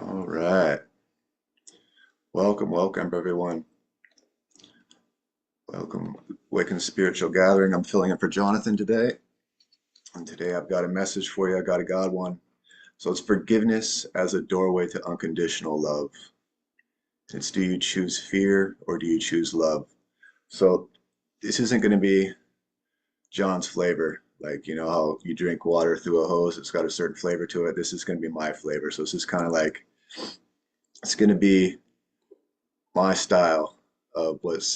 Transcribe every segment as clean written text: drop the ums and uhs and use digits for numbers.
All right. Welcome everyone. Welcome, Waking Spiritual Gathering. I'm filling in for Jonathan today. And today I've got a message for you. I got a God one. So it's forgiveness as a doorway to unconditional love. It's do you choose fear or do you choose love? So this isn't going to be John's flavor. Like, you know how you drink water through a hose, it's got a certain flavor to it. This is going to be my flavor. So this is kind of like, it's going to be my style of what's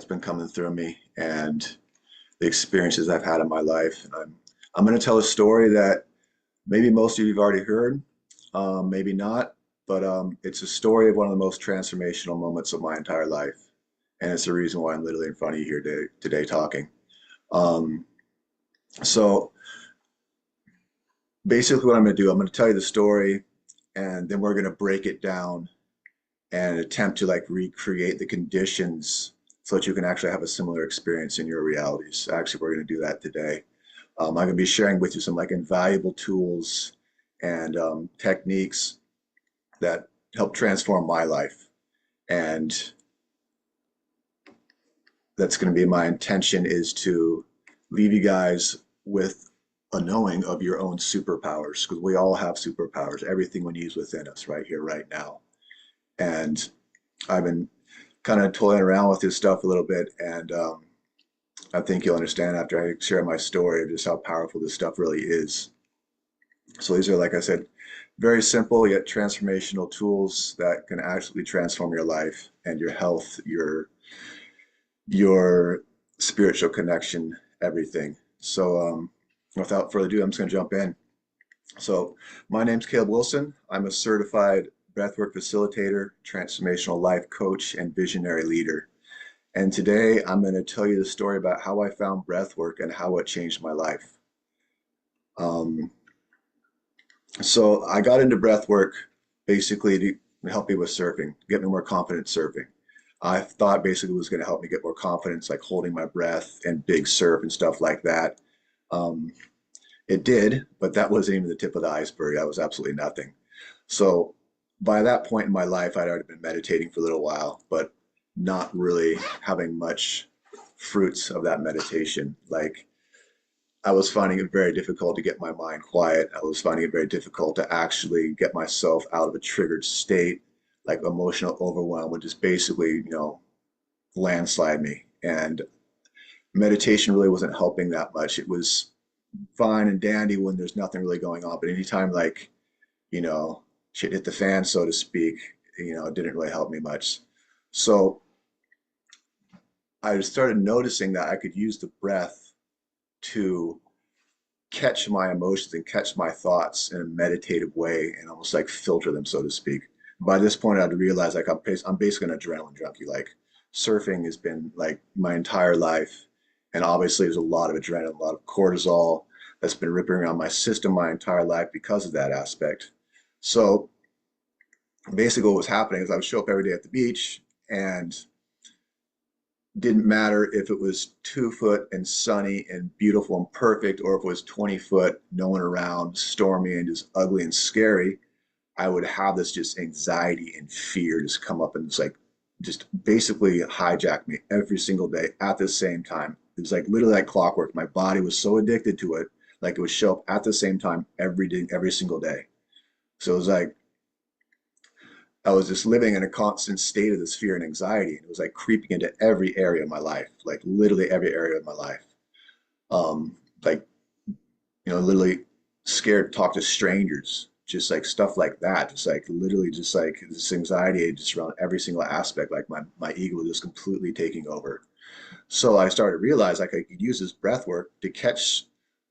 been coming through me and the experiences I've had in my life. And I'm going to tell a story that maybe most of you have already heard, maybe not, but it's a story of one of the most transformational moments of my entire life. And it's the reason why I'm literally in front of you here today talking. Um, so basically what I'm going to do, I'm going to tell you the story and then we're going to break it down and attempt to like recreate the conditions so that you can actually have a similar experience in your realities. Actually, we're going to do that today. I'm going to be sharing with you some like invaluable tools and techniques that help transform my life. And that's going to be my intention is to leave you guys with a knowing of your own superpowers because we all have superpowers. Everything we need is within us right here, right now. And I've been kind of toying around with this stuff a little bit, and I think you'll understand after I share my story of just how powerful this stuff really is. So these are, like I said, very simple yet transformational tools that can actually transform your life and your health, your spiritual connection, everything. So without further ado, I'm just going to jump in. So my name's Caleb Wilson. I'm a certified breathwork facilitator, transformational life coach, and visionary leader. And today I'm going to tell you the story about how I found breathwork and how it changed my life. Um, so I got into breathwork basically to help me with surfing, get me more confident surfing. I thought basically it was going to help me get more confidence, like holding my breath and big surf and stuff like that. Um, it did, but that wasn't even the tip of the iceberg. That was absolutely nothing. So by that point in my life, I'd already been meditating for a little while, but not really having much fruits of that meditation. Like I was finding it very difficult to get my mind quiet. I was finding it very difficult to actually get myself out of a triggered state. Like emotional overwhelm would just basically, landslide me. And meditation really wasn't helping that much. It was fine and dandy when there's nothing really going on, but anytime like, you know, shit hit the fan, so to speak, it didn't really help me much. So I started noticing that I could use the breath to catch my emotions and catch my thoughts in a meditative way and almost like filter them, so to speak. By this point, I'd realized like I'm basically an adrenaline junkie. Like surfing has been like my entire life, and obviously there's a lot of adrenaline, a lot of cortisol that's been ripping around my system my entire life because of that aspect. So basically, what was happening is I would show up every day at the beach and didn't matter if it was 2 foot and sunny and beautiful and perfect, or if it was 20 foot, no one around, stormy and just ugly and scary. I would have this just anxiety and fear just come up and just basically hijack me every single day at the same time. It was like literally like clockwork. My body was so addicted to it, like it would show up at the same time every day, every single day. So it was like I was just living in a constant state of this fear and anxiety. And it was like creeping into every area of my life, like literally every area of my life. Like, literally scared to talk to strangers, just like stuff like that. Just like literally just like this anxiety just around every single aspect, like my ego was just completely taking over. So I started to realize like I could use this breath work to catch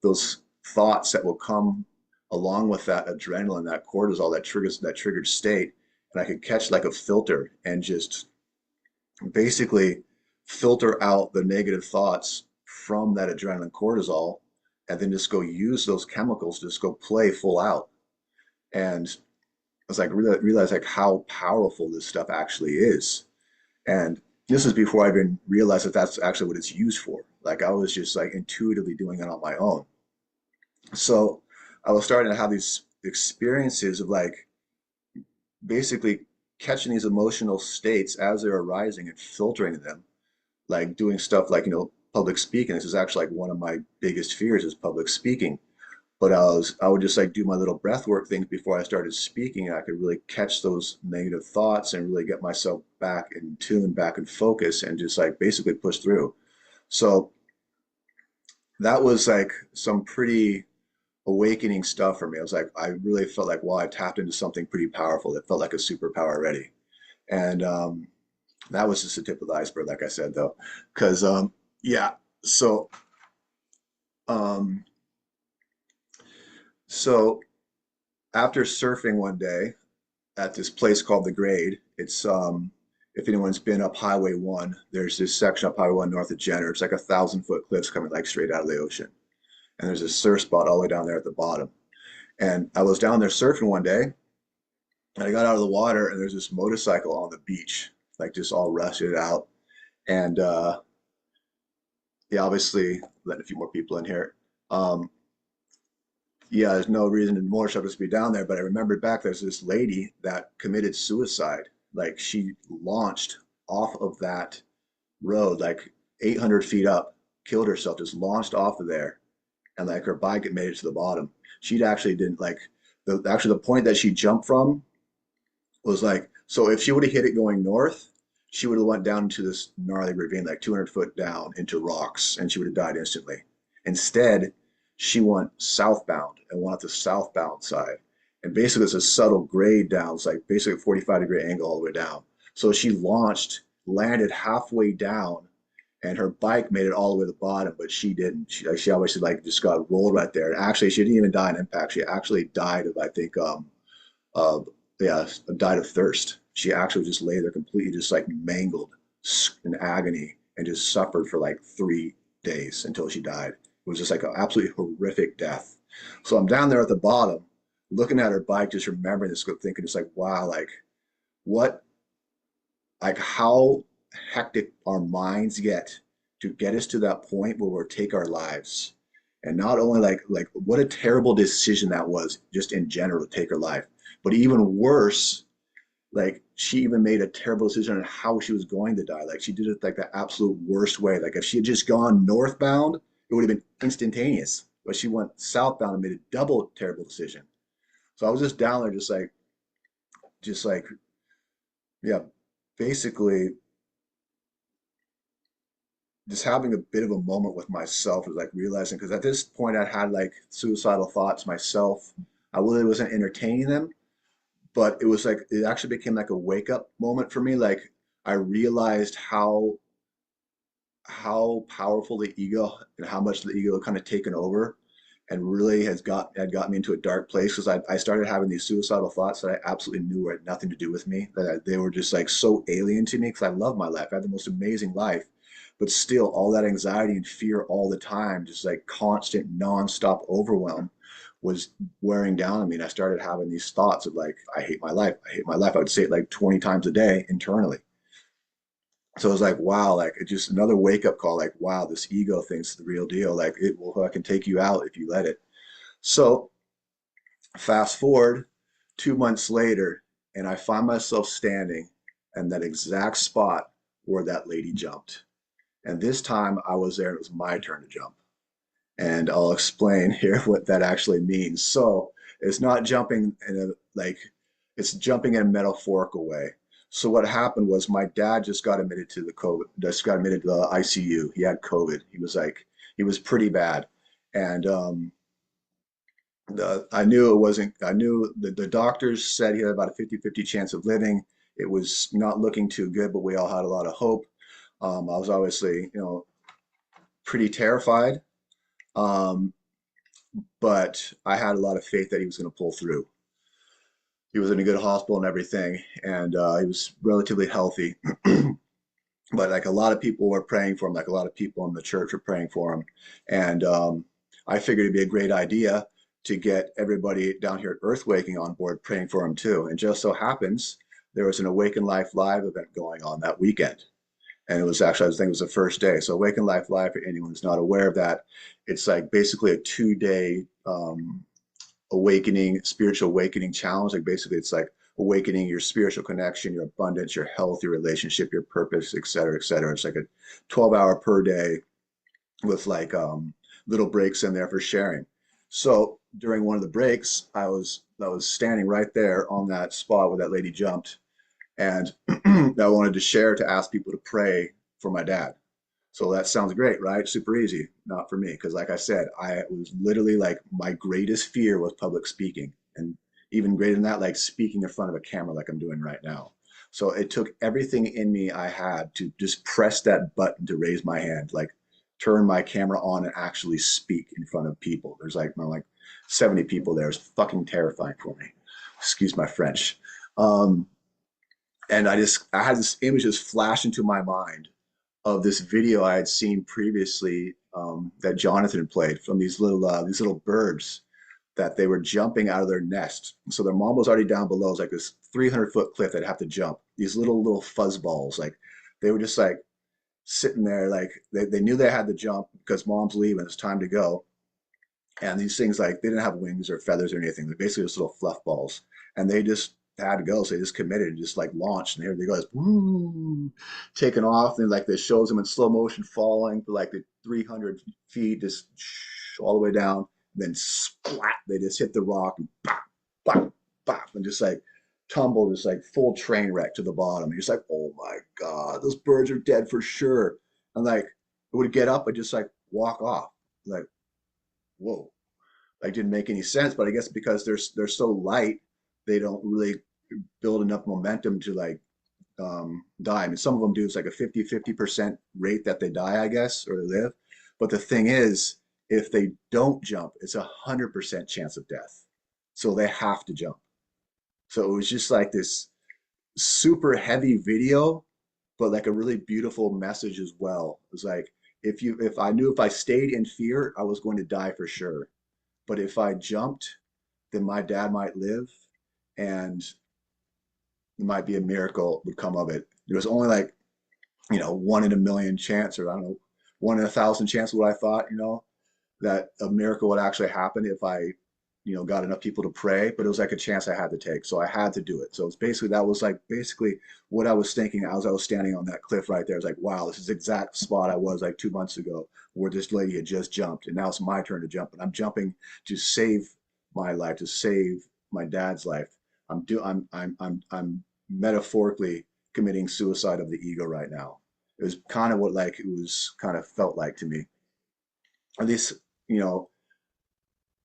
those thoughts that will come along with that adrenaline, that cortisol, that triggered state, and I could catch like a filter and just basically filter out the negative thoughts from that adrenaline cortisol, and then just go use those chemicals to just go play full out. And I was like realize like how powerful this stuff actually is. And this is before I even realized that that's actually what it's used for. Like I was just like intuitively doing it on my own. So I was starting to have these experiences of like, basically catching these emotional states as they're arising and filtering them, like doing stuff like, public speaking. This is actually like one of my biggest fears is public speaking. But I would just like do my little breath work things before I started speaking. And I could really catch those negative thoughts and really get myself back in tune, back in focus, and just like basically push through. So that was like some pretty awakening stuff for me. I was like, I really felt like, wow, I tapped into something pretty powerful. It felt like a superpower already. And that was just the tip of the iceberg, like I said, though, because yeah. So um, so after surfing one day at this place called the Grade, it's if anyone's been up Highway 1, there's this section up Highway 1 north of Jenner. It's like 1,000-foot cliffs coming like straight out of the ocean, and there's a surf spot all the way down there at the bottom. And I was down there surfing one day, and I got out of the water, and there's this motorcycle on the beach, like just all rusted out. And yeah, obviously letting a few more people in here. Um, yeah, there's no reason in motorcycles to be down there, but I remembered back there's this lady that committed suicide. Like she launched off of that road, like 800 feet up, killed herself, just launched off of there, and like her bike had made it to the bottom. She'd actually didn't like the point that she jumped from was like, so if she would have hit it going north, she would have went down into this gnarly ravine, like 200 foot down into rocks, and she would have died instantly. Instead, she went southbound and went up the southbound side. And basically, it's a subtle grade down. It's like basically a 45-degree angle all the way down. So she launched, landed halfway down, and her bike made it all the way to the bottom, but she didn't. She obviously like just got rolled right there. And actually, she didn't even die in impact. She actually died of, I think, uh, yeah, died of thirst. She actually just lay there completely just like mangled in agony and just suffered for like 3 days until she died. It was just like an absolutely horrific death. So I'm down there at the bottom, looking at her bike, just remembering this, thinking it's like, wow, like what, like how hectic our minds get to get us to that point where we'll take our lives. And not only like what a terrible decision that was just in general to take her life, but even worse, like she even made a terrible decision on how she was going to die. Like she did it like the absolute worst way. Like if she had just gone northbound, it would have been instantaneous. But she went southbound and made a double terrible decision. So I was just down there, just like, yeah, basically just having a bit of a moment with myself, was like realizing, because at this point I had like suicidal thoughts myself. I really wasn't entertaining them, but it was like it actually became like a wake up moment for me. Like I realized how powerful the ego and how much the ego had kind of taken over and really had got me into a dark place, because I started having these suicidal thoughts that I absolutely knew had nothing to do with me, they were just like so alien to me, because I love my life. I had the most amazing life, but still all that anxiety and fear all the time, just like constant nonstop overwhelm, was wearing down on me. And I started having these thoughts of like, I hate my life. I hate my life. I would say it like 20 times a day internally. So it was like, wow, like it just another wake up call, like, wow, this ego thing's the real deal. Like it will fucking take you out if you let it. So fast forward 2 months later, and I find myself standing in that exact spot where that lady jumped. And this time I was there and it was my turn to jump. And I'll explain here what that actually means. So it's not jumping in a like it's jumping in a metaphorical way. So what happened was my dad just got admitted to the COVID, just got admitted to the ICU. He had COVID. He was pretty bad. And I knew it wasn't, I knew the doctors said he had about a 50-50 chance of living. It was not looking too good, but we all had a lot of hope. I was obviously, pretty terrified. Um, but I had a lot of faith that he was going to pull through. He was in a good hospital and everything, and he was relatively healthy. But like a lot of people were praying for him, like a lot of people in the church were praying for him, and I figured it'd be a great idea to get everybody down here at Earthwaking on board praying for him too. And just so happens there was an Awaken Life Live event going on that weekend. And it was actually, I think it was the first day. So Awaken Life Live, for anyone who's not aware of that, it's like basically a 2 day awakening, spiritual awakening challenge. Like basically it's like awakening your spiritual connection, your abundance, your health, your relationship, your purpose, et cetera, et cetera. It's like a 12-hour per day with like little breaks in there for sharing. So during one of the breaks, I was standing right there on that spot where that lady jumped, and I wanted to share to ask people to pray for my dad. So that sounds great, right? Super easy. Not for me, because like I said, I was literally like my greatest fear was public speaking, and even greater than that, like speaking in front of a camera like I'm doing right now. So it took everything in me I had to just press that button to raise my hand, like turn my camera on and actually speak in front of people. There's like 70 people there. It's fucking terrifying for me. Excuse my French. Um, and I had this image just flash into my mind of this video I had seen previously, that Jonathan played, from these little birds that they were jumping out of their nest. So their mom was already down below. It's like this 300-foot cliff they'd have to jump. These little fuzz balls, like they were just like sitting there, like they knew they had to jump because mom's leaving. It's time to go. And these things, like, they didn't have wings or feathers or anything. They're basically just little fluff balls. And they just had to go. So they just committed and just like launched. And here they go, just woo, taking off. And like this shows them in slow motion falling for like the 300 feet, just all the way down. And then splat, they just hit the rock and pop, pop, pop, and just like tumble, just like full train wreck to the bottom. You're just like, oh my God, those birds are dead for sure. And like, it would get up and just like walk off. Like, whoa, like didn't make any sense. But I guess because they're so light, they don't really build enough momentum to like die. I mean, some of them do. It's like a 50% rate that they die, I guess, or they live. But the thing is, if they don't jump, it's 100% chance of death. So they have to jump. So it was just like this super heavy video, but like a really beautiful message as well. It was like, if I knew if I stayed in fear, I was going to die for sure. But if I jumped, then my dad might live, and it might be a miracle would come of it. There was only like, 1 in a million chance, or I don't know, 1 in 1,000 chance, what I thought, that a miracle would actually happen if I, got enough people to pray. But it was like a chance I had to take. So I had to do it. So it's basically, that was like basically what I was thinking as I was standing on that cliff right there. It's like, wow, this is the exact spot I was like 2 months ago, where this lady had just jumped. And now it's my turn to jump. And I'm jumping to save my life, to save my dad's life. I'm metaphorically committing suicide of the ego right now. It was kind of what like it was kind of felt like to me. At least, you know,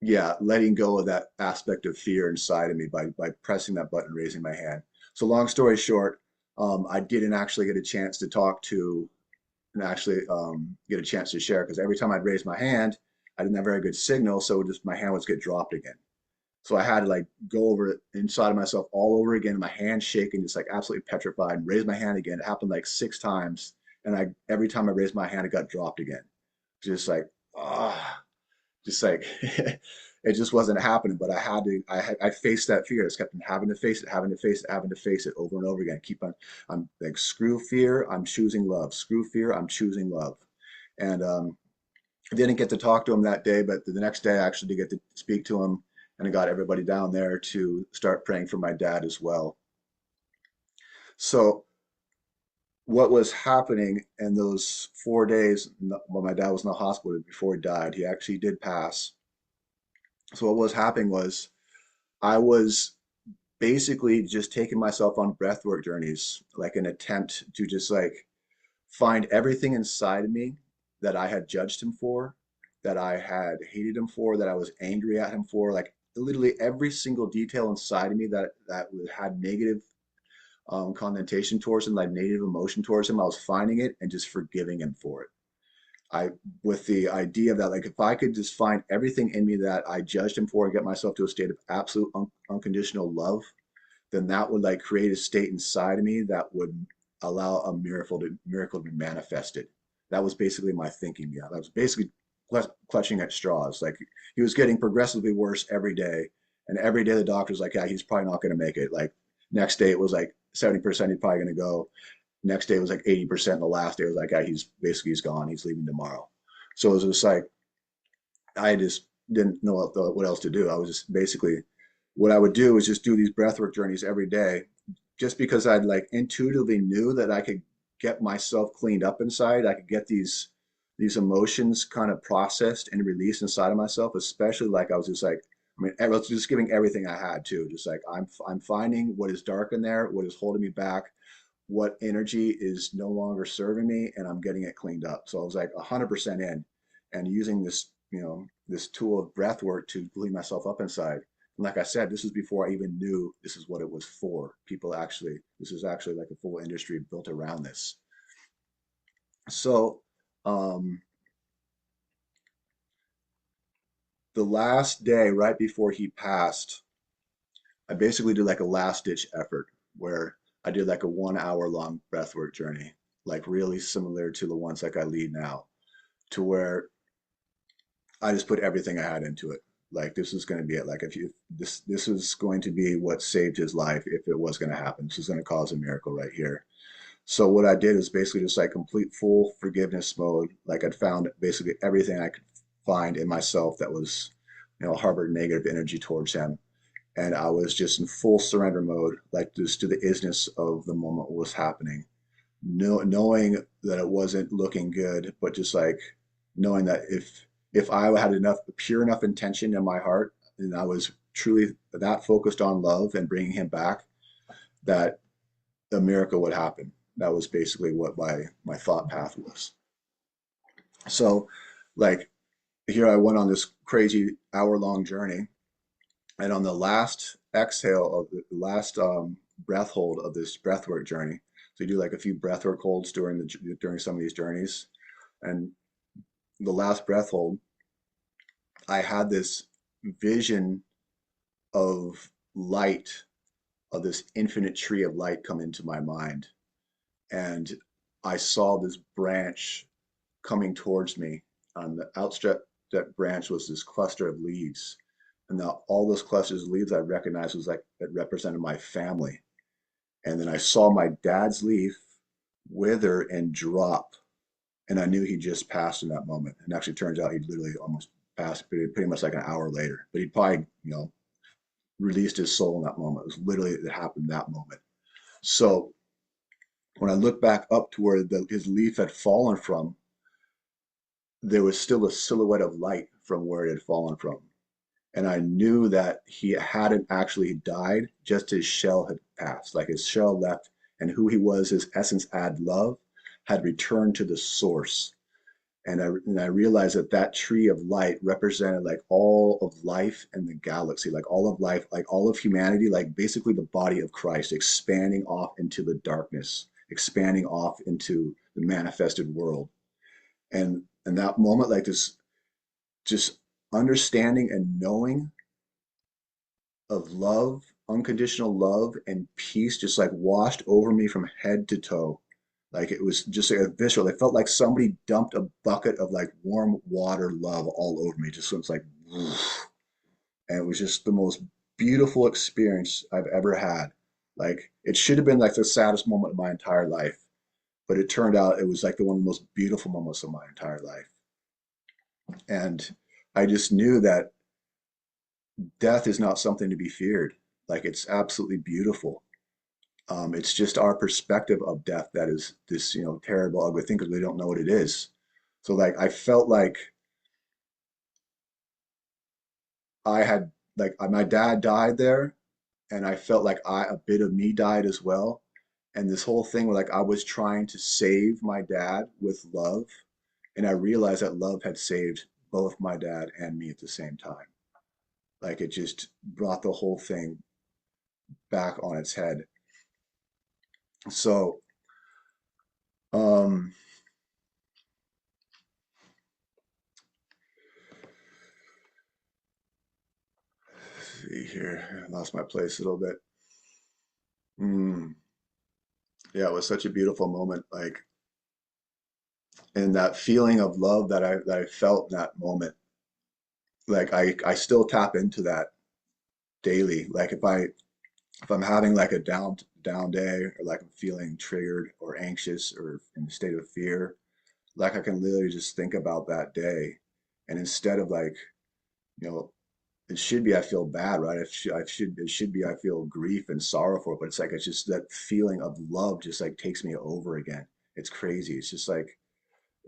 yeah, letting go of that aspect of fear inside of me by pressing that button, raising my hand. So long story short, I didn't actually get a chance to talk to and actually get a chance to share, because every time I'd raise my hand, I didn't have very good signal, so just my hand would get dropped again. So I had to like go over it inside of myself all over again, my hand shaking, just like absolutely petrified, and raise my hand again. It happened like 6 times, and I every time I raised my hand, it got dropped again. Just like, ah, just like it just wasn't happening. But I had to. I faced that fear. I just kept having to face it, having to face it, having to face it over and over again. Keep on. I'm like, screw fear. I'm choosing love. Screw fear. I'm choosing love. And I didn't get to talk to him that day, but the next day I actually did get to speak to him, and I got everybody down there to start praying for my dad as well. So what was happening in those 4 days when my dad was in the hospital before he died, he actually did pass. So what was happening was I was basically just taking myself on breathwork journeys, like an attempt to just like find everything inside of me that I had judged him for, that I had hated him for, that I was angry at him for, like literally every single detail inside of me that had negative connotation towards him, like negative emotion towards him. I was finding it and just forgiving him for it. I, with the idea that like if I could just find everything in me that I judged him for and get myself to a state of absolute unconditional love, then that would like create a state inside of me that would allow a miracle to be manifested. That was basically my thinking. Yeah, that was basically clutching at straws. Like he was getting progressively worse every day, and every day the doctor's like, yeah, he's probably not going to make it. Like next day it was like 70% he's probably going to go. Next day it was like 80%. The last day it was like, yeah, he's gone. He's leaving tomorrow. So it was just like I just didn't know what else to do. I was just basically what I would do is just do these breathwork journeys every day, just because I'd like intuitively knew that I could get myself cleaned up inside. I could get these emotions kind of processed and released inside of myself, especially like I was just like, I mean, I was just giving everything I had to, just like I'm finding what is dark in there, what is holding me back, what energy is no longer serving me, and I'm getting it cleaned up. So I was like 100% in, and using this, this tool of breath work to clean myself up inside. And like I said, this is before I even knew this is what it was for. People actually, this is actually like a full industry built around this. So, um, the last day right before he passed, I basically did like a last ditch effort where I did like a 1 hour long breathwork journey, like really similar to the ones like I lead now, to where I just put everything I had into it. Like this is going to be it. Like if you this is going to be what saved his life if it was going to happen. This is going to cause a miracle right here. So what I did is basically just like complete full forgiveness mode. Like I'd found basically everything I could find in myself that was, harbored negative energy towards him. And I was just in full surrender mode, like just to the isness of the moment what was happening. Knowing that it wasn't looking good, but just like knowing that if I had enough pure enough intention in my heart, and I was truly that focused on love and bringing him back, that a miracle would happen. That was basically what my thought path was. So, like here I went on this crazy hour long journey, and on the last exhale of the last breath hold of this breathwork journey, so you do like a few breathwork holds during some of these journeys, and the last breath hold, I had this vision of light, of this infinite tree of light come into my mind, and I saw this branch coming towards me. On the outstretched that branch was this cluster of leaves, and now all those clusters of leaves I recognized was like it represented my family. And then I saw my dad's leaf wither and drop, and I knew he just passed in that moment. And actually, turns out he literally almost passed pretty much like an hour later. But he probably, released his soul in that moment. It was literally it happened that moment. So when I look back up to where his leaf had fallen from, there was still a silhouette of light from where it had fallen from. And I knew that he hadn't actually died, just his shell had passed, like his shell left, and who he was, his essence, add love, had returned to the source. And I realized that that tree of light represented like all of life in the galaxy, like all of life, like all of humanity, like basically the body of Christ expanding off into the darkness, expanding off into the manifested world. And that moment, like this, just understanding and knowing of love, unconditional love and peace just like washed over me from head to toe. Like it was just like a visceral. It felt like somebody dumped a bucket of like warm water love all over me. Just so it's like, woof. And it was just the most beautiful experience I've ever had. Like it should have been like the saddest moment of my entire life, but it turned out it was like the one of the most beautiful moments of my entire life. And I just knew that death is not something to be feared. Like it's absolutely beautiful. It's just our perspective of death that is this, terrible, ugly thing because we don't know what it is. So like I felt like I had like my dad died there, and I felt like a bit of me died as well. And this whole thing where like I was trying to save my dad with love, and I realized that love had saved both my dad and me at the same time. Like it just brought the whole thing back on its head. So, um, let's see here, I lost my place a little bit. Mm, yeah, it was such a beautiful moment. Like, and that feeling of love that I felt in that moment, like I still tap into that daily. Like if I'm having like a down day or like I'm feeling triggered or anxious or in a state of fear, like I can literally just think about that day, and instead of like, you know it should be I feel bad, right? It should be I feel grief and sorrow for it, but it's like it's just that feeling of love just like takes me over again. It's crazy. It's just like,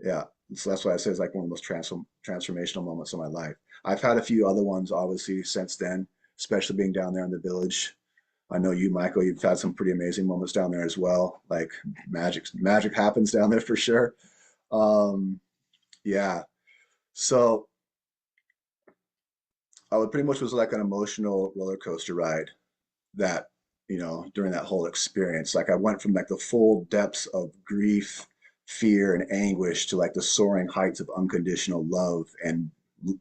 yeah. So that's why I say it's like one of the most transformational moments of my life. I've had a few other ones, obviously, since then, especially being down there in the village. I know you, Michael, you've had some pretty amazing moments down there as well. Like magic happens down there for sure. Um, yeah. So I would pretty much was like an emotional roller coaster ride that, during that whole experience. Like I went from like the full depths of grief, fear, and anguish to like the soaring heights of unconditional love and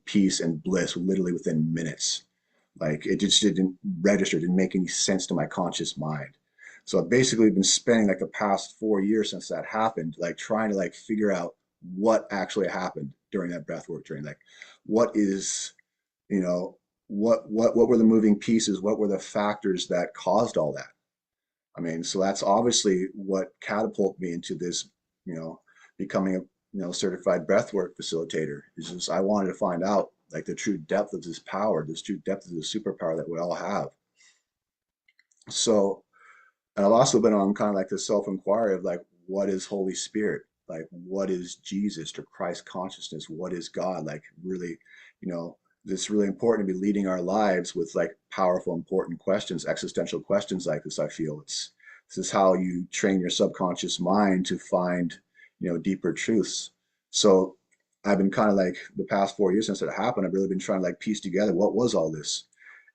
peace and bliss literally within minutes. Like it just didn't register, didn't make any sense to my conscious mind. So I've basically been spending like the past 4 years since that happened, like trying to like figure out what actually happened during that breathwork training. Like what is, you know, what were the moving pieces? What were the factors that caused all that? I mean, so that's obviously what catapulted me into this, you know, becoming a certified breathwork facilitator. Is just I wanted to find out like the true depth of this power, this true depth of the superpower that we all have. So, and I've also been on kind of like the self-inquiry of like, what is Holy Spirit? Like, what is Jesus or Christ consciousness? What is God? Like, really, you know, it's really important to be leading our lives with like powerful, important questions, existential questions like this. I feel this is how you train your subconscious mind to find, deeper truths. So I've been kind of like the past 4 years since it happened, I've really been trying to like piece together what was all this.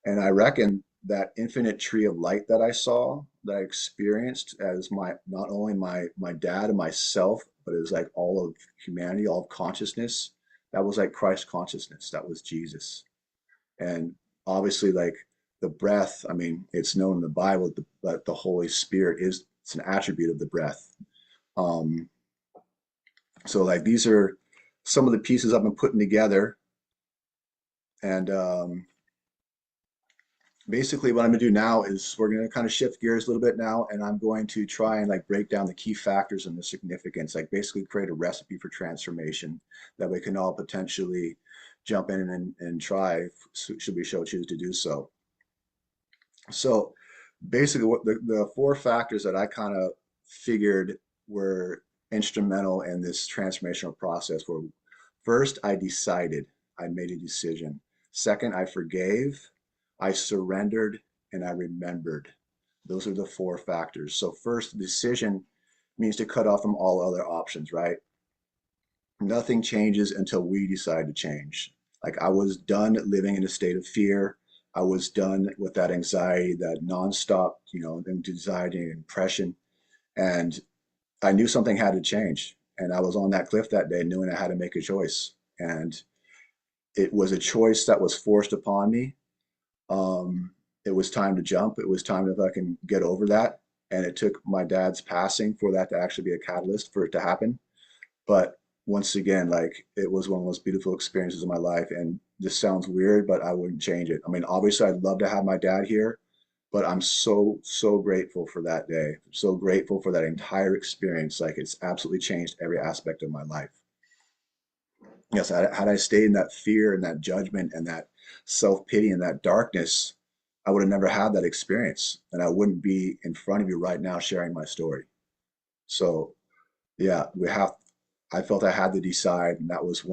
And I reckon that infinite tree of light that I saw, that I experienced as my not only my dad and myself, but it was like all of humanity, all of consciousness. That was like Christ consciousness. That was Jesus. And obviously, like the breath. I mean, it's known in the Bible that the Holy Spirit is it's an attribute of the breath. Um, so like these are some of the pieces I've been putting together, and basically what I'm gonna do now is we're gonna kind of shift gears a little bit now, and I'm going to try and like break down the key factors and the significance, like basically create a recipe for transformation that we can all potentially jump in and try should we so choose to do so. So basically what the four factors that I kind of figured were instrumental in this transformational process were: first, I decided, I made a decision. Second, I forgave, I surrendered, and I remembered. Those are the four factors. So first, decision means to cut off from all other options, right? Nothing changes until we decide to change. Like I was done living in a state of fear. I was done with that anxiety, that nonstop, anxiety and depression. And I knew something had to change. And I was on that cliff that day knowing I had to make a choice. And it was a choice that was forced upon me. It was time to jump. It was time to fucking get over that. And it took my dad's passing for that to actually be a catalyst for it to happen. But once again, like it was one of the most beautiful experiences of my life. And this sounds weird, but I wouldn't change it. I mean, obviously, I'd love to have my dad here, but I'm so, so grateful for that day. So grateful for that entire experience. Like it's absolutely changed every aspect of my life. Yes, had I stayed in that fear and that judgment and that self-pity and that darkness, I would have never had that experience. And I wouldn't be in front of you right now sharing my story. So yeah, I felt I had to decide, and that was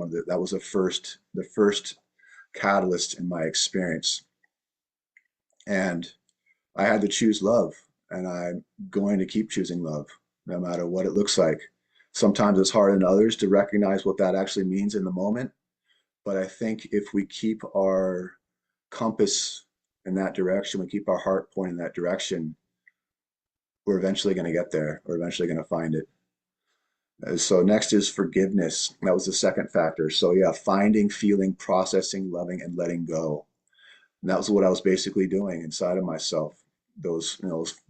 the first catalyst in my experience. And I had to choose love, and I'm going to keep choosing love, no matter what it looks like. Sometimes it's hard in others to recognize what that actually means in the moment, but I think if we keep our compass in that direction, we keep our heart pointing in that direction, we're eventually going to get there. We're eventually going to find it. So next is forgiveness. That was the second factor. So yeah, finding, feeling, processing, loving, and letting go. And that was what I was basically doing inside of myself those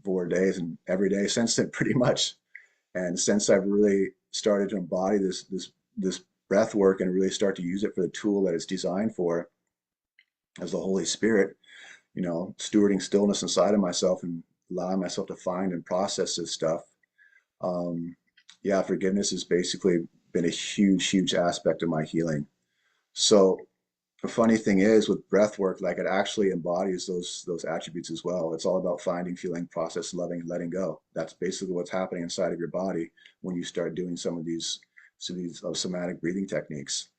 4 days and every day since then, pretty much. And since I've really started to embody this breath work and really start to use it for the tool that it's designed for, as the Holy Spirit, stewarding stillness inside of myself and allowing myself to find and process this stuff. Yeah, forgiveness has basically been a huge, huge aspect of my healing. So The funny thing is with breath work, like it actually embodies those attributes as well. It's all about finding, feeling, process, loving, and letting go. That's basically what's happening inside of your body when you start doing some of these somatic breathing techniques.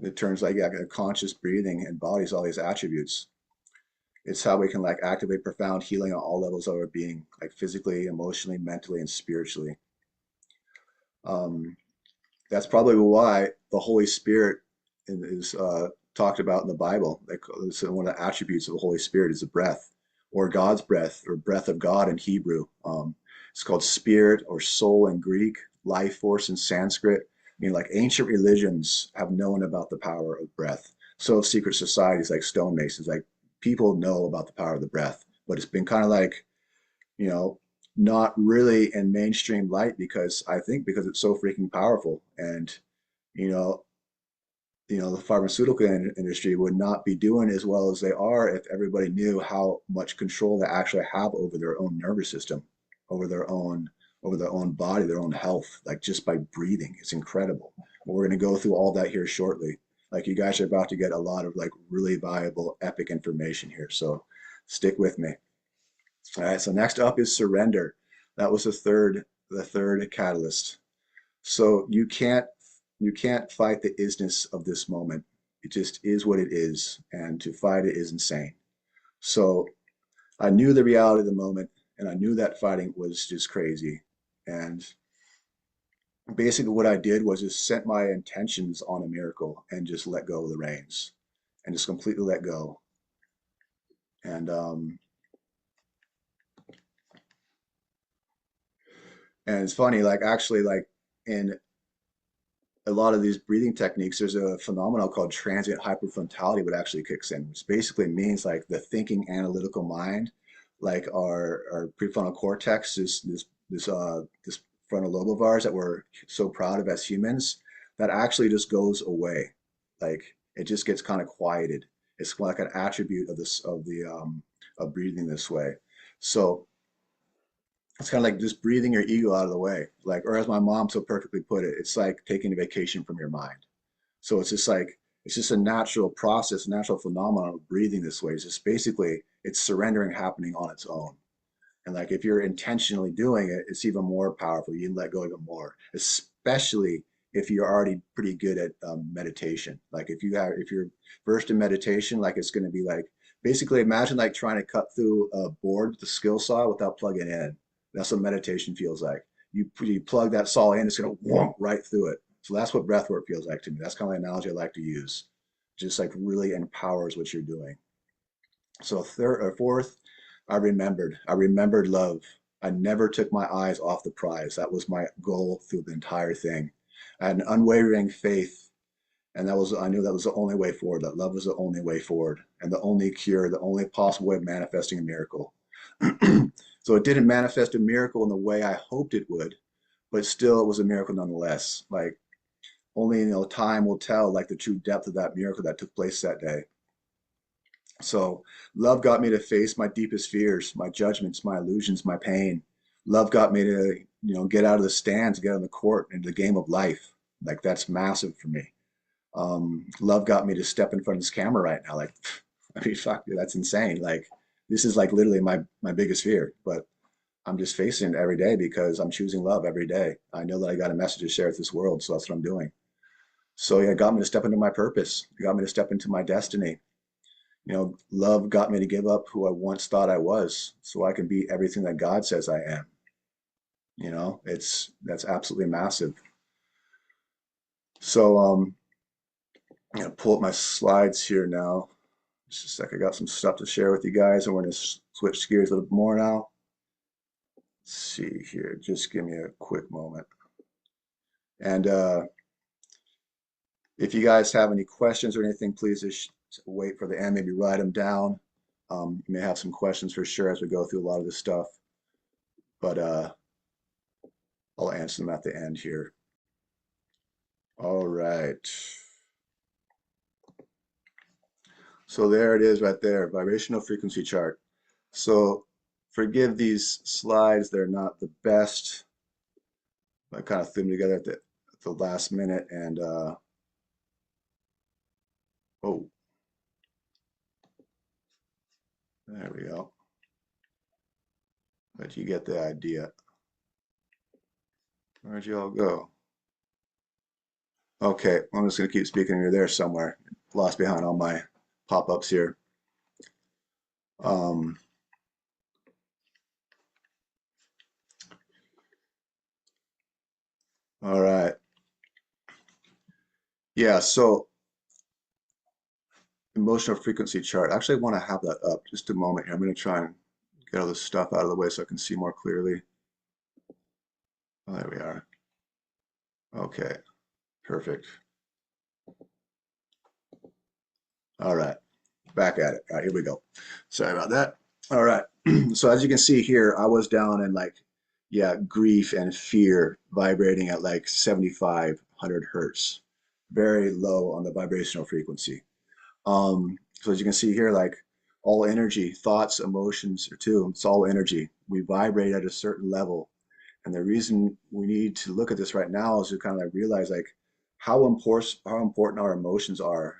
It turns like, yeah, conscious breathing embodies all these attributes. It's how we can like activate profound healing on all levels of our being, like physically, emotionally, mentally, and spiritually. Um, that's probably why the Holy Spirit is talked about in the Bible. Like it's one of the attributes of the Holy Spirit is the breath, or God's breath, or breath of God in Hebrew. It's called spirit or soul in Greek, life force in Sanskrit. I mean, like ancient religions have known about the power of breath. So have secret societies like stonemasons. Like people know about the power of the breath, but it's been kind of like, you know, not really in mainstream light because I think because it's so freaking powerful. And, you know, the pharmaceutical industry would not be doing as well as they are if everybody knew how much control they actually have over their own nervous system, over their own body, their own health, like just by breathing. It's incredible. We're going to go through all that here shortly. Like you guys are about to get a lot of like really valuable, epic information here. So stick with me. All right, so next up is surrender. That was the third catalyst. So you can't fight the isness of this moment. It just is what it is, and to fight it is insane. So I knew the reality of the moment, and I knew that fighting was just crazy. And basically, what I did was just set my intentions on a miracle and just let go of the reins, and just completely let go. And it's funny, like actually, like in a lot of these breathing techniques, there's a phenomenon called transient hyperfrontality, what actually kicks in, which basically means like the thinking analytical mind, like our prefrontal cortex, this frontal lobe of ours that we're so proud of as humans, that actually just goes away. Like it just gets kind of quieted. It's like an attribute of this of breathing this way. So it's kind of like just breathing your ego out of the way. Like, or as my mom so perfectly put it, it's like taking a vacation from your mind. So it's just a natural process, natural phenomenon of breathing this way. It's just basically it's surrendering happening on its own. And like if you're intentionally doing it, it's even more powerful. You can let go even more, especially if you're already pretty good at meditation. Like if you're versed in meditation, like it's going to be like basically imagine like trying to cut through a board with a skill saw without plugging in. That's what meditation feels like. You plug that saw in, it's going to whomp right through it. So that's what breath work feels like to me. That's kind of the analogy I like to use. Just like really empowers what you're doing. So third or fourth, I remembered love. I never took my eyes off the prize. That was my goal through the entire thing. I had an unwavering faith, and I knew that was the only way forward, that love was the only way forward, and the only cure, the only possible way of manifesting a miracle. So it didn't manifest a miracle in the way I hoped it would, but still it was a miracle nonetheless. Like only time will tell like the true depth of that miracle that took place that day. So love got me to face my deepest fears, my judgments, my illusions, my pain. Love got me to, get out of the stands, get on the court into the game of life. Like that's massive for me. Love got me to step in front of this camera right now. Like, I mean, fuck, dude, that's insane. Like, this is like literally my biggest fear, but I'm just facing it every day because I'm choosing love every day. I know that I got a message to share with this world, so that's what I'm doing. So yeah, it got me to step into my purpose. It got me to step into my destiny. Love got me to give up who I once thought I was so I can be everything that God says I am. That's absolutely massive. So I'm gonna pull up my slides here now. Just a sec, I got some stuff to share with you guys, and we're gonna switch gears a little bit more now. Let's see here, just give me a quick moment. And if you guys have any questions or anything, please just wait for the end, maybe write them down. You may have some questions for sure as we go through a lot of this stuff, but I'll answer them at the end here. All right. So there it is right there, vibrational frequency chart. So forgive these slides, they're not the best. I kind of threw them together at the last minute, and Oh, there we go. But you get the idea. Where'd you all go? Okay, I'm just gonna keep speaking. You're there somewhere. Lost behind all my pop-ups here. Um, all right. Yeah, so emotional frequency chart. Actually, I want to have that up just a moment here. I'm going to try and get all this stuff out of the way so I can see more clearly. Oh, there we are. Okay, perfect. All right, back at it. All right, here we go. Sorry about that. All right. So as you can see here, I was down in like, yeah, grief and fear vibrating at like 7,500 hertz, very low on the vibrational frequency. So as you can see here, like all energy, thoughts, emotions, or too, it's all energy. We vibrate at a certain level. And the reason we need to look at this right now is to kind of like realize like how important our emotions are,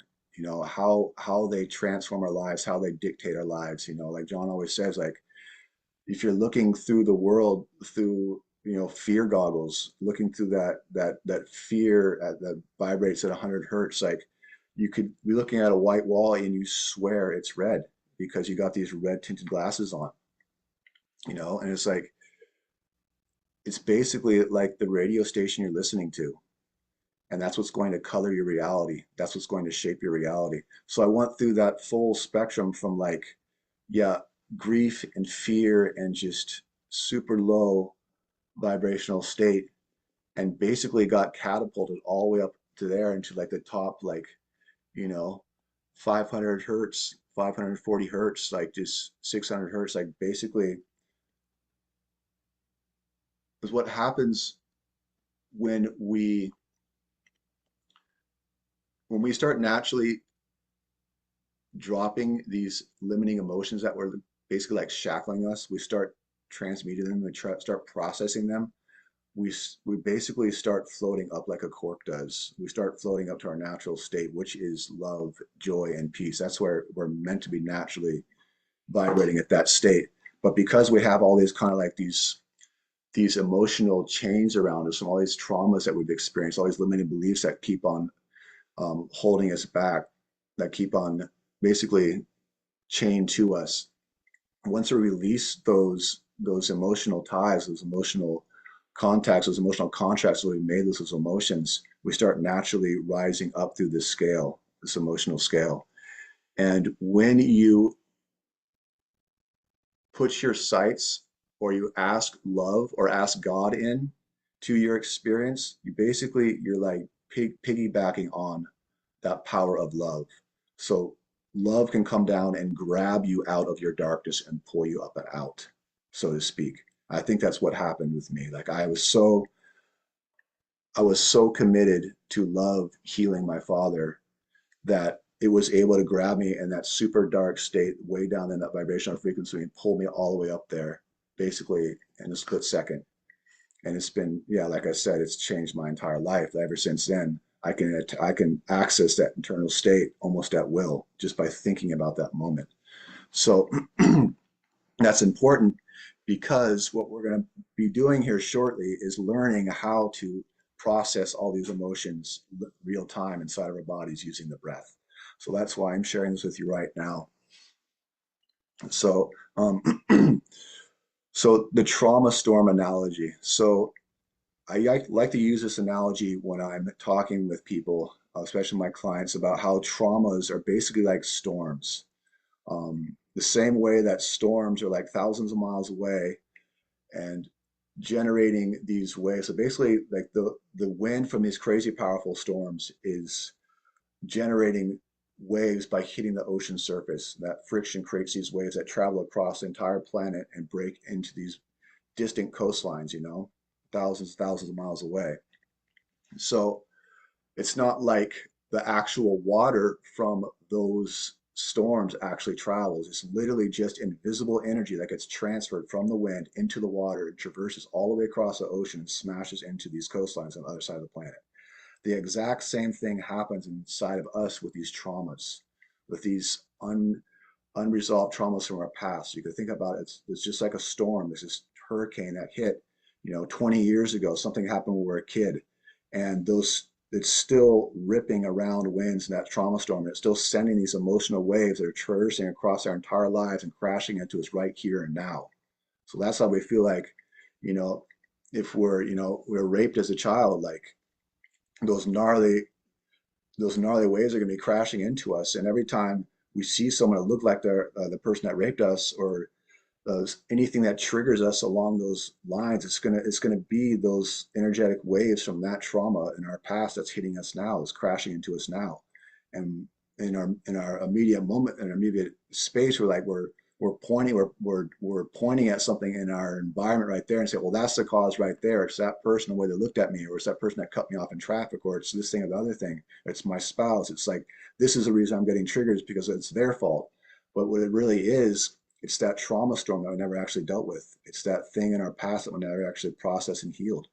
how they transform our lives, how they dictate our lives. Like John always says, like if you're looking through the world through fear goggles, looking through that fear that vibrates at 100 hertz, like you could be looking at a white wall and you swear it's red because you got these red tinted glasses on, and it's like it's basically like the radio station you're listening to, and that's what's going to color your reality. That's what's going to shape your reality. So I went through that full spectrum from like, yeah, grief and fear and just super low vibrational state, and basically got catapulted all the way up to there into like the top, like, you know 500 hertz, 540 hertz, like just 600 hertz, like basically is what happens when we start naturally dropping these limiting emotions that were basically like shackling us. We start transmuting them, we start processing them. We basically start floating up like a cork does. We start floating up to our natural state, which is love, joy, and peace. That's where we're meant to be naturally vibrating at that state. But because we have all these kind of like these emotional chains around us and all these traumas that we've experienced, all these limiting beliefs that keep on holding us back, that keep on basically chained to us. Once we release those emotional ties, those emotional contacts, those emotional contracts that we made with those emotions, we start naturally rising up through this scale, this emotional scale. And when you put your sights or you ask love or ask God in to your experience, you're like piggybacking on that power of love. So love can come down and grab you out of your darkness and pull you up and out, so to speak. I think that's what happened with me. Like I was so committed to love healing my father that it was able to grab me in that super dark state, way down in that vibrational frequency, and pull me all the way up there, basically in a split second. And it's been, yeah, like I said, it's changed my entire life. Ever since then, I can access that internal state almost at will just by thinking about that moment. So that's important because what we're going to be doing here shortly is learning how to process all these emotions real time inside of our bodies using the breath. So that's why I'm sharing this with you right now. So, so the trauma storm analogy. So like to use this analogy when I'm talking with people, especially my clients, about how traumas are basically like storms. The same way that storms are like thousands of miles away and generating these waves. So basically, like the wind from these crazy powerful storms is generating waves by hitting the ocean surface. That friction creates these waves that travel across the entire planet and break into these distant coastlines, thousands of miles away. So it's not like the actual water from those storms actually travels. It's literally just invisible energy that gets transferred from the wind into the water and traverses all the way across the ocean and smashes into these coastlines on the other side of the planet. The exact same thing happens inside of us with these traumas, with these unresolved traumas from our past. You could think about it, it's just like a storm. There's this hurricane that hit, 20 years ago. Something happened when we were a kid, and those it's still ripping around winds in that trauma storm. It's still sending these emotional waves that are traversing across our entire lives and crashing into us right here and now. So that's how we feel like, you know, if we're raped as a child, like those gnarly those gnarly waves are going to be crashing into us. And every time we see someone that look like they're the person that raped us, or anything that triggers us along those lines, it's gonna be those energetic waves from that trauma in our past that's hitting us now, is crashing into us now. And in our immediate moment, in our immediate space, we're pointing at something in our environment right there and say, well, that's the cause right there. It's that person, the way they looked at me, or it's that person that cut me off in traffic, or it's this thing or the other thing. It's my spouse. It's like, this is the reason I'm getting triggered, because it's their fault. But what it really is, it's that trauma storm that we never actually dealt with. It's that thing in our past that we never actually processed and healed.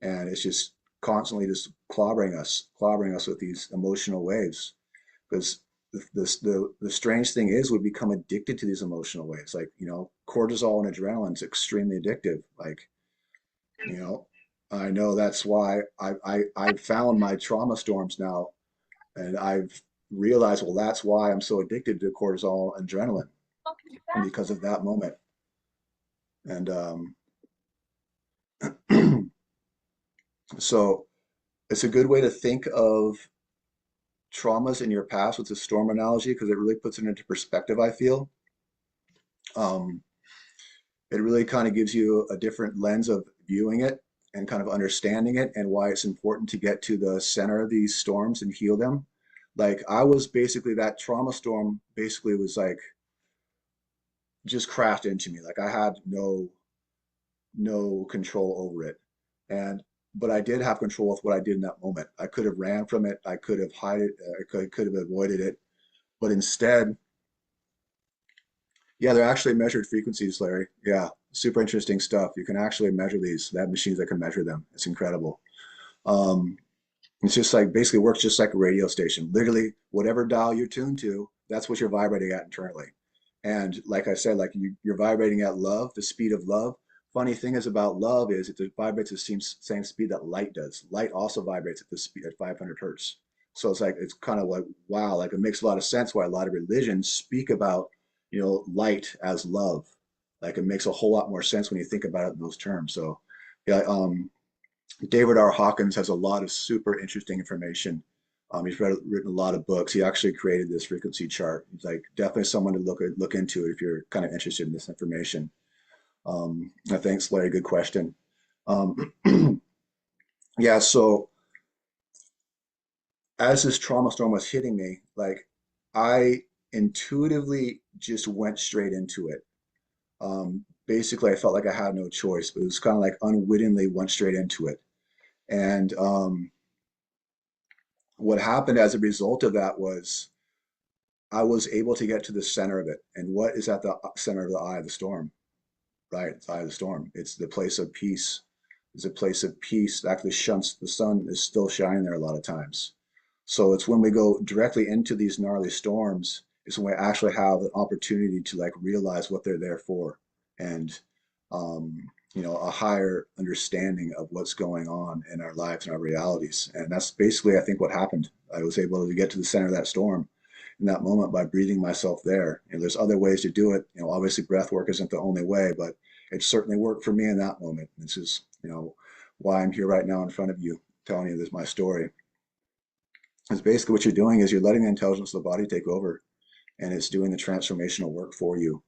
And it's just constantly just clobbering us with these emotional waves. Because the strange thing is, we become addicted to these emotional waves. Like, cortisol and adrenaline is extremely addictive. Like, you know, I know that's why I've found my trauma storms now, and I've realized, well, that's why I'm so addicted to cortisol and adrenaline, because of that moment. And so it's a good way to think of traumas in your past with the storm analogy, because it really puts it into perspective, I feel. Um, it really kind of gives you a different lens of viewing it and kind of understanding it, and why it's important to get to the center of these storms and heal them. Like, I was basically, that trauma storm basically was like just crashed into me. Like, I had no control over it. And but I did have control with what I did in that moment. I could have ran from it. I could have hide it. I could have avoided it. But instead, yeah, they're actually measured frequencies, Larry. Yeah, super interesting stuff. You can actually measure these. They have machines that can measure them. It's incredible. Um, it's just like, basically works just like a radio station. Literally, whatever dial you're tuned to, that's what you're vibrating at internally. And like I said, like, you're vibrating at love, the speed of love. Funny thing is about love is it vibrates the same speed that light does. Light also vibrates at the speed at 500 hertz. So it's like, it's kind of like, wow, like, it makes a lot of sense why a lot of religions speak about, light as love. Like, it makes a whole lot more sense when you think about it in those terms. So yeah, David R. Hawkins has a lot of super interesting information. He's written a lot of books. He actually created this frequency chart. He's like, definitely someone to look into if you're kind of interested in this information. Thanks, Larry. Good question. Um, yeah, so as this trauma storm was hitting me, like, I intuitively just went straight into it. Basically, I felt like I had no choice, but it was kind of like unwittingly went straight into it. And what happened as a result of that was, I was able to get to the center of it. And what is at the center of the eye of the storm? Right, it's the eye of the storm. It's the place of peace. It's a place of peace. Actually, shunts the sun is still shining there a lot of times. So it's when we go directly into these gnarly storms, is when we actually have an opportunity to, like, realize what they're there for, and a higher understanding of what's going on in our lives and our realities. And that's basically, I think, what happened. I was able to get to the center of that storm in that moment by breathing myself there. And there's other ways to do it. Obviously breath work isn't the only way, but it certainly worked for me in that moment. This is, why I'm here right now in front of you, telling you this, my story. Is basically what you're doing is you're letting the intelligence of the body take over, and it's doing the transformational work for you.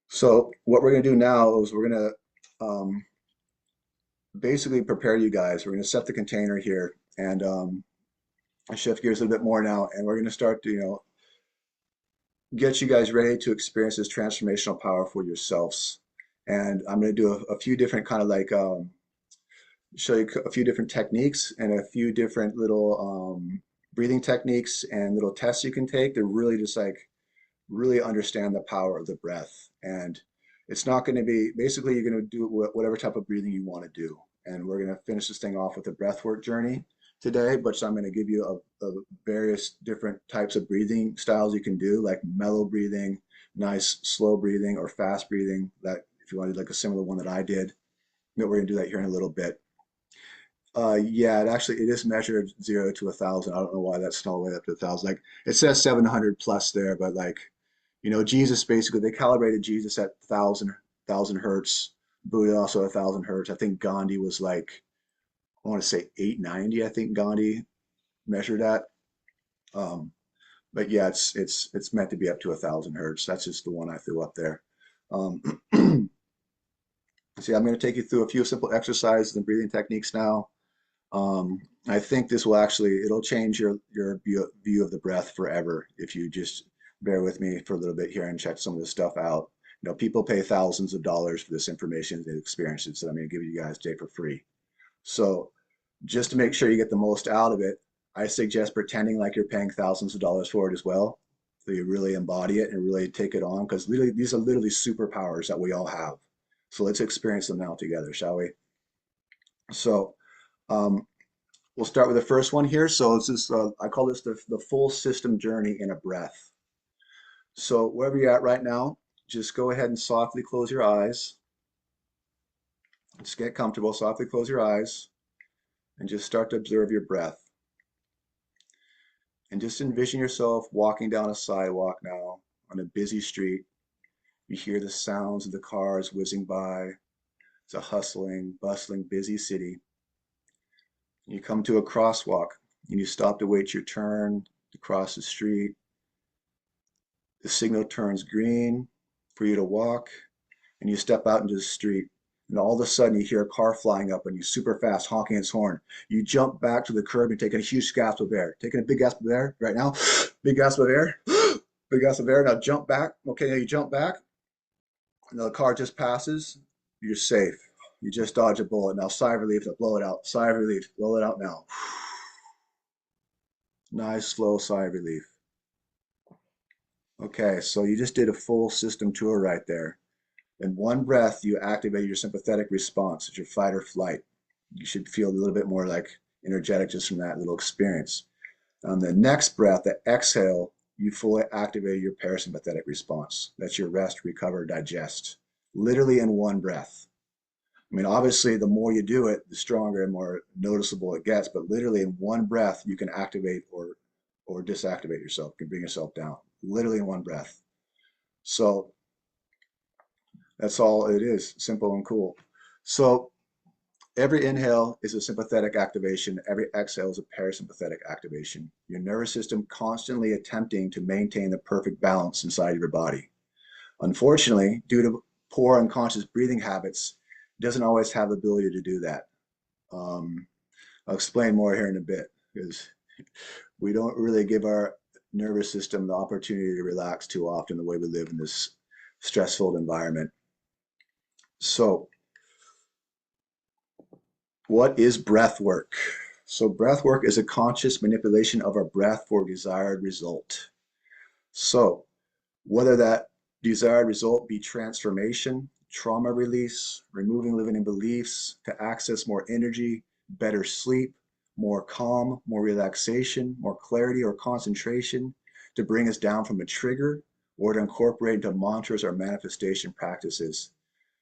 So what we're going to do now is we're going to basically prepare you guys. We're going to set the container here, and shift gears a little bit more now, and we're going to start to, get you guys ready to experience this transformational power for yourselves. And I'm going to do a few different kind of like show you a few different techniques and a few different little breathing techniques and little tests you can take to really just like really understand the power of the breath. And it's not going to be, basically, you're going to do whatever type of breathing you want to do. and we're going to finish this thing off with a breathwork journey today. But so I'm going to give you a various different types of breathing styles you can do, like mellow breathing, nice slow breathing, or fast breathing. That if you want to do like a similar one that I did, we're going to do that here in a little bit. Yeah, it is measured 0 to 1,000. I don't know why that's all the way up to 1,000. Like it says 700 plus there, but like, Jesus basically they calibrated Jesus at 1,000 hertz. Buddha also 1,000 hertz. I think Gandhi was like, I want to say 890. I think Gandhi measured at. Um, but yeah, it's meant to be up to 1,000 hertz. That's just the one I threw up there. Um, See, I'm going to take you through a few simple exercises and breathing techniques now. I think this will it'll change your view of the breath forever if you just bear with me for a little bit here and check some of this stuff out. People pay thousands of dollars for this information and experiences that I'm going to give you guys today for free. So just to make sure you get the most out of it, I suggest pretending like you're paying thousands of dollars for it as well. So you really embody it and really take it on, because literally these are literally superpowers that we all have. So let's experience them now together, shall we? So um, we'll start with the first one here. So it's this, I call this the full system journey in a breath. So wherever you're at right now, just go ahead and softly close your eyes. Just get comfortable, softly close your eyes, and just start to observe your breath. And just envision yourself walking down a sidewalk now on a busy street. You hear the sounds of the cars whizzing by. It's a hustling, bustling, busy city. You come to a crosswalk and you stop to wait your turn to cross the street. The signal turns green for you to walk, and you step out into the street. And all of a sudden, you hear a car flying up on you super fast, honking its horn. You jump back to the curb and take a huge gasp of air. Taking a big gasp of air right now. Big gasp of air. Big gasp of air. Now jump back. Okay, now you jump back. And the car just passes. You're safe. You just dodge a bullet. Now sigh of relief. Now blow it out. Sigh of relief. Blow it out now. Nice, slow sigh of relief. Okay, so you just did a full system tour right there. In one breath, you activate your sympathetic response. It's your fight or flight. You should feel a little bit more like energetic just from that little experience. On the next breath, the exhale, you fully activate your parasympathetic response. That's your rest, recover, digest. Literally in one breath. I mean, obviously, the more you do it, the stronger and more noticeable it gets. But literally in one breath, you can activate or disactivate yourself. You can bring yourself down. Literally in one breath. So that's all it is, simple and cool. So every inhale is a sympathetic activation. Every exhale is a parasympathetic activation. Your nervous system constantly attempting to maintain the perfect balance inside of your body. Unfortunately, due to poor unconscious breathing habits, it doesn't always have the ability to do that. I'll explain more here in a bit, because we don't really give our nervous system the opportunity to relax too often the way we live in this stressful environment. So what is breath work? So breath work is a conscious manipulation of our breath for a desired result. So whether that desired result be transformation, trauma release, removing limiting beliefs to access more energy, better sleep, more calm, more relaxation, more clarity or concentration, to bring us down from a trigger, or to incorporate into mantras or manifestation practices.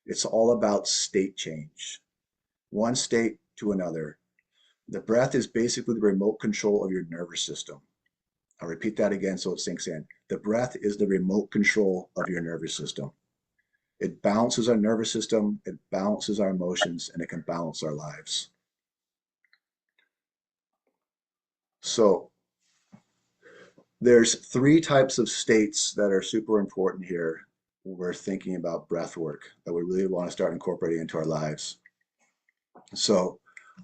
It's all about state change. One state to another. The breath is basically the remote control of your nervous system. I'll repeat that again so it sinks in. The breath is the remote control of your nervous system. It balances our nervous system, it balances our emotions, and it can balance our lives. So there's three types of states that are super important here when we're thinking about breath work that we really want to start incorporating into our lives. So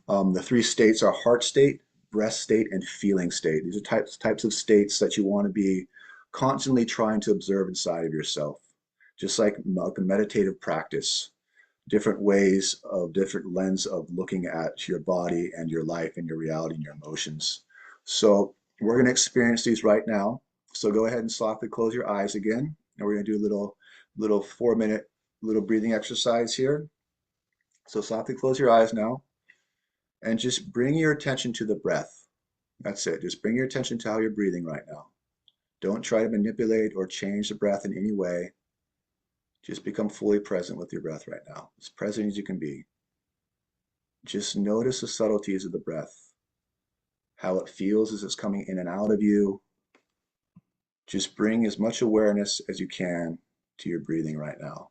the three states are heart state, breath state, and feeling state. These are types of states that you want to be constantly trying to observe inside of yourself, just like a meditative practice, different ways of different lens of looking at your body and your life and your reality and your emotions. So we're going to experience these right now. So go ahead and softly close your eyes again, and we're going to do a little 4-minute little breathing exercise here. So softly close your eyes now. And just bring your attention to the breath. That's it. Just bring your attention to how you're breathing right now. Don't try to manipulate or change the breath in any way. Just become fully present with your breath right now, as present as you can be. Just notice the subtleties of the breath, how it feels as it's coming in and out of you. Just bring as much awareness as you can to your breathing right now.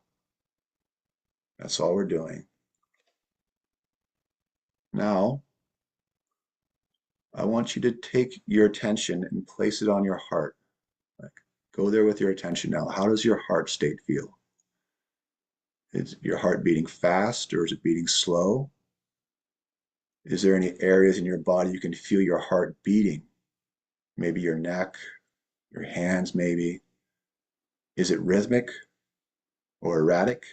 That's all we're doing. Now, I want you to take your attention and place it on your heart. Like, go there with your attention now. How does your heart state feel? Is your heart beating fast or is it beating slow? Is there any areas in your body you can feel your heart beating? Maybe your neck, your hands maybe. Is it rhythmic or erratic?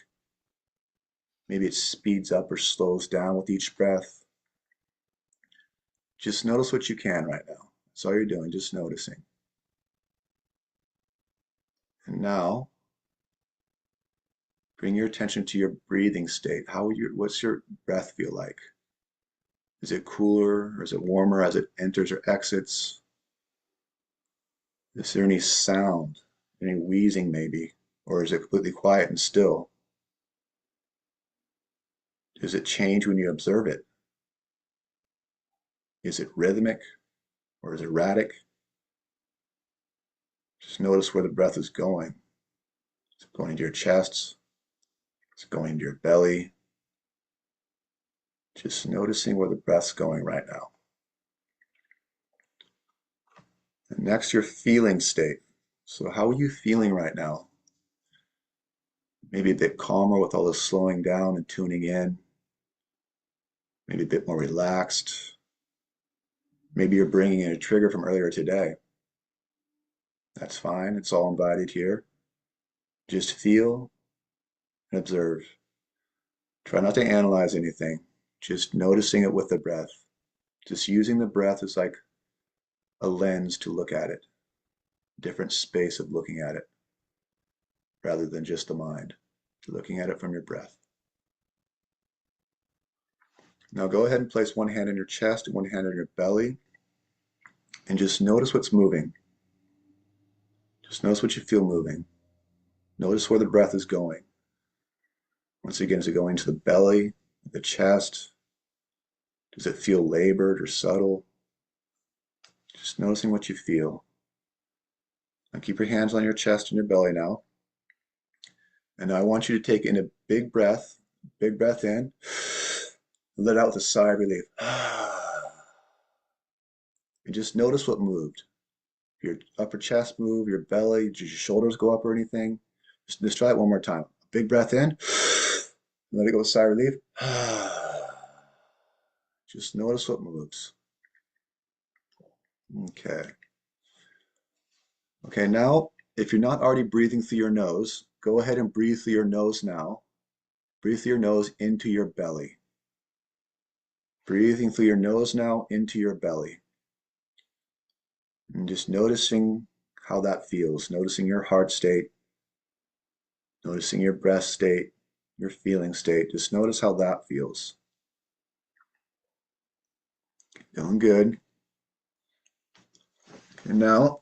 Maybe it speeds up or slows down with each breath. Just notice what you can right now. That's all you're doing, just noticing. And now, bring your attention to your breathing state. What's your breath feel like? Is it cooler or is it warmer as it enters or exits? Is there any sound, any wheezing maybe? Or is it completely quiet and still? Does it change when you observe it? Is it rhythmic or is it erratic? Just notice where the breath is going. Is it going into your chest? Is it going into your belly? Just noticing where the breath's going right now. And next, your feeling state. So how are you feeling right now? Maybe a bit calmer with all this slowing down and tuning in. Maybe a bit more relaxed. Maybe you're bringing in a trigger from earlier today. That's fine. It's all embodied here. Just feel and observe. Try not to analyze anything. Just noticing it with the breath. Just using the breath as like a lens to look at it. Different space of looking at it rather than just the mind. Looking at it from your breath. Now go ahead and place one hand on your chest and one hand on your belly and just notice what's moving. Just notice what you feel moving. Notice where the breath is going. Once again, is it going to the belly, the chest? Does it feel labored or subtle? Just noticing what you feel. Now keep your hands on your chest and your belly now. And now I want you to take in a big breath in, and let out with a sigh of relief. And just notice what moved. Your upper chest move, your belly, did your shoulders go up or anything? Just try it one more time. Big breath in, let it go with a sigh of relief. Just notice what moves. Okay. Okay, now, if you're not already breathing through your nose, go ahead and breathe through your nose now. Breathe through your nose into your belly. Breathing through your nose now into your belly. And just noticing how that feels, noticing your heart state, noticing your breath state, your feeling state. Just notice how that feels. Feeling good. And now,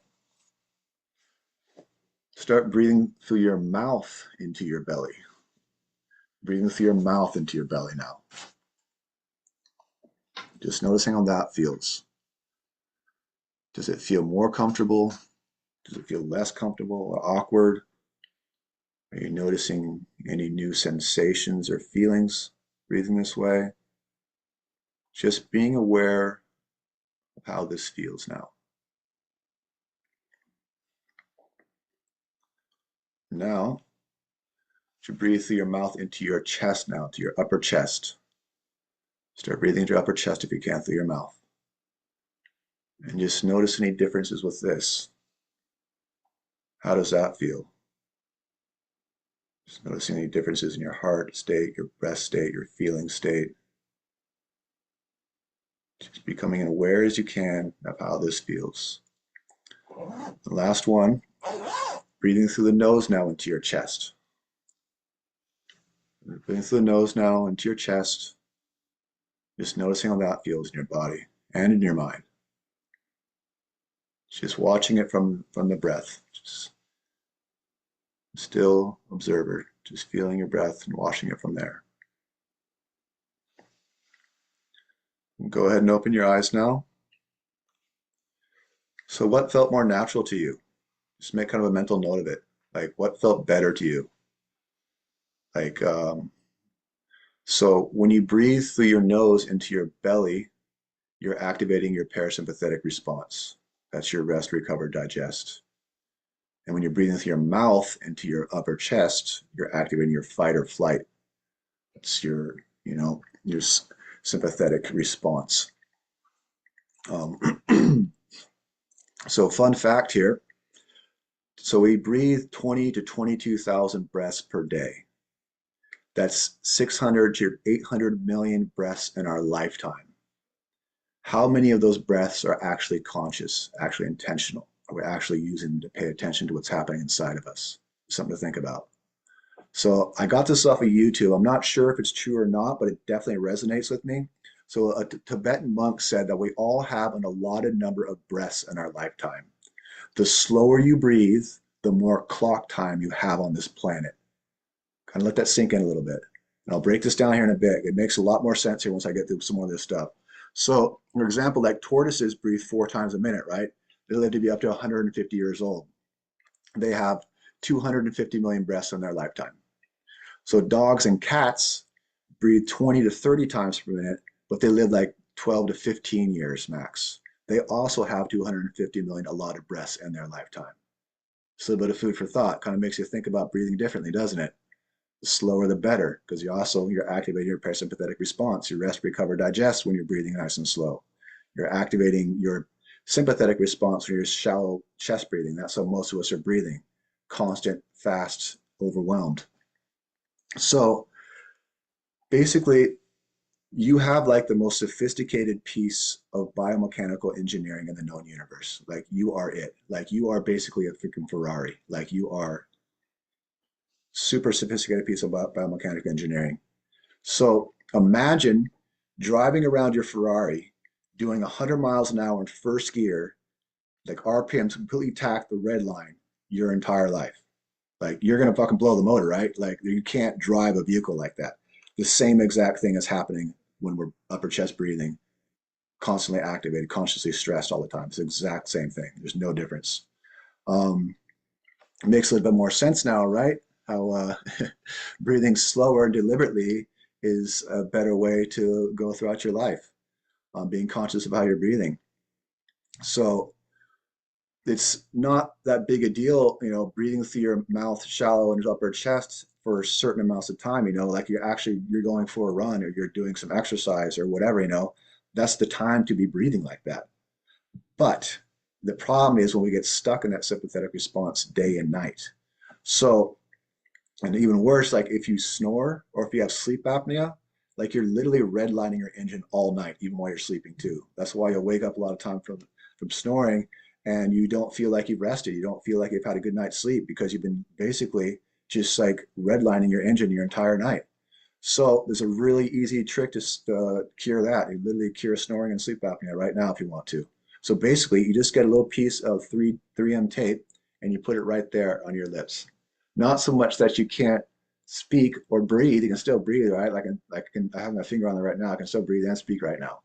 start breathing through your mouth into your belly. Breathing through your mouth into your belly now. Just noticing how that feels. Does it feel more comfortable? Does it feel less comfortable or awkward? Are you noticing any new sensations or feelings breathing this way? Just being aware of how this feels now. Now, you breathe through your mouth into your chest now, to your upper chest. Start breathing into your upper chest if you can through your mouth. And just notice any differences with this. How does that feel? Just noticing any differences in your heart state, your breath state, your feeling state. Just becoming aware as you can of how this feels. The last one, breathing through the nose now into your chest. Breathing through the nose now into your chest. Just noticing how that feels in your body and in your mind. Just watching it from the breath. Just still observer, just feeling your breath and watching it from there. Go ahead and open your eyes now. So what felt more natural to you? Just make kind of a mental note of it. Like what felt better to you? Like, so when you breathe through your nose into your belly, you're activating your parasympathetic response. That's your rest, recover, digest. And when you're breathing through your mouth into your upper chest, you're activating your fight or flight. It's your, your sympathetic response. So fun fact here. So we breathe 20 to 22,000 breaths per day. That's 600 to 800 million breaths in our lifetime. How many of those breaths are actually conscious, actually intentional? Are we actually using to pay attention to what's happening inside of us? Something to think about. So I got this off of YouTube. I'm not sure if it's true or not, but it definitely resonates with me. So a Tibetan monk said that we all have an allotted number of breaths in our lifetime. The slower you breathe, the more clock time you have on this planet. Kind of let that sink in a little bit. And I'll break this down here in a bit. It makes a lot more sense here once I get through some more of this stuff. So, for example, like tortoises breathe 4 times a minute, right? They live to be up to 150 years old. They have 250 million breaths in their lifetime. So dogs and cats breathe 20 to 30 times per minute, but they live like 12 to 15 years max. They also have 250 million allotted breaths in their lifetime. So a bit of food for thought. Kind of makes you think about breathing differently, doesn't it? The slower the better, because you're activating your parasympathetic response. You rest, recover, digest when you're breathing nice and slow. You're activating your sympathetic response when you're shallow chest breathing. That's how most of us are breathing. Constant, fast, overwhelmed. So basically, you have like the most sophisticated piece of biomechanical engineering in the known universe. Like you are it. Like you are basically a freaking Ferrari. Like you are super sophisticated piece of biomechanical engineering. So imagine driving around your Ferrari doing 100 miles an hour in first gear, like RPMs completely tack the red line your entire life. Like you're gonna fucking blow the motor, right? Like you can't drive a vehicle like that. The same exact thing is happening when we're upper chest breathing, constantly activated, consciously stressed all the time. It's the exact same thing. There's no difference. Um, it makes a little bit more sense now, right? How breathing slower and deliberately is a better way to go throughout your life, being conscious of how you're breathing. So it's not that big a deal, breathing through your mouth shallow and upper chest for certain amounts of time, like you're going for a run or you're doing some exercise or whatever, that's the time to be breathing like that. But the problem is when we get stuck in that sympathetic response day and night. So, and even worse, like if you snore or if you have sleep apnea, like you're literally redlining your engine all night, even while you're sleeping too. That's why you'll wake up a lot of time from snoring and you don't feel like you've rested. You don't feel like you've had a good night's sleep because you've been basically just like redlining your engine your entire night. So there's a really easy trick to cure that. You literally cure snoring and sleep apnea right now if you want to. So basically, you just get a little piece of 3M tape and you put it right there on your lips. Not so much that you can't speak or breathe. You can still breathe, right? I have my finger on it right now. I can still breathe and speak right now.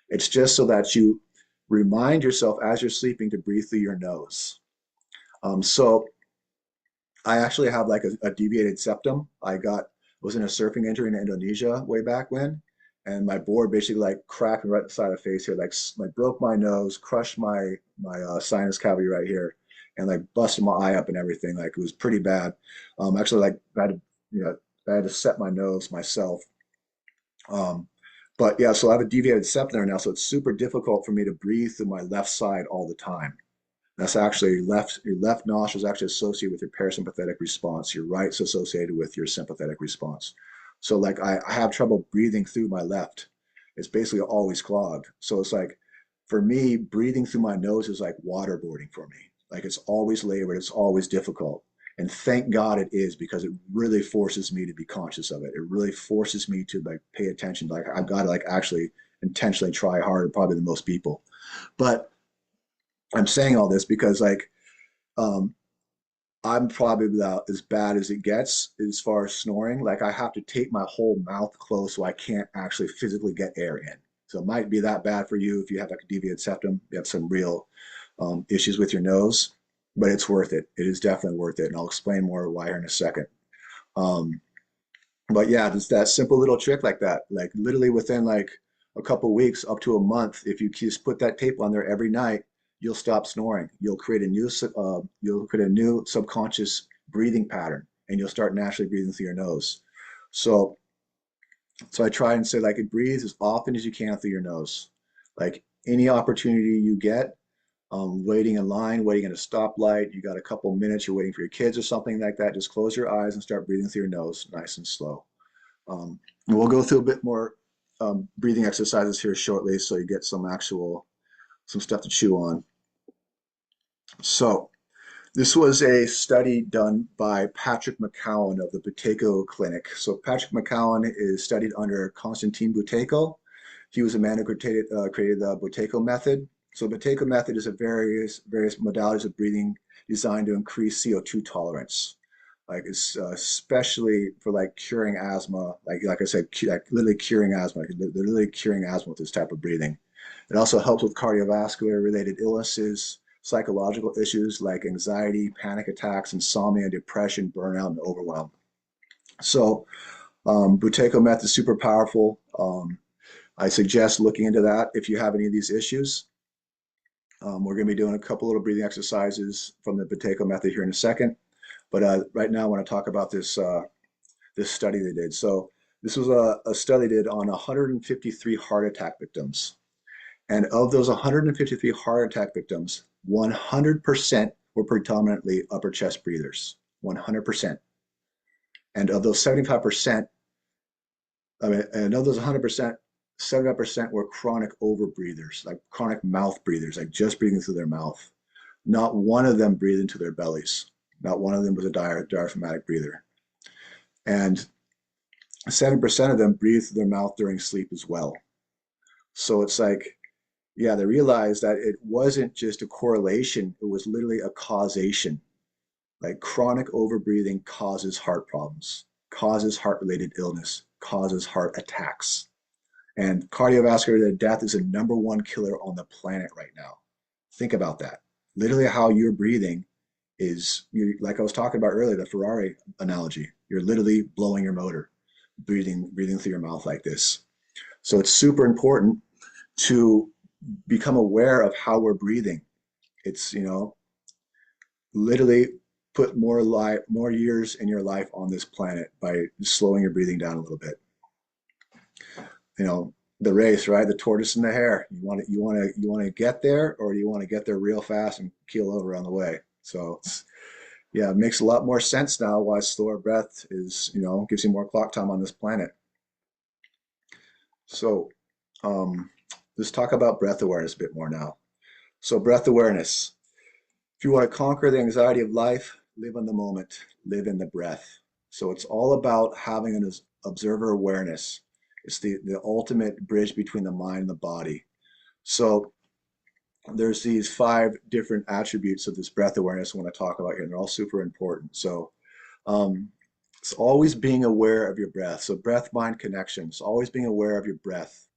It's just so that you remind yourself as you're sleeping to breathe through your nose. So I actually have like a deviated septum. Was in a surfing injury in Indonesia way back when, and my board basically like cracked me right beside the face here, like broke my nose, crushed my sinus cavity right here, and like busted my eye up and everything. Like it was pretty bad. Actually, like I had to set my nose myself. Um, but yeah, so I have a deviated septum there now, so it's super difficult for me to breathe through my left side all the time. That's actually your left nostril is actually associated with your parasympathetic response. Your right's associated with your sympathetic response. So like I have trouble breathing through my left. It's basically always clogged. So it's like for me, breathing through my nose is like waterboarding for me. Like it's always labored, it's always difficult. And thank God it is because it really forces me to be conscious of it. It really forces me to like pay attention. Like I've got to like actually intentionally try harder probably than most people. But I'm saying all this because um, I'm probably about as bad as it gets as far as snoring. Like I have to tape my whole mouth closed so I can't actually physically get air in. So it might be that bad for you if you have like a deviated septum. You have some real issues with your nose, but it's worth it. It is definitely worth it, and I'll explain more why here in a second. Um, but yeah, just that simple little trick like that, like literally within like a couple weeks up to a month, if you just put that tape on there every night, you'll stop snoring. You'll create a new subconscious breathing pattern, and you'll start naturally breathing through your nose. So, so I try and say like breathe as often as you can through your nose. Like any opportunity you get, waiting in line, waiting at a stoplight, you got a couple minutes, you're waiting for your kids or something like that, just close your eyes and start breathing through your nose, nice and slow. And we'll go through a bit more breathing exercises here shortly so you get some stuff to chew on. So this was a study done by Patrick McCowan of the Buteyko Clinic. So Patrick McCowan is studied under Konstantin Buteyko. He was a man who created the Buteyko method. So the Buteyko method is a various modalities of breathing designed to increase CO2 tolerance. Like it's especially for like curing asthma, like I said, like literally curing asthma. They're literally curing asthma with this type of breathing. It also helps with cardiovascular related illnesses, psychological issues like anxiety, panic attacks, insomnia, depression, burnout, and overwhelm. So Buteyko method is super powerful. I suggest looking into that if you have any of these issues. We're going to be doing a couple little breathing exercises from the Buteyko method here in a second. But right now, I want to talk about this study they did. So this was a study they did on 153 heart attack victims. And of those 153 heart attack victims, 100% were predominantly upper chest breathers. 100%. And of those 75%, and of those 100%, 75% were chronic overbreathers, like chronic mouth breathers, like just breathing through their mouth. Not one of them breathed into their bellies. Not one of them was a diaphragmatic breather. And 7% of them breathed through their mouth during sleep as well. So it's like, yeah, they realized that it wasn't just a correlation, it was literally a causation. Like chronic overbreathing causes heart problems, causes heart-related illness, causes heart attacks. And cardiovascular death is the number one killer on the planet right now. Think about that. Literally how you're breathing is, like I was talking about earlier, the Ferrari analogy. You're literally blowing your motor, breathing through your mouth like this. So it's super important to become aware of how we're breathing. It's, literally put more years in your life on this planet by slowing your breathing down a little bit. The race, right? The tortoise and the hare. You want to get there, or do you want to get there real fast and keel over on the way? So yeah, it makes a lot more sense now why slower breath is, gives you more clock time on this planet. So let's talk about breath awareness a bit more now. So breath awareness. If you want to conquer the anxiety of life, live in the moment, live in the breath. So it's all about having an observer awareness. It's the ultimate bridge between the mind and the body. So there's these 5 different attributes of this breath awareness I want to talk about here, and they're all super important. So um, it's always being aware of your breath. So breath-mind connections, always being aware of your breath,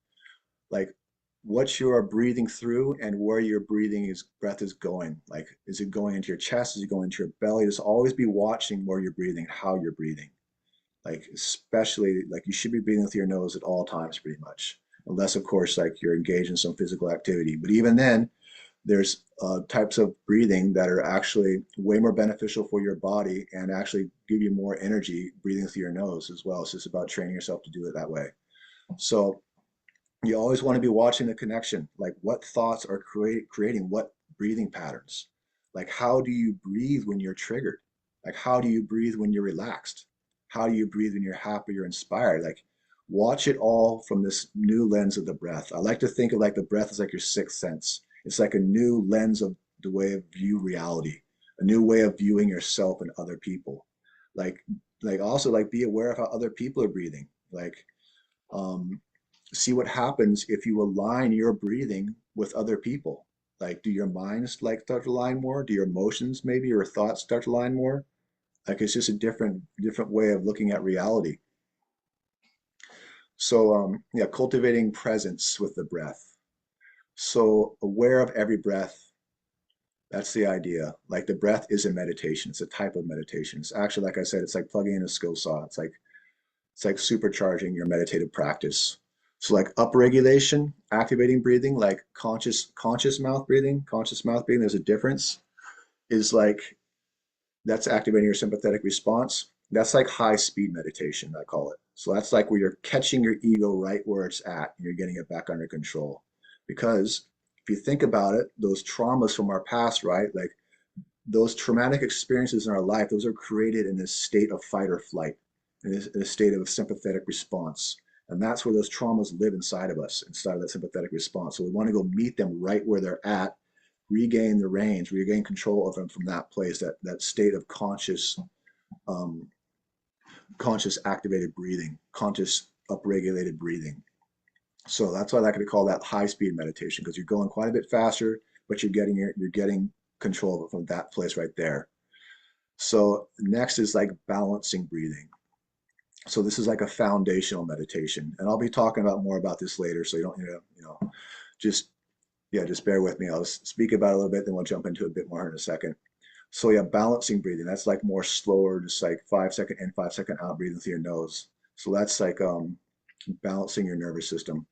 like what you are breathing through and where your breath is going. Like, is it going into your chest? Is it going into your belly? Just always be watching where you're breathing, how you're breathing. Like, especially like you should be breathing with your nose at all times, pretty much, unless of course like you're engaged in some physical activity. But even then, there's types of breathing that are actually way more beneficial for your body and actually give you more energy breathing through your nose as well. It's just about training yourself to do it that way. So you always want to be watching the connection, like what thoughts are creating what breathing patterns. Like how do you breathe when you're triggered? Like how do you breathe when you're relaxed? How do you breathe when you're happy or inspired? Like watch it all from this new lens of the breath. I like to think of like the breath as like your sixth sense. It's like a new lens of the way of view reality, a new way of viewing yourself and other people. Like also like be aware of how other people are breathing. Like um see what happens if you align your breathing with other people. Like, do your minds like start to align more? Do your emotions, maybe your thoughts start to align more? Like, it's just a different way of looking at reality. So yeah, cultivating presence with the breath. So aware of every breath. That's the idea. Like the breath is a meditation. It's a type of meditation. It's actually, like I said, it's like plugging in a skill saw. It's like supercharging your meditative practice. So like upregulation, activating breathing, like conscious mouth breathing, there's a difference, is like that's activating your sympathetic response. That's like high speed meditation, I call it. So that's like where you're catching your ego right where it's at and you're getting it back under control. Because if you think about it, those traumas from our past, right? Like those traumatic experiences in our life, those are created in this state of fight or flight, in a state of sympathetic response. And that's where those traumas live inside of us, inside of that sympathetic response. So we want to go meet them right where they're at, regain the range, regain control of them from that place, that state of um, conscious activated breathing, conscious upregulated breathing. So that's why I like to call that high speed meditation, because you're going quite a bit faster, but you're getting control of it from that place right there. So next is like balancing breathing. So this is like a foundational meditation, and I'll be talking about more about this later. So you don't, just yeah, just bear with me. I'll speak about it a little bit, then we'll jump into a bit more in a second. So yeah, balancing breathing. That's like more slower, just like 5 second in, 5 second out breathing through your nose. So that's like balancing your nervous system.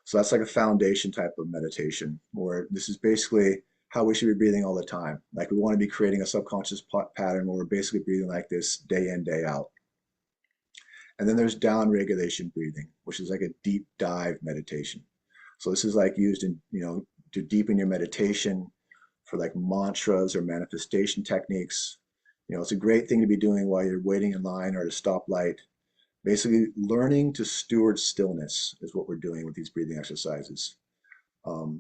So that's like a foundation type of meditation, where this is basically how we should be breathing all the time. Like we want to be creating a subconscious pattern where we're basically breathing like this day in, day out. And then there's down regulation breathing, which is like a deep dive meditation. So this is like used in, to deepen your meditation for like mantras or manifestation techniques. It's a great thing to be doing while you're waiting in line or at a stoplight. Basically, learning to steward stillness is what we're doing with these breathing exercises. Um,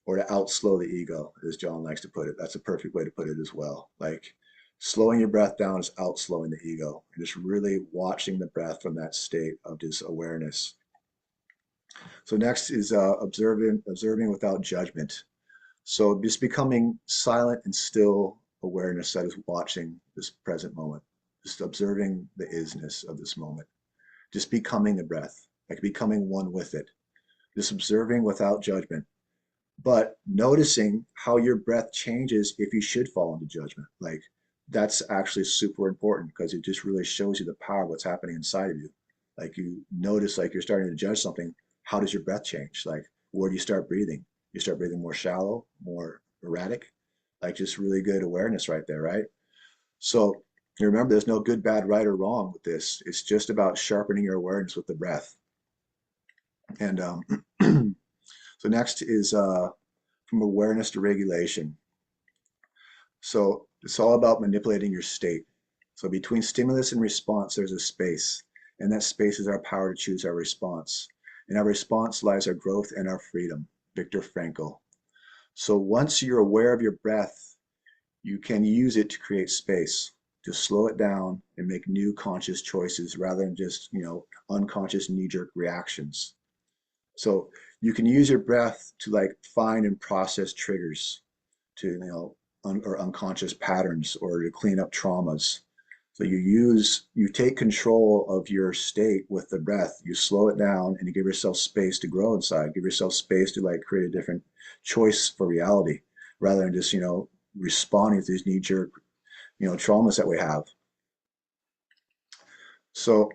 or to outslow the ego, as John likes to put it. That's a perfect way to put it as well. Like slowing your breath down is outslowing the ego, and just really watching the breath from that state of just awareness. So next is observing without judgment. So just becoming silent and still awareness that is watching this present moment, just observing the isness of this moment, just becoming the breath, like becoming one with it, just observing without judgment, but noticing how your breath changes if you should fall into judgment. Like that's actually super important because it just really shows you the power of what's happening inside of you. Like you notice like you're starting to judge something, how does your breath change? Like where do you start breathing? You start breathing more shallow, more erratic, like just really good awareness right there, right? So you remember there's no good, bad, right, or wrong with this. It's just about sharpening your awareness with the breath. And so next is from awareness to regulation. So it's all about manipulating your state. So between stimulus and response, there's a space, and that space is our power to choose our response. In our response lies our growth and our freedom. Viktor Frankl. So once you're aware of your breath, you can use it to create space, to slow it down and make new conscious choices rather than just, unconscious knee-jerk reactions. So you can use your breath to like find and process triggers, to or unconscious patterns, or to clean up traumas. So you take control of your state with the breath. You slow it down and you give yourself space to grow inside. Give yourself space to like create a different choice for reality, rather than just responding to these knee-jerk traumas that we have. So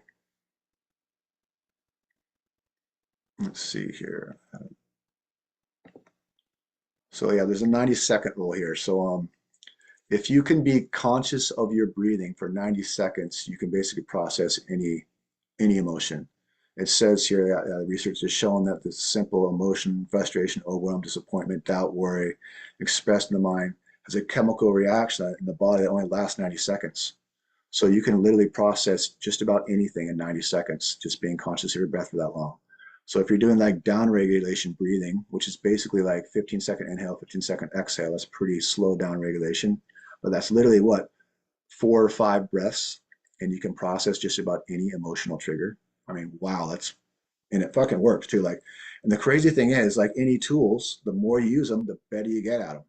let's see here. So yeah, there's a 90-second rule here. So if you can be conscious of your breathing for 90 seconds, you can basically process any emotion. It says here that research has shown that the simple emotion, frustration, overwhelm, disappointment, doubt, worry, expressed in the mind, has a chemical reaction in the body that only lasts 90 seconds. So you can literally process just about anything in 90 seconds, just being conscious of your breath for that long. So if you're doing like down regulation breathing, which is basically like 15-second inhale, 15-second exhale, that's pretty slow down regulation. But that's literally what, 4 or 5 breaths, and you can process just about any emotional trigger. I mean, wow, and it fucking works too. Like, and the crazy thing is, like any tools, the more you use them, the better you get at them.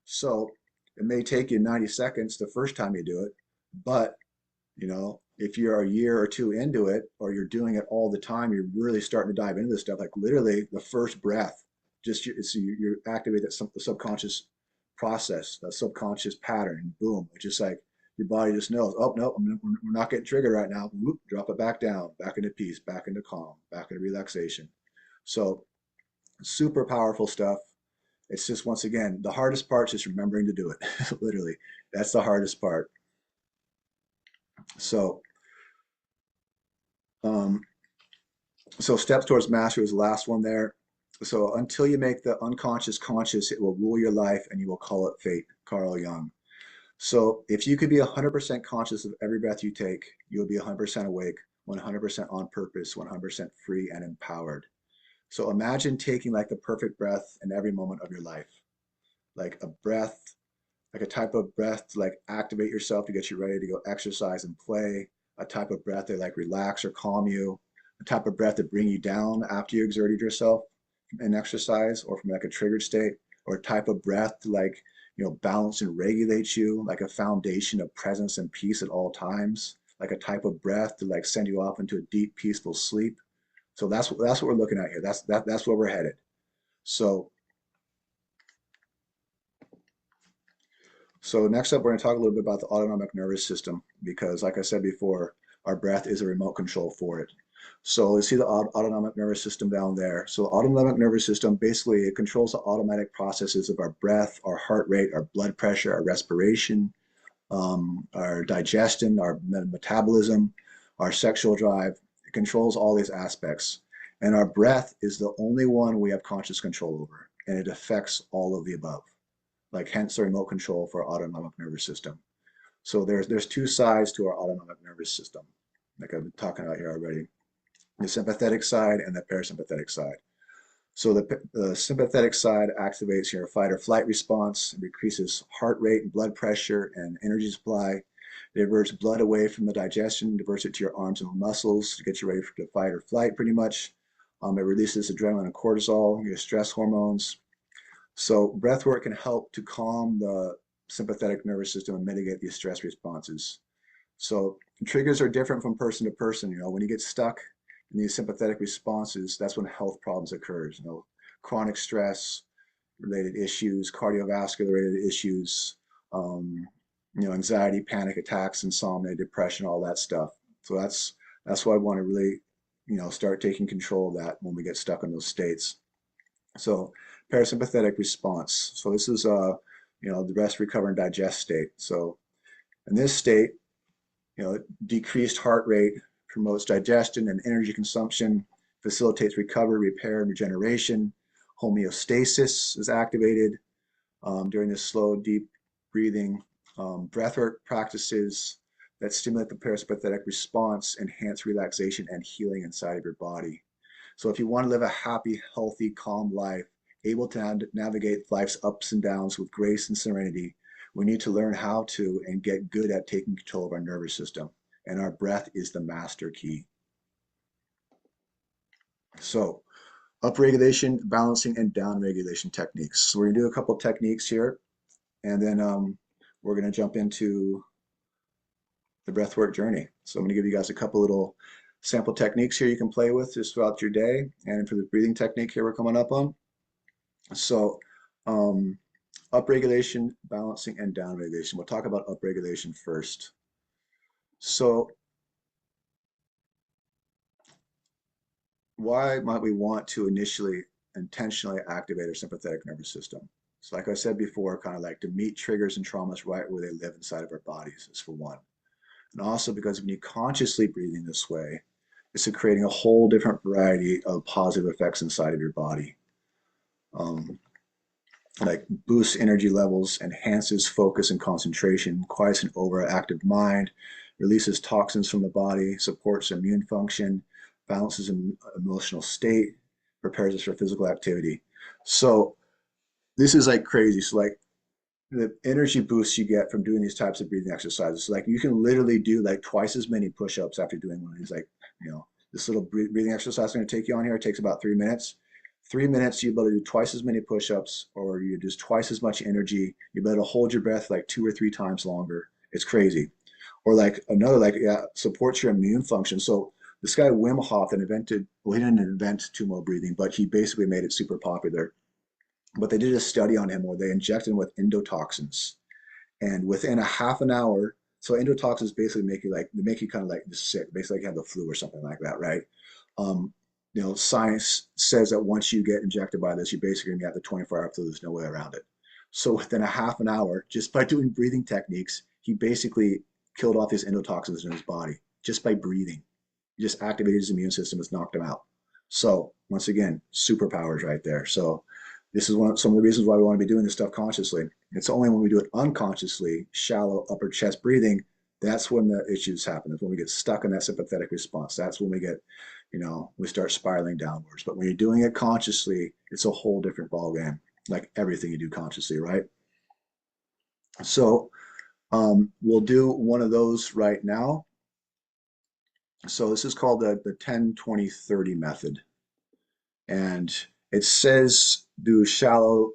So it may take you 90 seconds the first time you do it, but if you're a year or two into it, or you're doing it all the time, you're really starting to dive into this stuff. Like literally, the first breath, just you activate the subconscious process, the subconscious pattern, and boom, it's just like your body just knows. Oh no, we're not getting triggered right now. Whoop, drop it back down, back into peace, back into calm, back into relaxation. So super powerful stuff. It's just once again, the hardest part is just remembering to do it. Literally, that's the hardest part. So um, so steps towards mastery is the last one there. So until you make the unconscious conscious, it will rule your life and you will call it fate, Carl Jung. So if you could be 100% conscious of every breath you take, you'll be 100% awake, 100% on purpose, 100% free and empowered. So imagine taking like the perfect breath in every moment of your life, like a breath, like a type of breath to like activate yourself to get you ready to go exercise and play, a type of breath to like relax or calm you, a type of breath to bring you down after you exerted yourself in exercise or from like a triggered state, or a type of breath to like, balance and regulate you, like a foundation of presence and peace at all times, like a type of breath to like send you off into a deep, peaceful sleep. So that's what we're looking at here. That's where we're headed. So So next up, we're going to talk a little bit about the autonomic nervous system because, like I said before, our breath is a remote control for it. So you see the autonomic nervous system down there. So the autonomic nervous system, basically, it controls the automatic processes of our breath, our heart rate, our blood pressure, our respiration, our digestion, our metabolism, our sexual drive. It controls all these aspects. And our breath is the only one we have conscious control over, and it affects all of the above, like hence the remote control for our autonomic nervous system. So there's two sides to our autonomic nervous system, like I've been talking about here already, the sympathetic side and the parasympathetic side. So the sympathetic side activates your fight or flight response, it increases heart rate and blood pressure and energy supply. It diverts blood away from the digestion, diverts it to your arms and muscles to get you ready for fight or flight pretty much. It releases adrenaline and cortisol, your stress hormones. So breath work can help to calm the sympathetic nervous system and mitigate these stress responses. So triggers are different from person to person. When you get stuck in these sympathetic responses, that's when health problems occurs. Chronic stress related issues, cardiovascular related issues, um, anxiety, panic attacks, insomnia, depression, all that stuff. So that's why I want to really, start taking control of that when we get stuck in those states. So parasympathetic response. So this is the rest, recover, and digest state. So in this state, decreased heart rate promotes digestion and energy consumption, facilitates recovery, repair, and regeneration. Homeostasis is activated during this slow, deep breathing. Breathwork practices that stimulate the parasympathetic response enhance relaxation and healing inside of your body. So if you want to live a happy, healthy, calm life, able to navigate life's ups and downs with grace and serenity, we need to learn how to and get good at taking control of our nervous system. And our breath is the master key. So upregulation, balancing, and downregulation techniques. So we're going to do a couple techniques here, and then we're going to jump into the breathwork journey. So I'm going to give you guys a couple little sample techniques here you can play with just throughout your day. And for the breathing technique here we're coming up on. So upregulation, balancing, and downregulation. We'll talk about upregulation first. So why might we want to initially intentionally activate our sympathetic nervous system? So like I said before, kind of like to meet triggers and traumas right where they live inside of our bodies is for one. And also because when you consciously breathing this way, it's creating a whole different variety of positive effects inside of your body. Like boosts energy levels, enhances focus and concentration, quiets an overactive mind, releases toxins from the body, supports immune function, balances an emotional state, prepares us for physical activity. So this is like crazy. So like the energy boosts you get from doing these types of breathing exercises. So like you can literally do like twice as many push-ups after doing one of these, like, This little breathing exercise I'm going to take you on here, it takes about 3 minutes. 3 minutes, you're able to do twice as many push-ups, or you just twice as much energy. You're able to hold your breath like 2 or 3 times longer. It's crazy. Or like another, like, yeah, supports your immune function. So this guy Wim Hof invented, well, he didn't invent tumo breathing, but he basically made it super popular. But they did a study on him where they injected him with endotoxins, and within a half an hour, so endotoxins basically make you like, they make you kind of like just sick, basically like you have the flu or something like that, right? Um, Science says that once you get injected by this, you basically have the 24-hour flu. There's no way around it. So within a half an hour, just by doing breathing techniques, he basically killed off these endotoxins in his body just by breathing. He just activated his immune system, has knocked him out. So once again, superpowers right there. So this is some of the reasons why we want to be doing this stuff consciously. It's only when we do it unconsciously, shallow upper chest breathing, that's when the issues happen. That's when we get stuck in that sympathetic response. That's when we get, we start spiraling downwards. But when you're doing it consciously, it's a whole different ballgame, like everything you do consciously, right? So we'll do one of those right now. So this is called the 10-20-30 method. And it says do shallow,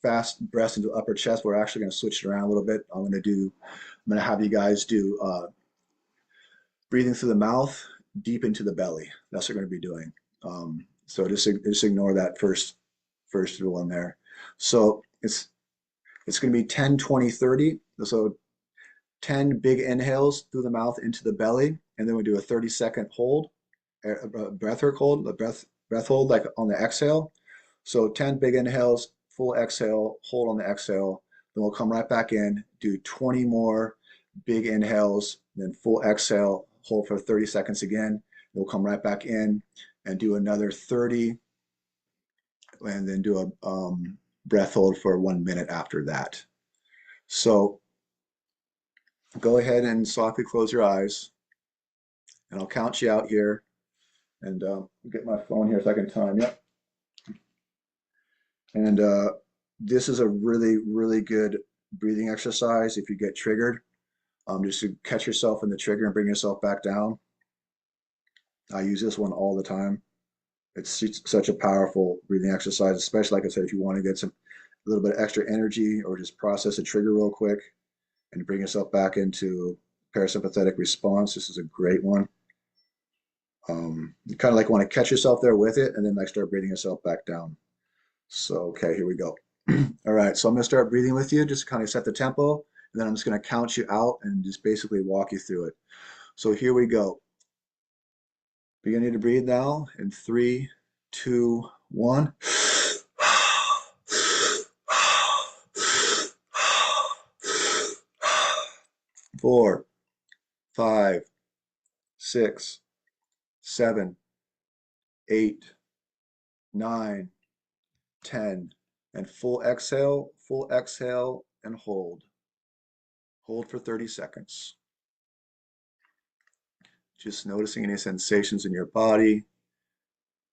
fast breaths into upper chest. We're actually going to switch it around a little bit. I'm going to have you guys do breathing through the mouth, deep into the belly. That's what we're going to be doing. So just ignore that first one there. So it's going to be 10-20-30. So 10 big inhales through the mouth into the belly, and then we do a 30-second hold, breath hold, breath hold like on the exhale. So 10 big inhales, full exhale, hold on the exhale. Then we'll come right back in, do 20 more big inhales, then full exhale, hold for 30 seconds again. Then we'll come right back in and do another 30, and then do a breath hold for 1 minute after that. So go ahead and softly close your eyes, and I'll count you out here. And get my phone here so I can time. Yep. And this is a really, really good breathing exercise if you get triggered. Just to catch yourself in the trigger and bring yourself back down. I use this one all the time. It's such a powerful breathing exercise, especially like I said, if you want to get a little bit of extra energy or just process a trigger real quick and bring yourself back into parasympathetic response. This is a great one. You kind of like want to catch yourself there with it and then like start breathing yourself back down. So, okay, here we go. All right, so I'm going to start breathing with you, just kind of set the tempo, and then I'm just going to count you out and just basically walk you through it. So here we go. Beginning to breathe now in 3, 2, 1. 4, 5, 6, 7, 8, 9, 10. And full exhale, and hold. Hold for 30 seconds. Just noticing any sensations in your body.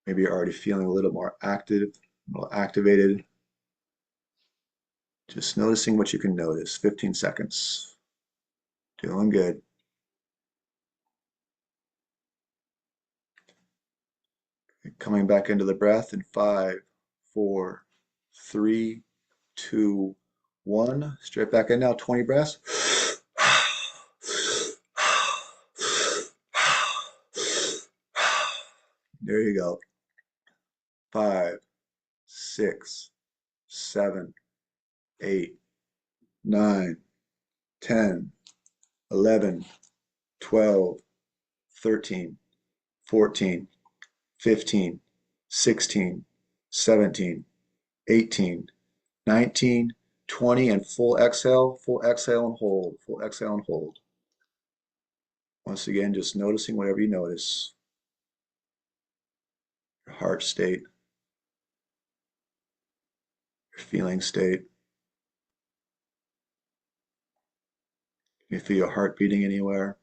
Maybe you're already feeling a little more active, a little activated. Just noticing what you can notice. 15 seconds. Doing good. Coming back into the breath in 5, 4, 3, 2, 1. Straight back in now, 20 breaths. There you go. 5, 6, 7, 8, 9, 10, 11, 12, 13, 14, 15, 16, 17, 18, 19, 20, and full exhale and hold, full exhale and hold. Once again, just noticing whatever you notice. Your heart state, your feeling state. You feel your heart beating anywhere.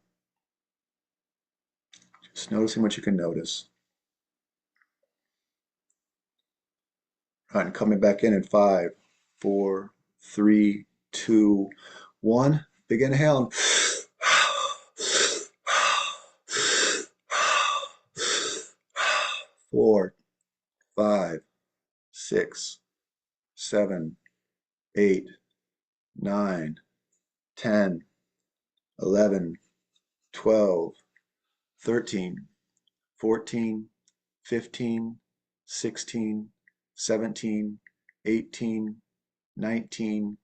Just noticing what you can notice. All right, and coming back in 5, 4, 3, 2, 1. Big inhale. 4, 5, 6, 7, 8, 9, 10, 11, 12, 13, 14, 15, 16, 17, 18, 19,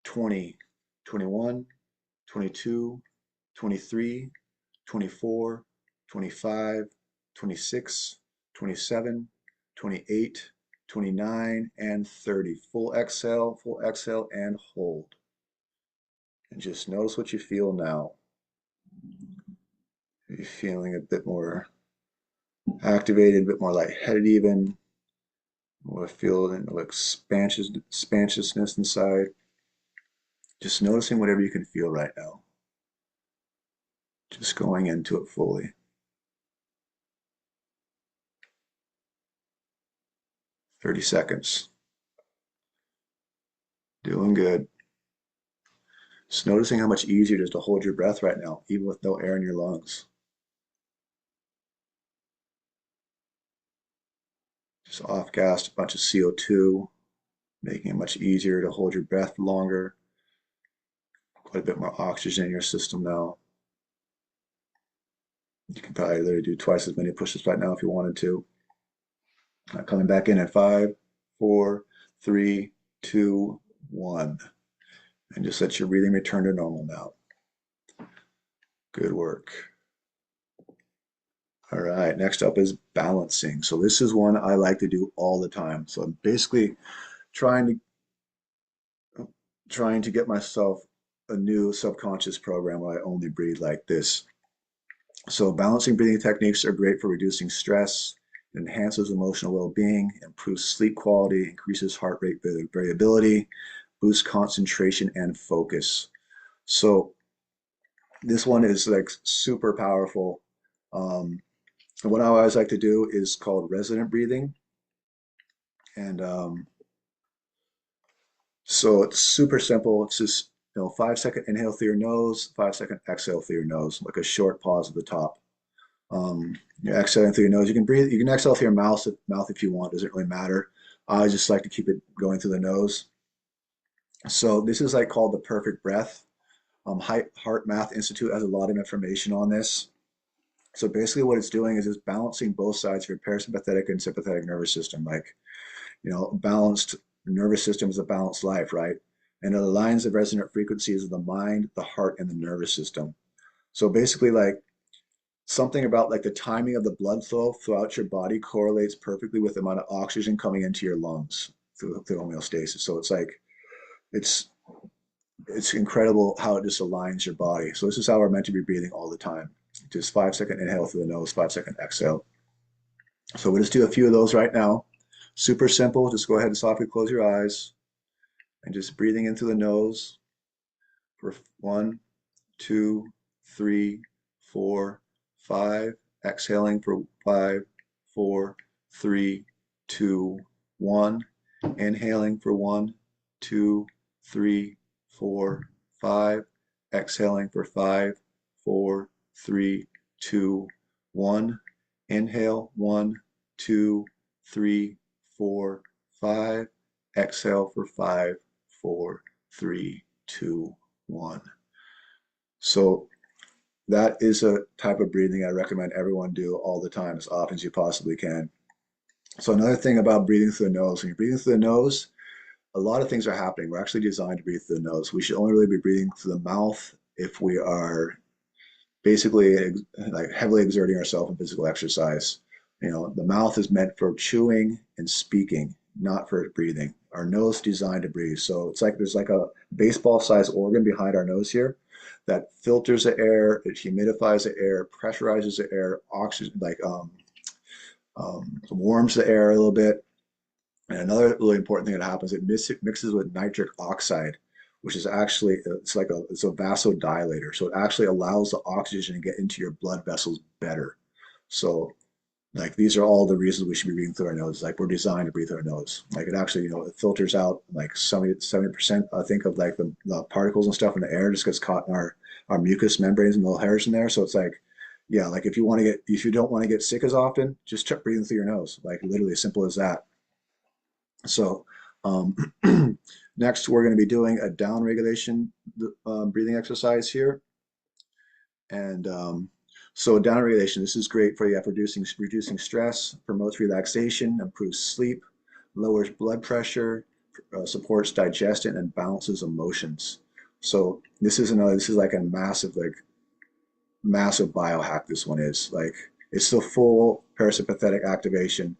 20, 21, 22, 23, 24, 25, 26, 27, 28, 29, and 30. Full exhale, and hold. And just notice what you feel now. Are you feeling a bit more activated, a bit more lightheaded even? Or feeling like spaciousness inside? Just noticing whatever you can feel right now. Just going into it fully. 30 seconds. Doing good. Just noticing how much easier it is to hold your breath right now, even with no air in your lungs. Just off-gassed a bunch of CO2, making it much easier to hold your breath longer. Quite a bit more oxygen in your system now. You can probably literally do twice as many push-ups right now if you wanted to. Coming back in at 5, 4, 3, 2, 1. And just let your breathing return to normal now. Good work. All right, next up is balancing. So this is one I like to do all the time. So I'm basically trying to get myself a new subconscious program where I only breathe like this. So balancing breathing techniques are great for reducing stress, enhances emotional well-being, improves sleep quality, increases heart rate variability, boosts concentration and focus. So this one is like super powerful. What I always like to do is called resonant breathing. And so it's super simple. It's just 5-second inhale through your nose, 5-second exhale through your nose, like a short pause at the top. You're exhaling through your nose. You can breathe. You can exhale through your mouth if you want. Doesn't really matter. I just like to keep it going through the nose. So this is like called the perfect breath. Heart Math Institute has a lot of information on this. So basically, what it's doing is it's balancing both sides of your parasympathetic and sympathetic nervous system. Like, balanced nervous system is a balanced life, right? And it aligns the resonant frequencies of the mind, the heart, and the nervous system. So basically, like something about like the timing of the blood flow throughout your body correlates perfectly with the amount of oxygen coming into your lungs through homeostasis. So it's like it's it's incredible how it just aligns your body. So this is how we're meant to be breathing all the time. Just 5-second inhale through the nose, 5-second exhale. So we'll just do a few of those right now. Super simple. Just go ahead and softly close your eyes and just breathing in through the nose for 1, 2, 3, 4, 5. Exhaling for 5, 4, 3, 2, 1. Inhaling for 1, 2, 3, 4, 5. Exhaling for 5, 4, 3, 2, 1. Inhale 1, 2, 3, 4, 5. Exhale for 5, 4, 3, 2, 1. So that is a type of breathing I recommend everyone do all the time, as often as you possibly can. So another thing about breathing through the nose, when you're breathing through the nose, a lot of things are happening. We're actually designed to breathe through the nose. We should only really be breathing through the mouth if we are basically like heavily exerting ourselves in physical exercise. The mouth is meant for chewing and speaking, not for breathing. Our nose is designed to breathe. So it's like there's like a baseball-sized organ behind our nose here that filters the air, it humidifies the air, pressurizes the air, oxygen, like warms the air a little bit. And another really important thing that happens, it mixes with nitric oxide, which is actually it's a vasodilator. So it actually allows the oxygen to get into your blood vessels better. So like these are all the reasons we should be breathing through our nose. Like we're designed to breathe through our nose. Like it actually, it filters out like 70%, I think, of like the particles and stuff in the air just gets caught in our mucous membranes and little hairs in there. So it's like Yeah, like if you don't want to get sick as often, just try breathing through your nose, like literally as simple as that. So, um, next we're going to be doing a down regulation breathing exercise here. And so down regulation, this is great for you for reducing stress, promotes relaxation, improves sleep, lowers blood pressure, supports digestion, and balances emotions. So this is like a massive biohack. This one is like it's the full parasympathetic activation.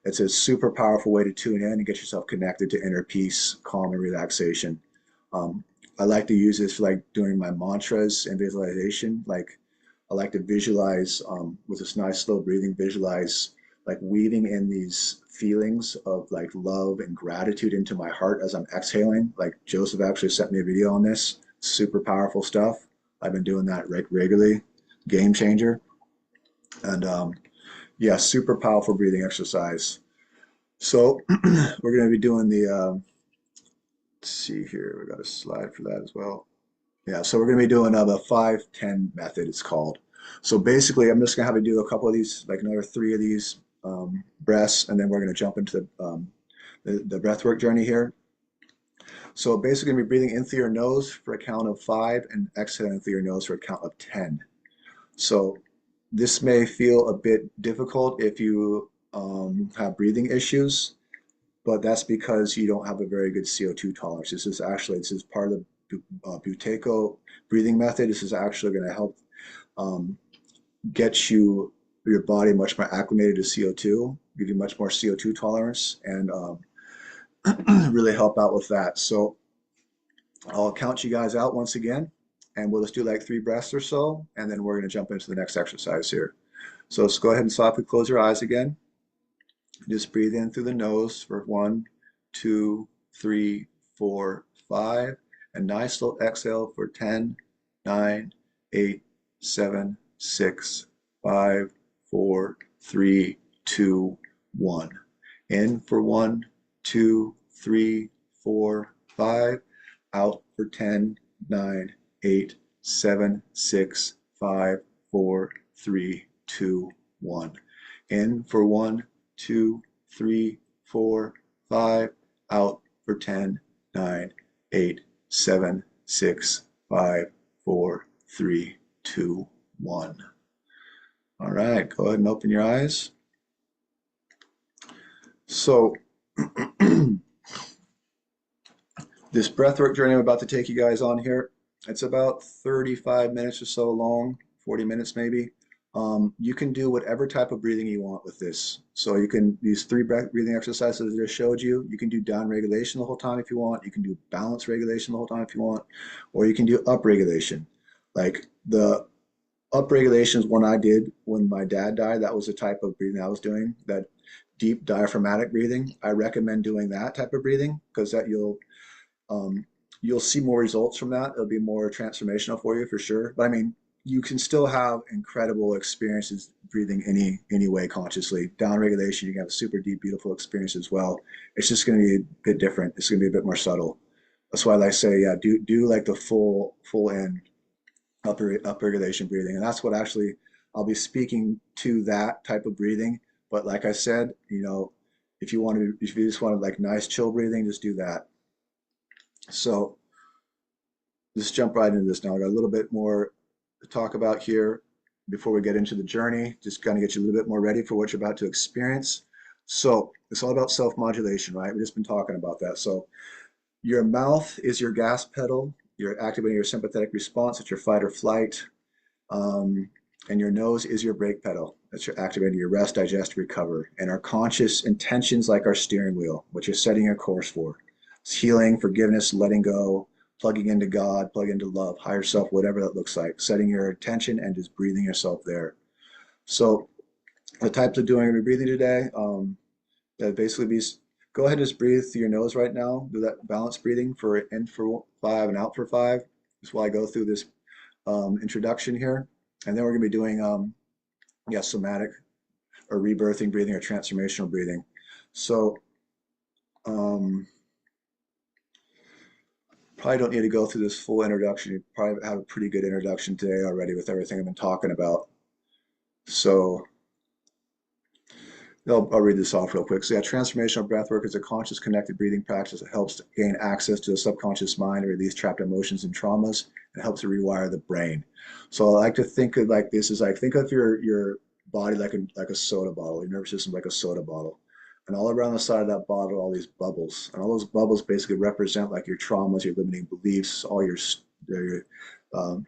It's a super powerful way to tune in and get yourself connected to inner peace, calm, and relaxation. Um, I like to use this for like doing my mantras and visualization. Like I like to visualize with this nice slow breathing, visualize like weaving in these feelings of like love and gratitude into my heart as I'm exhaling. Like Joseph actually sent me a video on this. Super powerful stuff. I've been doing that regularly. Game changer. And yeah, super powerful breathing exercise. So we're going to be doing let's see here, we got a slide for that as well. Yeah, so we're going to be doing the 5-10 method, it's called. So basically, I'm just going to have you do a couple of these, like another three of these breaths, and then we're going to jump into the breathwork journey here. So basically, we're breathing in through your nose for a count of 5 and exhaling through your nose for a count of 10. So this may feel a bit difficult if you have breathing issues, but that's because you don't have a very good CO2 tolerance. This is part of the Buteyko breathing method. This is actually going to help um, get your body much more acclimated to CO2, give you much more CO2 tolerance, and really help out with that. So I'll count you guys out once again, and we'll just do like 3 breaths or so, and then we're going to jump into the next exercise here. So let's go ahead and softly close your eyes again. Just breathe in through the nose for 1, 2, 3, 4, 5. And nice slow exhale for 10, 9, 8, 7, 6, 5, 4, 3, 2, 1. In for 1, 2, 3, 4, 5. Out for 10, 9, 8, 7, 6, 5, 4, 3, 2, 1. In for 1, 2, 3, 4, 5. Out for 10, 9, 8, 7, 6, 5, 4, 3, 2, 1. All right, go ahead and open your eyes. So this breathwork journey I'm about to take you guys on here, it's about 35 minutes or so long, 40 minutes maybe. You can do whatever type of breathing you want with this. So you can, these 3 breathing exercises I just showed you, you can do down regulation the whole time if you want. You can do balance regulation the whole time if you want, or you can do up regulation. Like the up regulation is one I did when my dad died. That was the type of breathing I was doing, that deep diaphragmatic breathing. I recommend doing that type of breathing because that um, you'll see more results from that. It'll be more transformational for you for sure. But I mean, you can still have incredible experiences breathing any way consciously. Down regulation, you can have a super deep, beautiful experience as well. It's just going to be a bit different. It's going to be a bit more subtle. That's why I say, yeah, do like the full end up regulation breathing, and that's what actually I'll be speaking to, that type of breathing. But like I said, if you just want like nice chill breathing, just do that. So let's jump right into this now. I got a little bit more to talk about here before we get into the journey, just kind of get you a little bit more ready for what you're about to experience. So it's all about self-modulation, right? We've just been talking about that. So your mouth is your gas pedal. You're activating your sympathetic response. It's your fight or flight. Um, and your nose is your brake pedal. That's your activating your rest, digest, recover. And our conscious intentions, like our steering wheel, what you're setting your course for. It's healing, forgiveness, letting go, plugging into God, plugging into love, higher self, whatever that looks like. Setting your attention and just breathing yourself there. So the types of doing we're breathing today, that basically be, go ahead and just breathe through your nose right now. Do that balanced breathing for in for 5 and out for 5. Just while I go through this introduction here. And then we're going to be doing yeah, somatic or rebirthing breathing or transformational breathing. So probably don't need to go through this full introduction. You probably have a pretty good introduction today already with everything I've been talking about. So I'll read this off real quick. So yeah, transformational breath work is a conscious connected breathing practice that helps to gain access to the subconscious mind, release trapped emotions and traumas, and helps to rewire the brain. So I like to think of like this is like think of your body like a soda bottle, your nervous system like a soda bottle. And all around the side of that bottle, all these bubbles. And all those bubbles basically represent like your traumas, your limiting beliefs, all your um,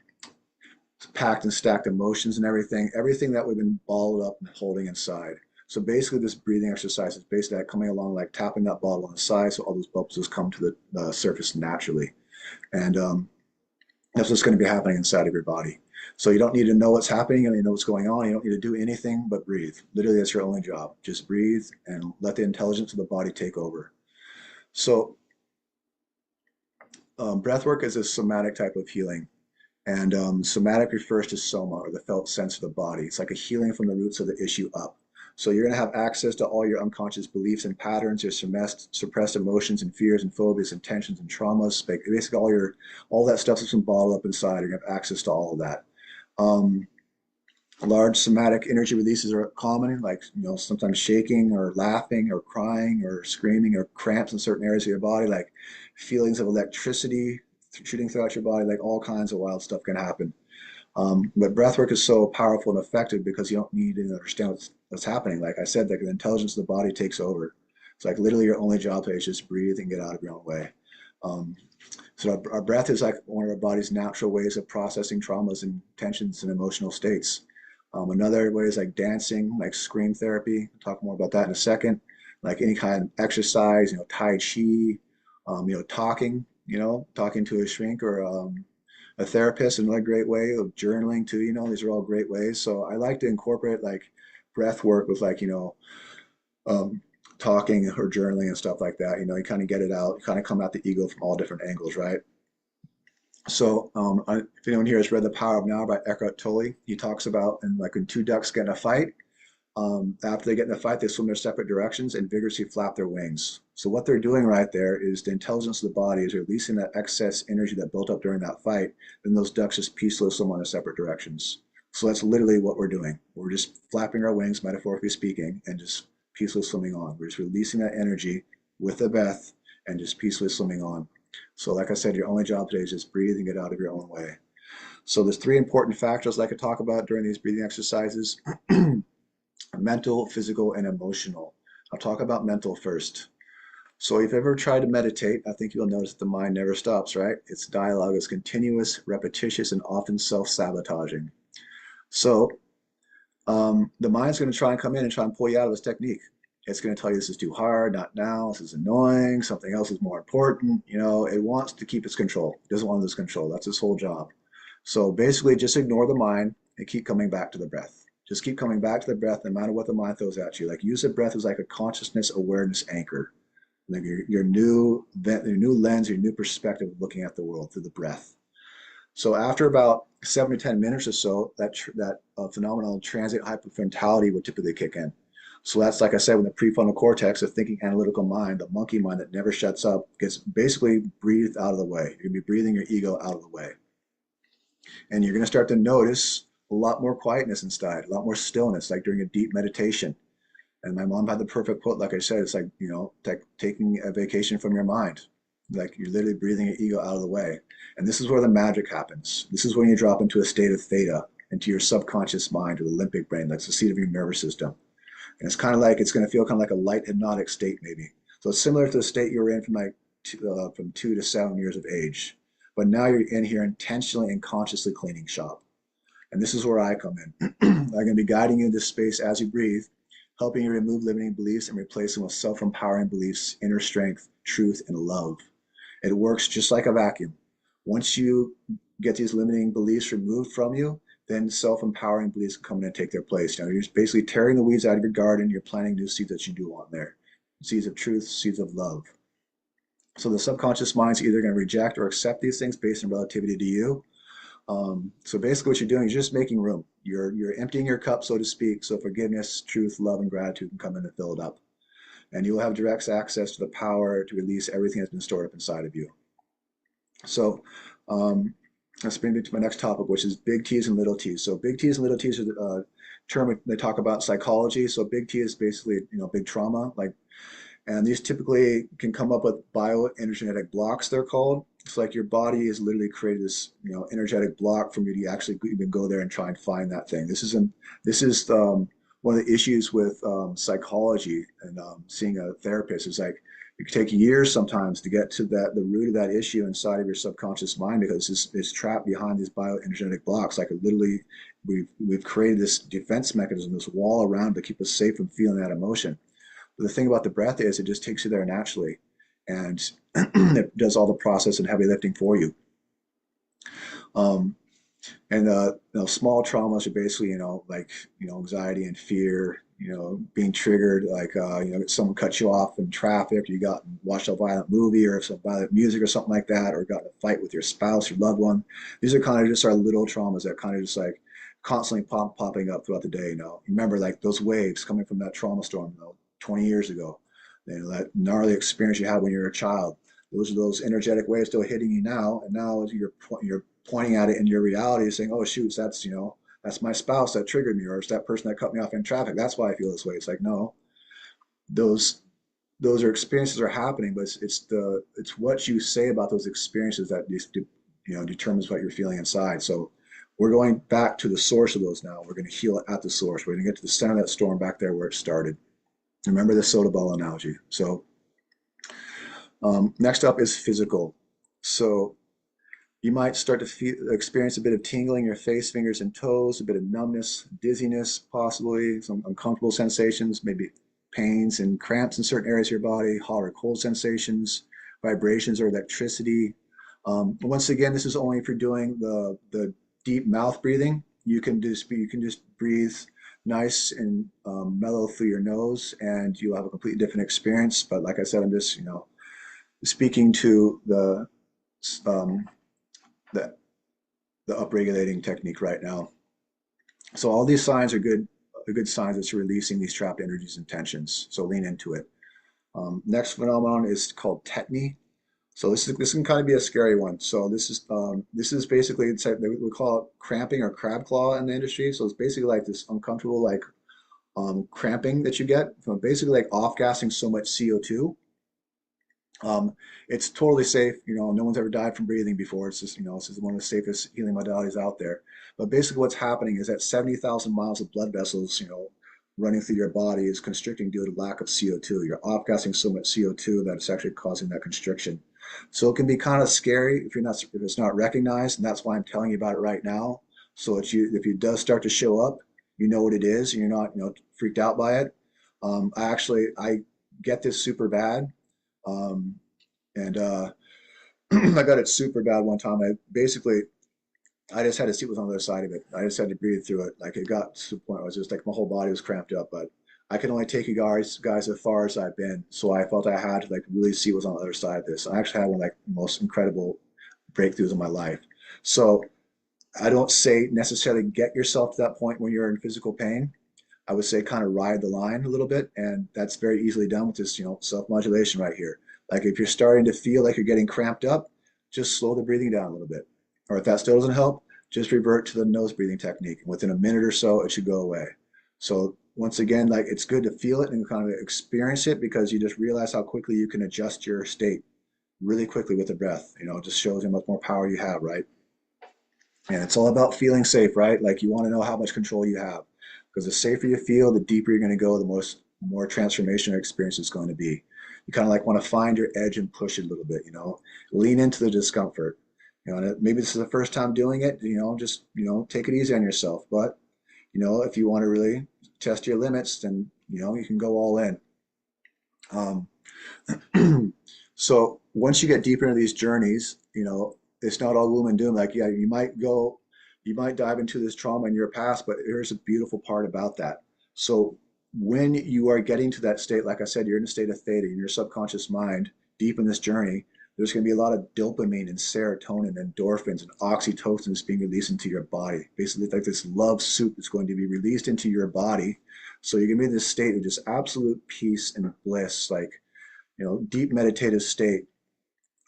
packed and stacked emotions and everything that we've been balled up and holding inside. So basically, this breathing exercise is basically like coming along, like tapping that bottle on the side, so all those bubbles just come to the surface naturally, and that's what's going to be happening inside of your body. So you don't need to know what's happening, and you know what's going on. You don't need to do anything but breathe. Literally, that's your only job. Just breathe and let the intelligence of the body take over. So breath work is a somatic type of healing. And somatic refers to soma, or the felt sense of the body. It's like a healing from the roots of the issue up. So you're going to have access to all your unconscious beliefs and patterns, your suppressed emotions and fears and phobias and tensions and traumas. Basically, all that stuff that's been bottled up inside. You're going to have access to all of that. Um, Large somatic energy releases are common, like sometimes shaking or laughing or crying or screaming or cramps in certain areas of your body, like feelings of electricity shooting throughout your body, like all kinds of wild stuff can happen. But breath work is so powerful and effective because you don't need to understand what's happening. Like I said, like the intelligence of the body takes over. It's like literally your only job today is just breathe and get out of your own way. Um, so our breath is like one of our body's natural ways of processing traumas and tensions and emotional states. Another way is like dancing, like scream therapy. I'll talk more about that in a second. Like any kind of exercise, Tai Chi, talking to a shrink or a therapist, another great way of journaling too. These are all great ways. So I like to incorporate like breath work with like, um, talking or journaling and stuff like that. You kind of get it out, you kind of come at the ego from all different angles, right? So, if anyone here has read The Power of Now by Eckhart Tolle, he talks about and like when two ducks get in a fight, after they get in a fight, they swim their separate directions and vigorously flap their wings. So what they're doing right there is the intelligence of the body is releasing that excess energy that built up during that fight. Then those ducks just peacefully swim in separate directions. So that's literally what we're doing. We're just flapping our wings, metaphorically speaking, and just peacefully swimming on. We're just releasing that energy with the breath and just peacefully swimming on. So like I said, your only job today is just breathe and get out of your own way. So there's three important factors I could talk about during these breathing exercises. Mental, physical, and emotional. I'll talk about mental first. So if you've ever tried to meditate, I think you'll notice the mind never stops, right? Its dialogue is continuous, repetitious, and often self-sabotaging. So the mind's going to try and come in and try and pull you out of this technique. It's going to tell you this is too hard, not now, this is annoying, something else is more important. It wants to keep its control. It doesn't want to lose control. That's its whole job. So basically, just ignore the mind and keep coming back to the breath. Just keep coming back to the breath no matter what the mind throws at you. Like use the breath as like a consciousness awareness anchor. Like your new lens, your new perspective of looking at the world through the breath. So after about 7 to 10 minutes or so, that phenomenal transient hyperfrontality will typically kick in. So that's like I said, when the prefrontal cortex, the thinking analytical mind, the monkey mind that never shuts up, gets basically breathed out of the way. You're gonna be breathing your ego out of the way, and you're gonna start to notice a lot more quietness inside, a lot more stillness, like during a deep meditation. And my mom had the perfect quote, like I said, it's like taking a vacation from your mind. Like you're literally breathing your ego out of the way. And this is where the magic happens. This is when you drop into a state of theta, into your subconscious mind or the limbic brain, that's the seat of your nervous system. And it's kind of like, it's going to feel kind of like a light hypnotic state, maybe. So it's similar to the state you were in from 2 to 7 years of age. But now you're in here intentionally and consciously cleaning shop. And this is where I come in. I'm going to be guiding you in this space as you breathe, helping you remove limiting beliefs and replace them with self-empowering beliefs, inner strength, truth, and love. It works just like a vacuum. Once you get these limiting beliefs removed from you, then self-empowering beliefs come in and take their place. You're just basically tearing the weeds out of your garden. You're planting new seeds that you do want there. Seeds of truth, seeds of love. So the subconscious mind is either going to reject or accept these things based on relativity to you. So basically what you're doing is just making room. You're emptying your cup, so to speak, so forgiveness, truth, love, and gratitude can come in and fill it up. And you'll have direct access to the power to release everything that's been stored up inside of you. So let's bring me to my next topic, which is big T's and little T's. So big T's and little T's are term they talk about in psychology. So big T is basically, big trauma, like, and these typically can come up with bioenergetic blocks, they're called. It's like your body has literally created this, energetic block for you to actually even go there and try and find that thing. This is one of the issues with psychology and seeing a therapist is like it can take years sometimes to get to the root of that issue inside of your subconscious mind because it's trapped behind these bioenergetic blocks. Like it literally, we've created this defense mechanism, this wall around to keep us safe from feeling that emotion. But the thing about the breath is it just takes you there naturally, and it does all the process and heavy lifting for you. Um, and small traumas are basically, like anxiety and fear, being triggered, like someone cut you off in traffic, you got watched a violent movie or some violent music or something like that, or got in a fight with your spouse, your loved one. These are kind of just our little traumas that kind of just like constantly popping up throughout the day. Remember like those waves coming from that trauma storm, 20 years ago, that gnarly experience you had when you were a child. Those are those energetic waves still hitting you now, and now you're pointing at it in your reality, saying, "Oh shoot, that's my spouse that triggered me, or it's that person that cut me off in traffic. That's why I feel this way." It's like no, those those are experiences are happening, but it's what you say about those experiences that determines what you're feeling inside. So we're going back to the source of those now. We're going to heal it at the source. We're going to get to the center of that storm back there where it started. Remember the soda ball analogy. So next up is physical. So you might start to experience a bit of tingling in your face, fingers, and toes, a bit of numbness, dizziness, possibly some uncomfortable sensations, maybe pains and cramps in certain areas of your body, hot or cold sensations, vibrations or electricity. Once again, this is only if you're doing the deep mouth breathing. You can just breathe nice and mellow through your nose, and you'll have a completely different experience. But like I said, I'm just speaking to um, the the upregulating technique right now. So all these signs are good signs that you're releasing these trapped energies and tensions. So lean into it. Next phenomenon is called tetany. So this can kind of be a scary one. So this is basically we call it cramping or crab claw in the industry. So it's basically like this uncomfortable like cramping that you get from basically like off gassing so much CO2. It's totally safe. No one's ever died from breathing before. It's just, this is one of the safest healing modalities out there. But basically what's happening is that 70,000 miles of blood vessels, running through your body is constricting due to lack of CO2. You're off-gassing so much CO2 that it's actually causing that constriction. So it can be kind of scary if it's not recognized, and that's why I'm telling you about it right now. So if it does start to show up, you know what it is, and you're not, freaked out by it. I get this super bad. Um, and I got it super bad one time. I just had to sit with on the other side of it. I just had to breathe through it. Like it got to the point where I was just like my whole body was cramped up. But I can only take you guys as far as I've been. So I felt I had to like really see what's on the other side of this. I actually had one of like the most incredible breakthroughs in my life. So I don't say necessarily get yourself to that point when you're in physical pain. I would say kind of ride the line a little bit, and that's very easily done with this, self-modulation right here. Like if you're starting to feel like you're getting cramped up, just slow the breathing down a little bit. Or if that still doesn't help, just revert to the nose breathing technique. Within a minute or so, it should go away. So once again, like it's good to feel it and kind of experience it because you just realize how quickly you can adjust your state really quickly with the breath. It just shows how much more power you have, right? And it's all about feeling safe, right? Like you want to know how much control you have. Because the safer you feel, the deeper you're going to go, the more transformation or experience it's going to be. You kind of like want to find your edge and push it a little bit, lean into the discomfort. And maybe this is the first time doing it, just, take it easy on yourself. But, if you want to really test your limits, then, you can go all in. Um, so once you get deeper into these journeys, it's not all gloom and doom. Like, yeah, you might dive into this trauma in your past, but here's a beautiful part about that. So when you are getting to that state, like I said, you're in a state of theta in your subconscious mind, deep in this journey, there's going to be a lot of dopamine and serotonin and endorphins and oxytocin being released into your body. Basically, it's like this love soup that's going to be released into your body. So you're going to be in this state of just absolute peace and bliss, like, deep meditative state.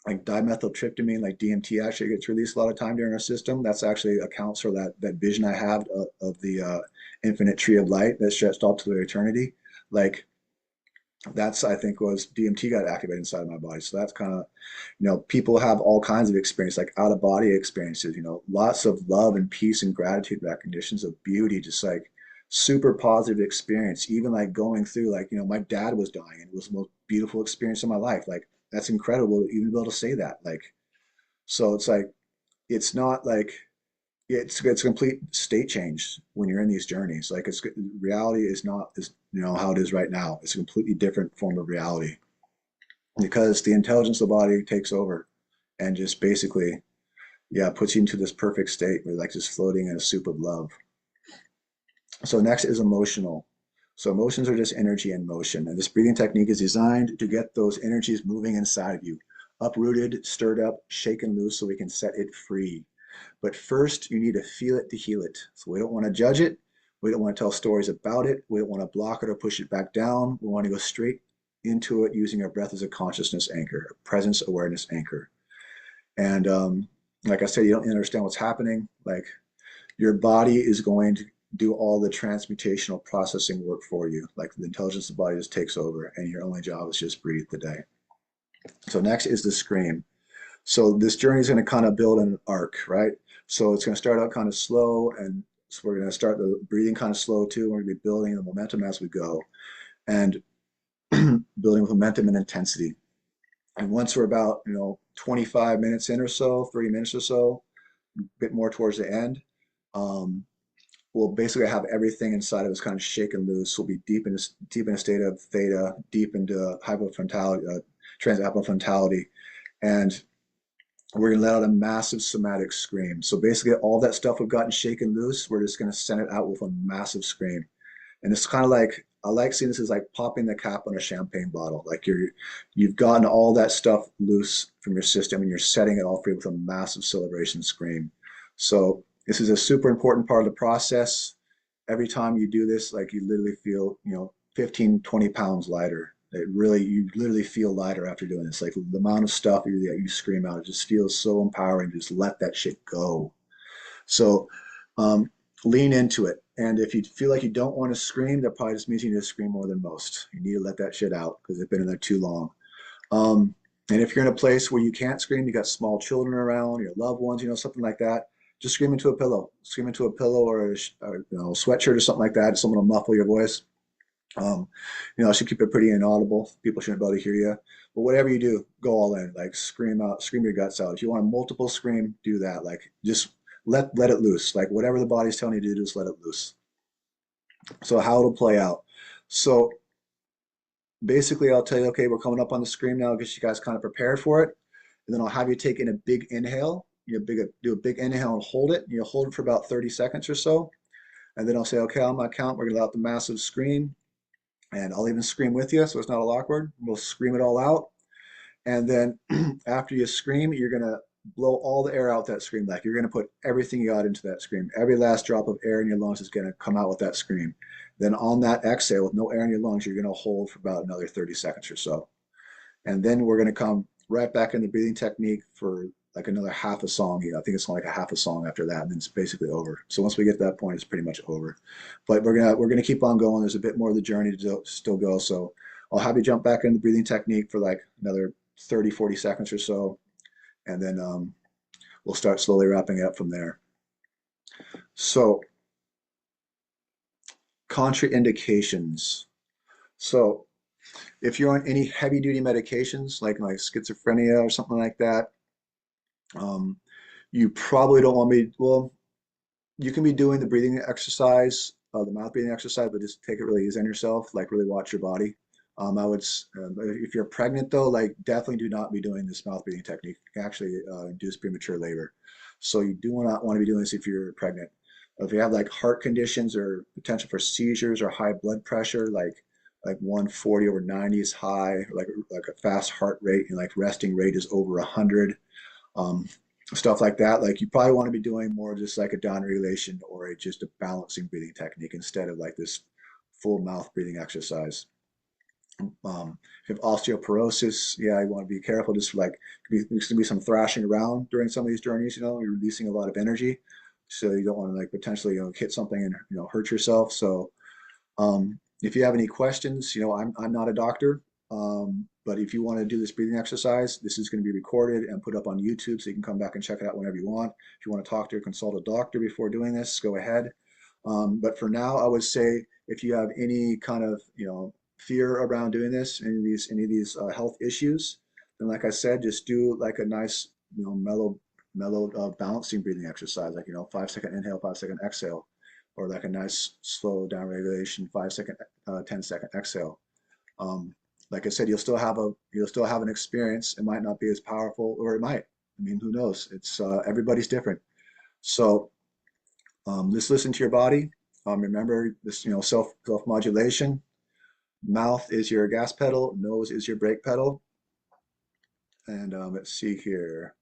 Like dimethyltryptamine, like DMT, actually gets released a lot of time during our system. That's actually accounts for that vision I have of the infinite tree of light that stretched all to eternity. Like that's I think was DMT got activated inside of my body. So that's kind of, people have all kinds of experience, like out of body experiences, lots of love and peace and gratitude recognitions of beauty, just like super positive experience. Even like going through like, my dad was dying and it was the most beautiful experience of my life. Like that's incredible to even be able to say that. Like, so it's like, it's not like it's a complete state change when you're in these journeys. Like it's reality is not is how it is right now. It's a completely different form of reality because the intelligence of the body takes over and just basically, yeah, puts you into this perfect state where like just floating in a soup of love. So next is emotional. So emotions are just energy in motion, and this breathing technique is designed to get those energies moving inside of you, uprooted, stirred up, shaken loose, so we can set it free. But first, you need to feel it to heal it. So we don't want to judge it. We don't want to tell stories about it. We don't want to block it or push it back down. We want to go straight into it using our breath as a consciousness anchor, a presence awareness anchor. And like I said, you don't understand what's happening. Like your body is going to do all the transmutational processing work for you. Like the intelligence of the body just takes over, and your only job is just breathe the day. So next is the scream. So this journey is going to kind of build an arc, right? So it's going to start out kind of slow, and so we're going to start the breathing kind of slow too. We're going to be building the momentum as we go, and building with momentum and intensity. And once we're about 25 minutes in or so, 30 minutes or so, a bit more towards the end, um, we'll basically have everything inside of us kind of shaken loose. We'll be deep in a state of theta, deep into hypofrontality, transapofrontality, and we're going to let out a massive somatic scream. So basically, all that stuff we've gotten shaken loose, we're just going to send it out with a massive scream. And it's kind of like I like seeing this as like popping the cap on a champagne bottle. Like you've gotten all that stuff loose from your system, and you're setting it all free with a massive celebration scream. So this is a super important part of the process. Every time you do this, like you literally feel, 15, 20 pounds lighter. You literally feel lighter after doing this. Like the amount of stuff that you scream out, it just feels so empowering. Just let that shit go. So um, lean into it. And if you feel like you don't want to scream, that probably just means you need to scream more than most. You need to let that shit out because they've been in there too long. Um, and if you're in a place where you can't scream, you got small children around, your loved ones, something like that, just scream into a pillow. Scream into a pillow or sweatshirt or something like that. Someone will muffle your voice. I should keep it pretty inaudible. People shouldn't be able to hear you. But whatever you do, go all in. Like scream out, scream your guts out. If you want a multiple scream, do that. Like just let it loose. Like whatever the body's telling you to do, just let it loose. So how it'll play out. So basically I'll tell you, okay, we're coming up on the scream now, get you guys kind of prepared for it. And then I'll have you take in a big inhale. Do a big inhale and hold it. You hold it for about 30 seconds or so. And then I'll say, okay, on my count, we're gonna let out the massive scream. And I'll even scream with you, so it's not all awkward. We'll scream it all out. And then after you scream, you're gonna blow all the air out that scream. Like you're gonna put everything you got into that scream. Every last drop of air in your lungs is gonna come out with that scream. Then on that exhale, with no air in your lungs, you're gonna hold for about another 30 seconds or so. And then we're gonna come right back in the breathing technique for like another half a song. I think it's like a half a song after that, and then it's basically over. So once we get to that point, it's pretty much over. But we're gonna keep on going. There's a bit more of the journey to still go. So I'll have you jump back in the breathing technique for like another 30, 40 seconds or so, and then we'll start slowly wrapping it up from there. So contraindications. So if you're on any heavy duty medications like schizophrenia or something like that, um, you probably don't want me. Well, you can be doing the breathing exercise, the mouth breathing exercise, but just take it really easy on yourself. Like really watch your body. If you're pregnant though, like definitely do not be doing this mouth breathing technique. It can actually induce premature labor. So you do not want to be doing this if you're pregnant. If you have like heart conditions or potential for seizures or high blood pressure, like 140 over 90 is high, like a fast heart rate and like resting rate is over 100, um, stuff like that. Like you probably want to be doing more just like a down regulation or just a balancing breathing technique instead of like this full mouth breathing exercise. If you have osteoporosis, yeah, you want to be careful. Just like there's going to be some thrashing around during some of these journeys. You're releasing a lot of energy. so you don't want to like potentially hit something and hurt yourself. So if you have any questions, I'm not a doctor, but if you want to do this breathing exercise, this is going to be recorded and put up on YouTube, so you can come back and check it out whenever you want. If you want to talk to or consult a doctor before doing this, go ahead. But for now, I would say if you have any kind of fear around doing this, any of these health issues, then like I said, just do like a nice mellow balancing breathing exercise, like 5 second inhale, 5 second exhale, or like a nice slow down regulation, 5 second, 10 second exhale. Like I said, you'll still have an experience. It might not be as powerful, or it might. I mean, who knows? It's everybody's different. So just listen to your body. Remember this, self modulation. Mouth is your gas pedal, nose is your brake pedal. And let's see here.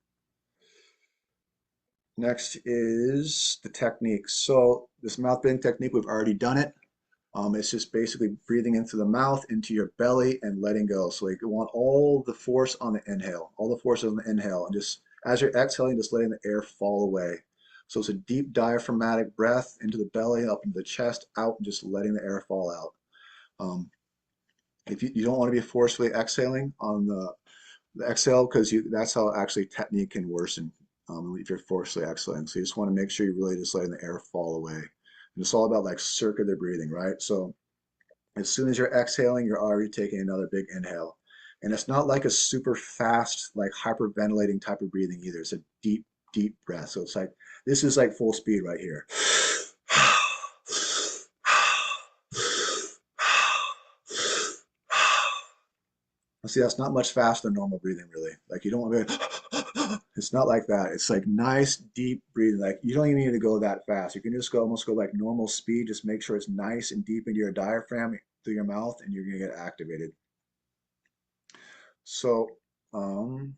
Next is the technique. So this mouth breathing technique, we've already done it. It's just basically breathing in through the mouth, into your belly, and letting go. So you want all the force on the inhale, all the force on the inhale, and just as you're exhaling, just letting the air fall away. So it's a deep diaphragmatic breath into the belly, up into the chest, out, and just letting the air fall out. If you don't want to be forcefully exhaling on the exhale, because that's how actually technique can worsen if you're forcefully exhaling. So you just want to make sure you're really just letting the air fall away. And it's all about like circular breathing, right? So as soon as you're exhaling, you're already taking another big inhale. And it's not like a super fast, like hyperventilating type of breathing either. It's a deep, deep breath. So it's like, this is like full speed right here. See, that's not much faster than normal breathing, really. Like you don't want to it's not like that. It's like nice, deep breathing. Like you don't even need to go that fast. You can just almost go like normal speed. Just make sure it's nice and deep into your diaphragm through your mouth, and you're gonna get activated. So, um,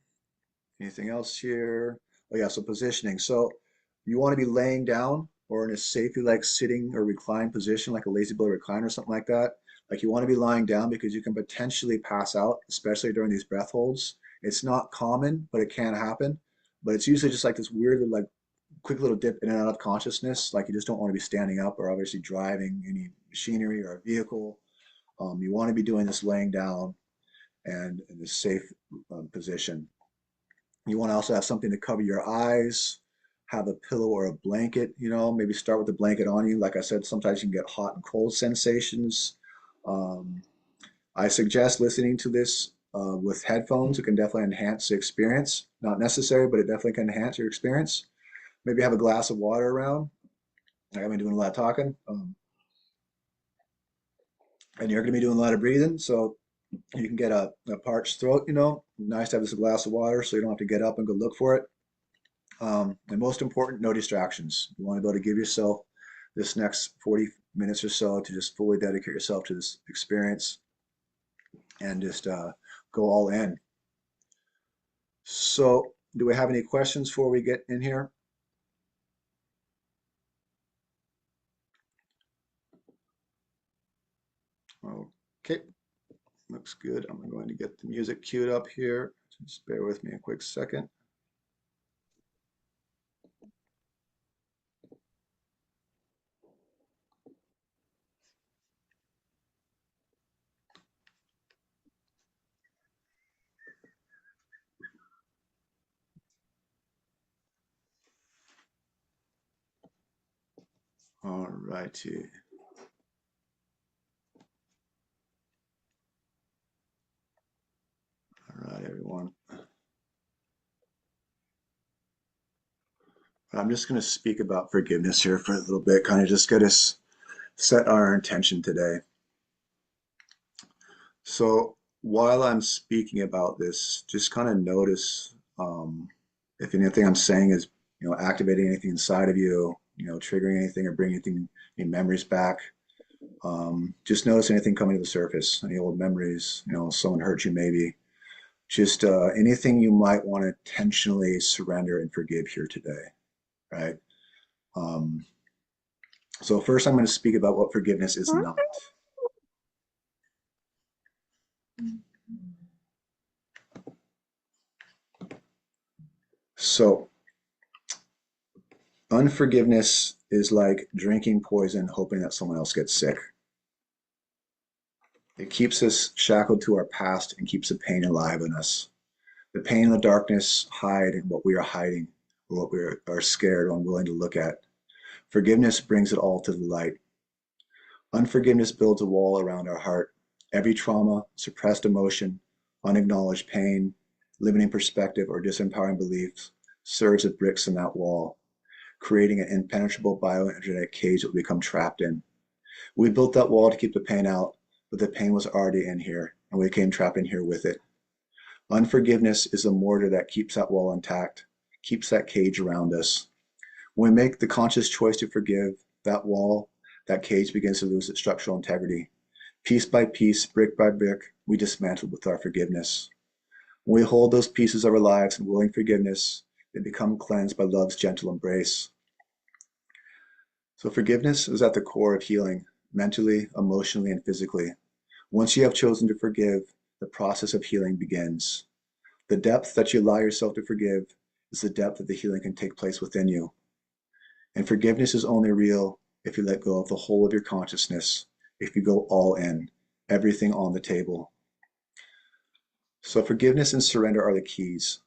anything else here? Oh yeah, so positioning. So you want to be laying down or in a safely like sitting or reclined position, like a lazy boy recliner or something like that. Like you want to be lying down because you can potentially pass out, especially during these breath holds. It's not common, but it can happen. But it's usually just like this weird, like quick little dip in and out of consciousness. Like you just don't want to be standing up or obviously driving any machinery or a vehicle. You want to be doing this laying down and in a safe position. You want to also have something to cover your eyes, have a pillow or a blanket, maybe start with the blanket on you. Like I said, sometimes you can get hot and cold sensations. Um, I suggest listening to this with headphones. It can definitely enhance the experience. Not necessary, but it definitely can enhance your experience. Maybe have a glass of water around. Like I've been doing a lot of talking. And you're going to be doing a lot of breathing. So you can get a parched throat, nice to have this glass of water so you don't have to get up and go look for it. And most important, no distractions. You want to be able to give yourself this next 40 minutes or so to just fully dedicate yourself to this experience and just go all in. So, do we have any questions before we get in here? Okay, looks good. I'm going to get the music queued up here. Just bear with me a quick second. All righty. All right, everyone. I'm just going to speak about forgiveness here for a little bit, kind of just get us set our intention today. So while I'm speaking about this, just kind of notice if anything I'm saying is, activating anything inside of you, triggering anything or bringing any memories back. Just notice anything coming to the surface, any old memories, someone hurt you maybe. Just anything you might want to intentionally surrender and forgive here today, right? Um, so first I'm going to speak about what forgiveness is not. So Unforgiveness is like drinking poison, hoping that someone else gets sick. It keeps us shackled to our past and keeps the pain alive in us. The pain and the darkness hide in what we are hiding or what we are scared or unwilling to look at. Forgiveness brings it all to the light. Unforgiveness builds a wall around our heart. Every trauma, suppressed emotion, unacknowledged pain, limiting perspective, or disempowering beliefs serves as bricks in that wall, creating an impenetrable bioenergetic cage that we become trapped in. We built that wall to keep the pain out, but the pain was already in here, and we became trapped in here with it. Unforgiveness is the mortar that keeps that wall intact, keeps that cage around us. When we make the conscious choice to forgive, that wall, that cage begins to lose its structural integrity. Piece by piece, brick by brick, we dismantle with our forgiveness. When we hold those pieces of our lives in willing forgiveness, they become cleansed by love's gentle embrace. So forgiveness is at the core of healing, mentally, emotionally, and physically. Once you have chosen to forgive, the process of healing begins. The depth that you allow yourself to forgive is the depth that the healing can take place within you. And forgiveness is only real if you let go of the whole of your consciousness, if you go all in, everything on the table. So forgiveness and surrender are the keys.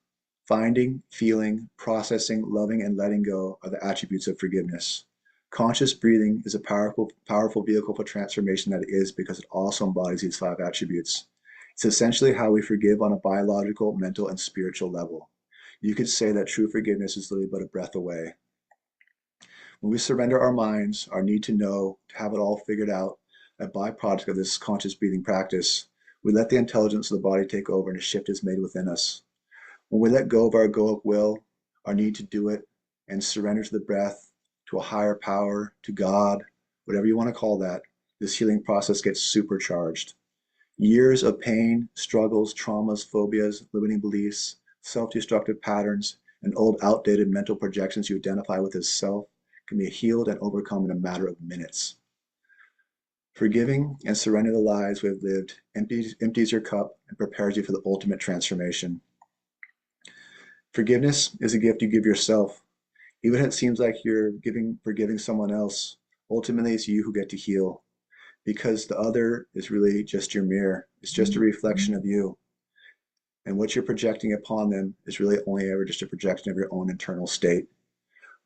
Finding, feeling, processing, loving, and letting go are the attributes of forgiveness. Conscious breathing is a powerful vehicle for transformation that it is because it also embodies these 5 attributes. It's essentially how we forgive on a biological, mental, and spiritual level. You could say that true forgiveness is literally but a breath away. When we surrender our minds, our need to know, to have it all figured out, a byproduct of this conscious breathing practice, we let the intelligence of the body take over and a shift is made within us. When we let go of our egoic will, our need to do it, and surrender to the breath, to a higher power, to God, whatever you want to call that, this healing process gets supercharged. Years of pain, struggles, traumas, phobias, limiting beliefs, self-destructive patterns, and old outdated mental projections you identify with as self can be healed and overcome in a matter of minutes. Forgiving and surrendering the lives we have lived empties your cup and prepares you for the ultimate transformation. Forgiveness is a gift you give yourself. Even if it seems like you're forgiving someone else, ultimately it's you who get to heal, because the other is really just your mirror. It's just a reflection of you. And what you're projecting upon them is really only ever just a projection of your own internal state.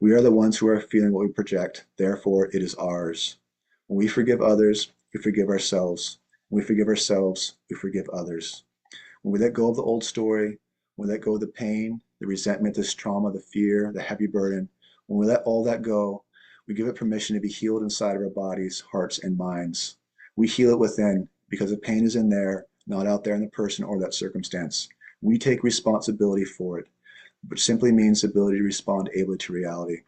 We are the ones who are feeling what we project, therefore it is ours. When we forgive others, we forgive ourselves. When we forgive ourselves, we forgive others. When we let go of the old story, when we let go of the pain, the resentment, this trauma, the fear, the heavy burden, when we let all that go, we give it permission to be healed inside of our bodies, hearts, and minds. We heal it within because the pain is in there, not out there in the person or that circumstance. We take responsibility for it, which simply means the ability to respond ably to reality.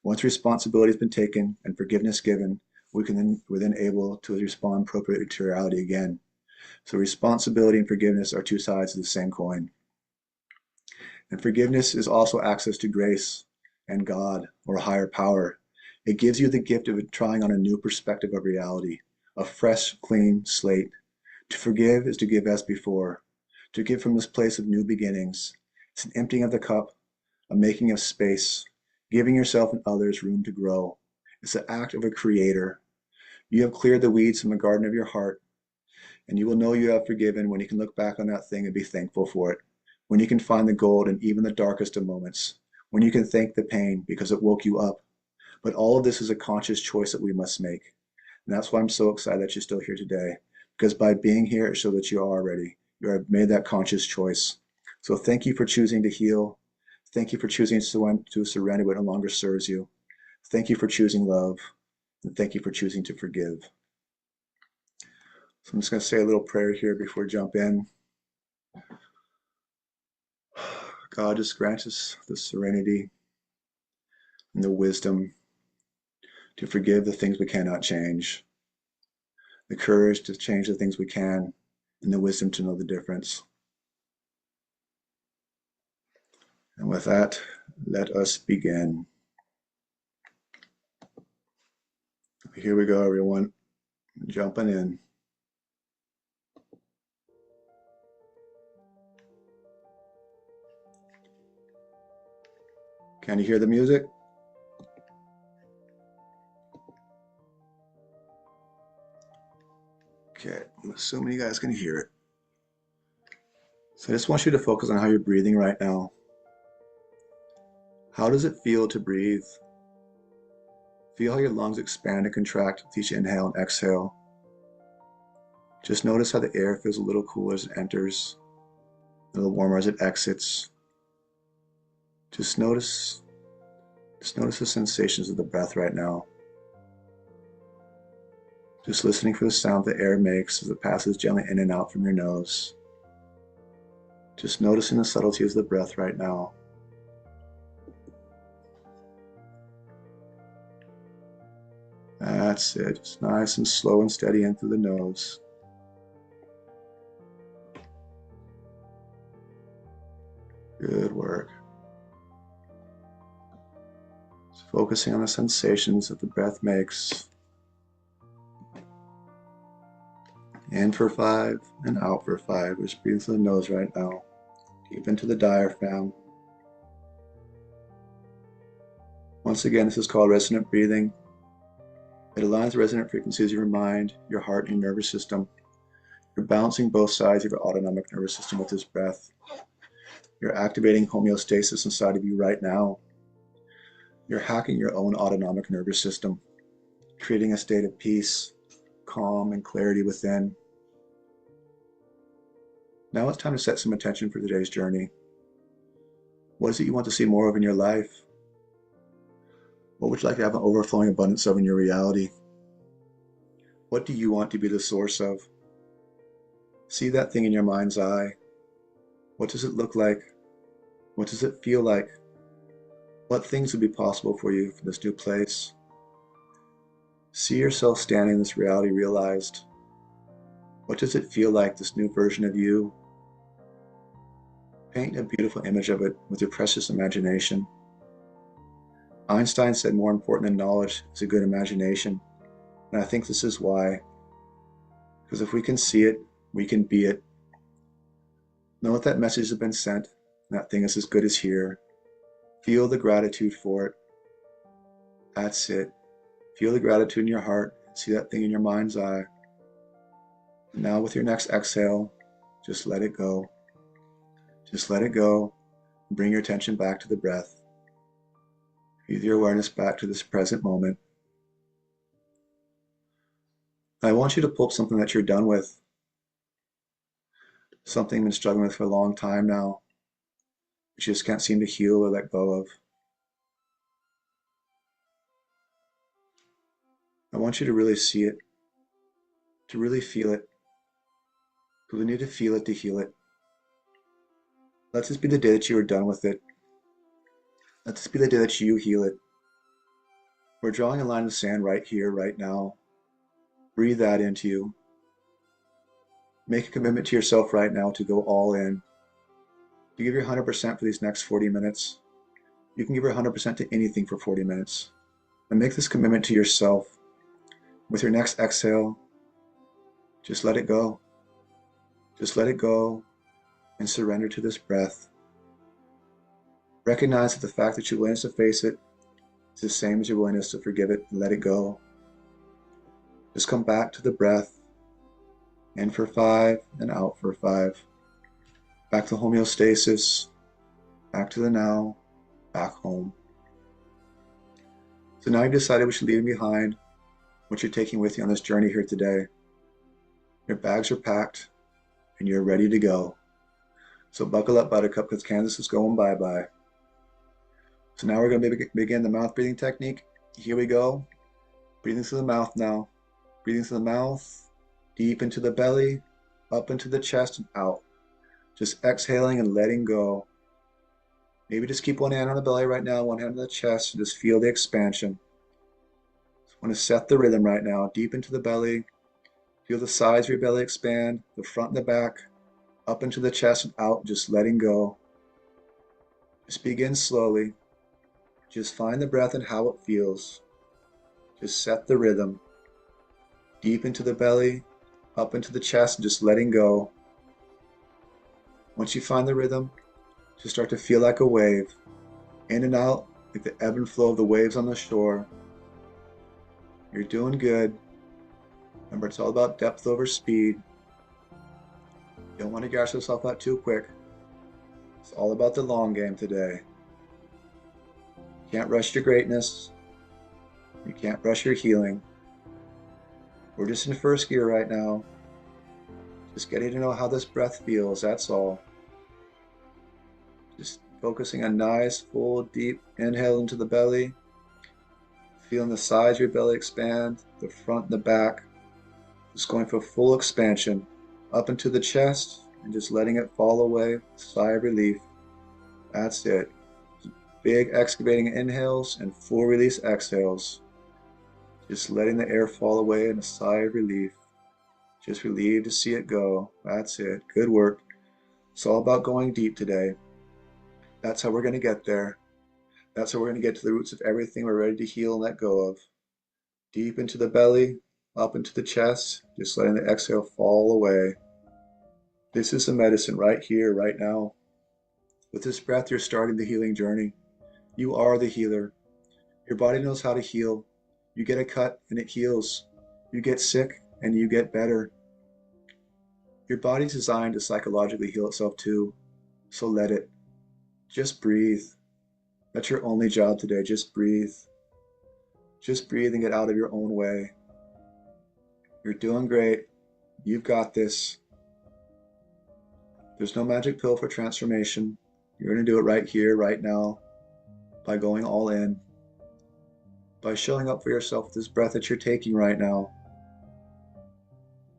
Once responsibility has been taken and forgiveness given, we're then able to respond appropriately to reality again. So responsibility and forgiveness are 2 sides of the same coin. And forgiveness is also access to grace and God or a higher power. It gives you the gift of trying on a new perspective of reality, a fresh, clean slate. To forgive is to give as before, to give from this place of new beginnings. It's an emptying of the cup, a making of space, giving yourself and others room to grow. It's the act of a creator. You have cleared the weeds from the garden of your heart, and you will know you have forgiven when you can look back on that thing and be thankful for it, when you can find the gold in even the darkest of moments, when you can thank the pain because it woke you up. But all of this is a conscious choice that we must make. And that's why I'm so excited that you're still here today, because by being here, it shows that you are ready. You have made that conscious choice. So thank you for choosing to heal. Thank you for choosing to surrender what no longer serves you. Thank you for choosing love. And thank you for choosing to forgive. So I'm just going to say a little prayer here before we jump in. God, just grant us the serenity and the wisdom to forgive the things we cannot change, the courage to change the things we can, and the wisdom to know the difference. And with that, let us begin. Here we go, everyone. Jumping in. Can you hear the music? assuming you guys can hear it. So I just want you to focus on how you're breathing right now. How does it feel to breathe? Feel how your lungs expand and contract with each inhale and exhale. Just notice how the air feels a little cooler as it enters, a little warmer as it exits. Just notice the sensations of the breath right now. Just listening for the sound the air makes as it passes gently in and out from your nose. Just noticing the subtleties of the breath right now. That's it. Just nice and slow and steady in through the nose. Good work. Just focusing on the sensations that the breath makes. In for 5 and out for 5. Just breathe through the nose right now. Deep into the diaphragm. Once again, this is called resonant breathing. It aligns the resonant frequencies of your mind, your heart, and your nervous system. You're balancing both sides of your autonomic nervous system with this breath. You're activating homeostasis inside of you right now. You're hacking your own autonomic nervous system, creating a state of peace, calm, and clarity within. Now it's time to set some intention for today's journey. What is it you want to see more of in your life? What would you like to have an overflowing abundance of in your reality? What do you want to be the source of? See that thing in your mind's eye. What does it look like? What does it feel like? What things would be possible for you from this new place? See yourself standing in this reality realized. What does it feel like, this new version of you? Paint a beautiful image of it with your precious imagination. Einstein said more important than knowledge is a good imagination. And I think this is why. Because if we can see it, we can be it. Know that that message has been sent, and that thing is as good as here. Feel the gratitude for it. That's it. Feel the gratitude in your heart. See that thing in your mind's eye. And now with your next exhale, just let it go. Just let it go. Bring your attention back to the breath. Breathe your awareness back to this present moment. I want you to pull up something that you're done with. Something you've been struggling with for a long time now, but you just can't seem to heal or let go of. I want you to really see it, to really feel it, because we need to feel it to heal it. Let this be the day that you are done with it. Let this be the day that you heal it. We're drawing a line in the sand right here, right now. Breathe that into you. Make a commitment to yourself right now to go all in. To give your 100% for these next 40 minutes. You can give your 100% to anything for 40 minutes. And make this commitment to yourself. With your next exhale, just let it go. Just let it go and surrender to this breath. Recognize that the fact that your willingness to face it is the same as your willingness to forgive it and let it go. Just come back to the breath. In for 5 and out for 5. Back to homeostasis. Back to the now. Back home. So now you've decided what you're leaving behind, what you're taking with you on this journey here today. Your bags are packed and you're ready to go. So buckle up, Buttercup, because Kansas is going bye-bye. So now we're going to begin the mouth breathing technique. Here we go. Breathing through the mouth now. Breathing through the mouth, deep into the belly, up into the chest and out. Just exhaling and letting go. Maybe just keep one hand on the belly right now, one hand on the chest, and just feel the expansion. Just want to set the rhythm right now. Deep into the belly. Feel the sides of your belly expand, the front and the back, up into the chest and out, just letting go. Just begin slowly. Just find the breath and how it feels. Just set the rhythm. Deep into the belly, up into the chest, and just letting go. Once you find the rhythm, just start to feel like a wave. In and out, like the ebb and flow of the waves on the shore. You're doing good. Remember, it's all about depth over speed. You don't want to gas yourself out too quick. It's all about the long game today. You can't rush your greatness. You can't rush your healing. We're just in first gear right now. Just getting to know how this breath feels, that's all. Just focusing on nice, full, deep inhale into the belly. Feeling the sides of your belly expand, the front and the back. Just going for full expansion up into the chest and just letting it fall away. Sigh of relief. That's it. Big excavating inhales and full release exhales. Just letting the air fall away in a sigh of relief. Just relieved to see it go. That's it. Good work. It's all about going deep today. That's how we're going to get there. That's how we're going to get to the roots of everything we're ready to heal and let go of. Deep into the belly, up into the chest, just letting the exhale fall away. This is the medicine right here, right now. With this breath, you're starting the healing journey. You are the healer. Your body knows how to heal. You get a cut and it heals. You get sick and you get better. Your body's designed to psychologically heal itself too, so let it. Just breathe. That's your only job today. Just breathe. Just breathe and get out of your own way. You're doing great. You've got this. There's no magic pill for transformation. You're going to do it right here, right now, by going all in, by showing up for yourself with this breath that you're taking right now.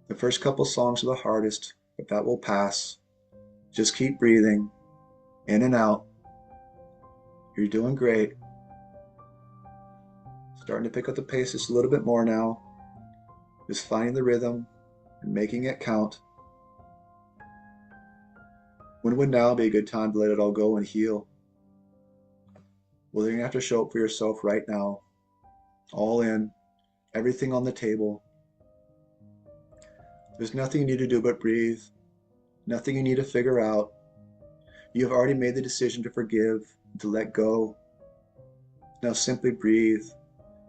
The first couple songs are the hardest, but that will pass. Just keep breathing, in and out. You're doing great. Starting to pick up the pace just a little bit more now. Just finding the rhythm and making it count. When would now be a good time to let it all go and heal? Well, you're going to have to show up for yourself right now. All in, everything on the table. There's nothing you need to do but breathe. Nothing you need to figure out. You have already made the decision to forgive, to let go. Now simply breathe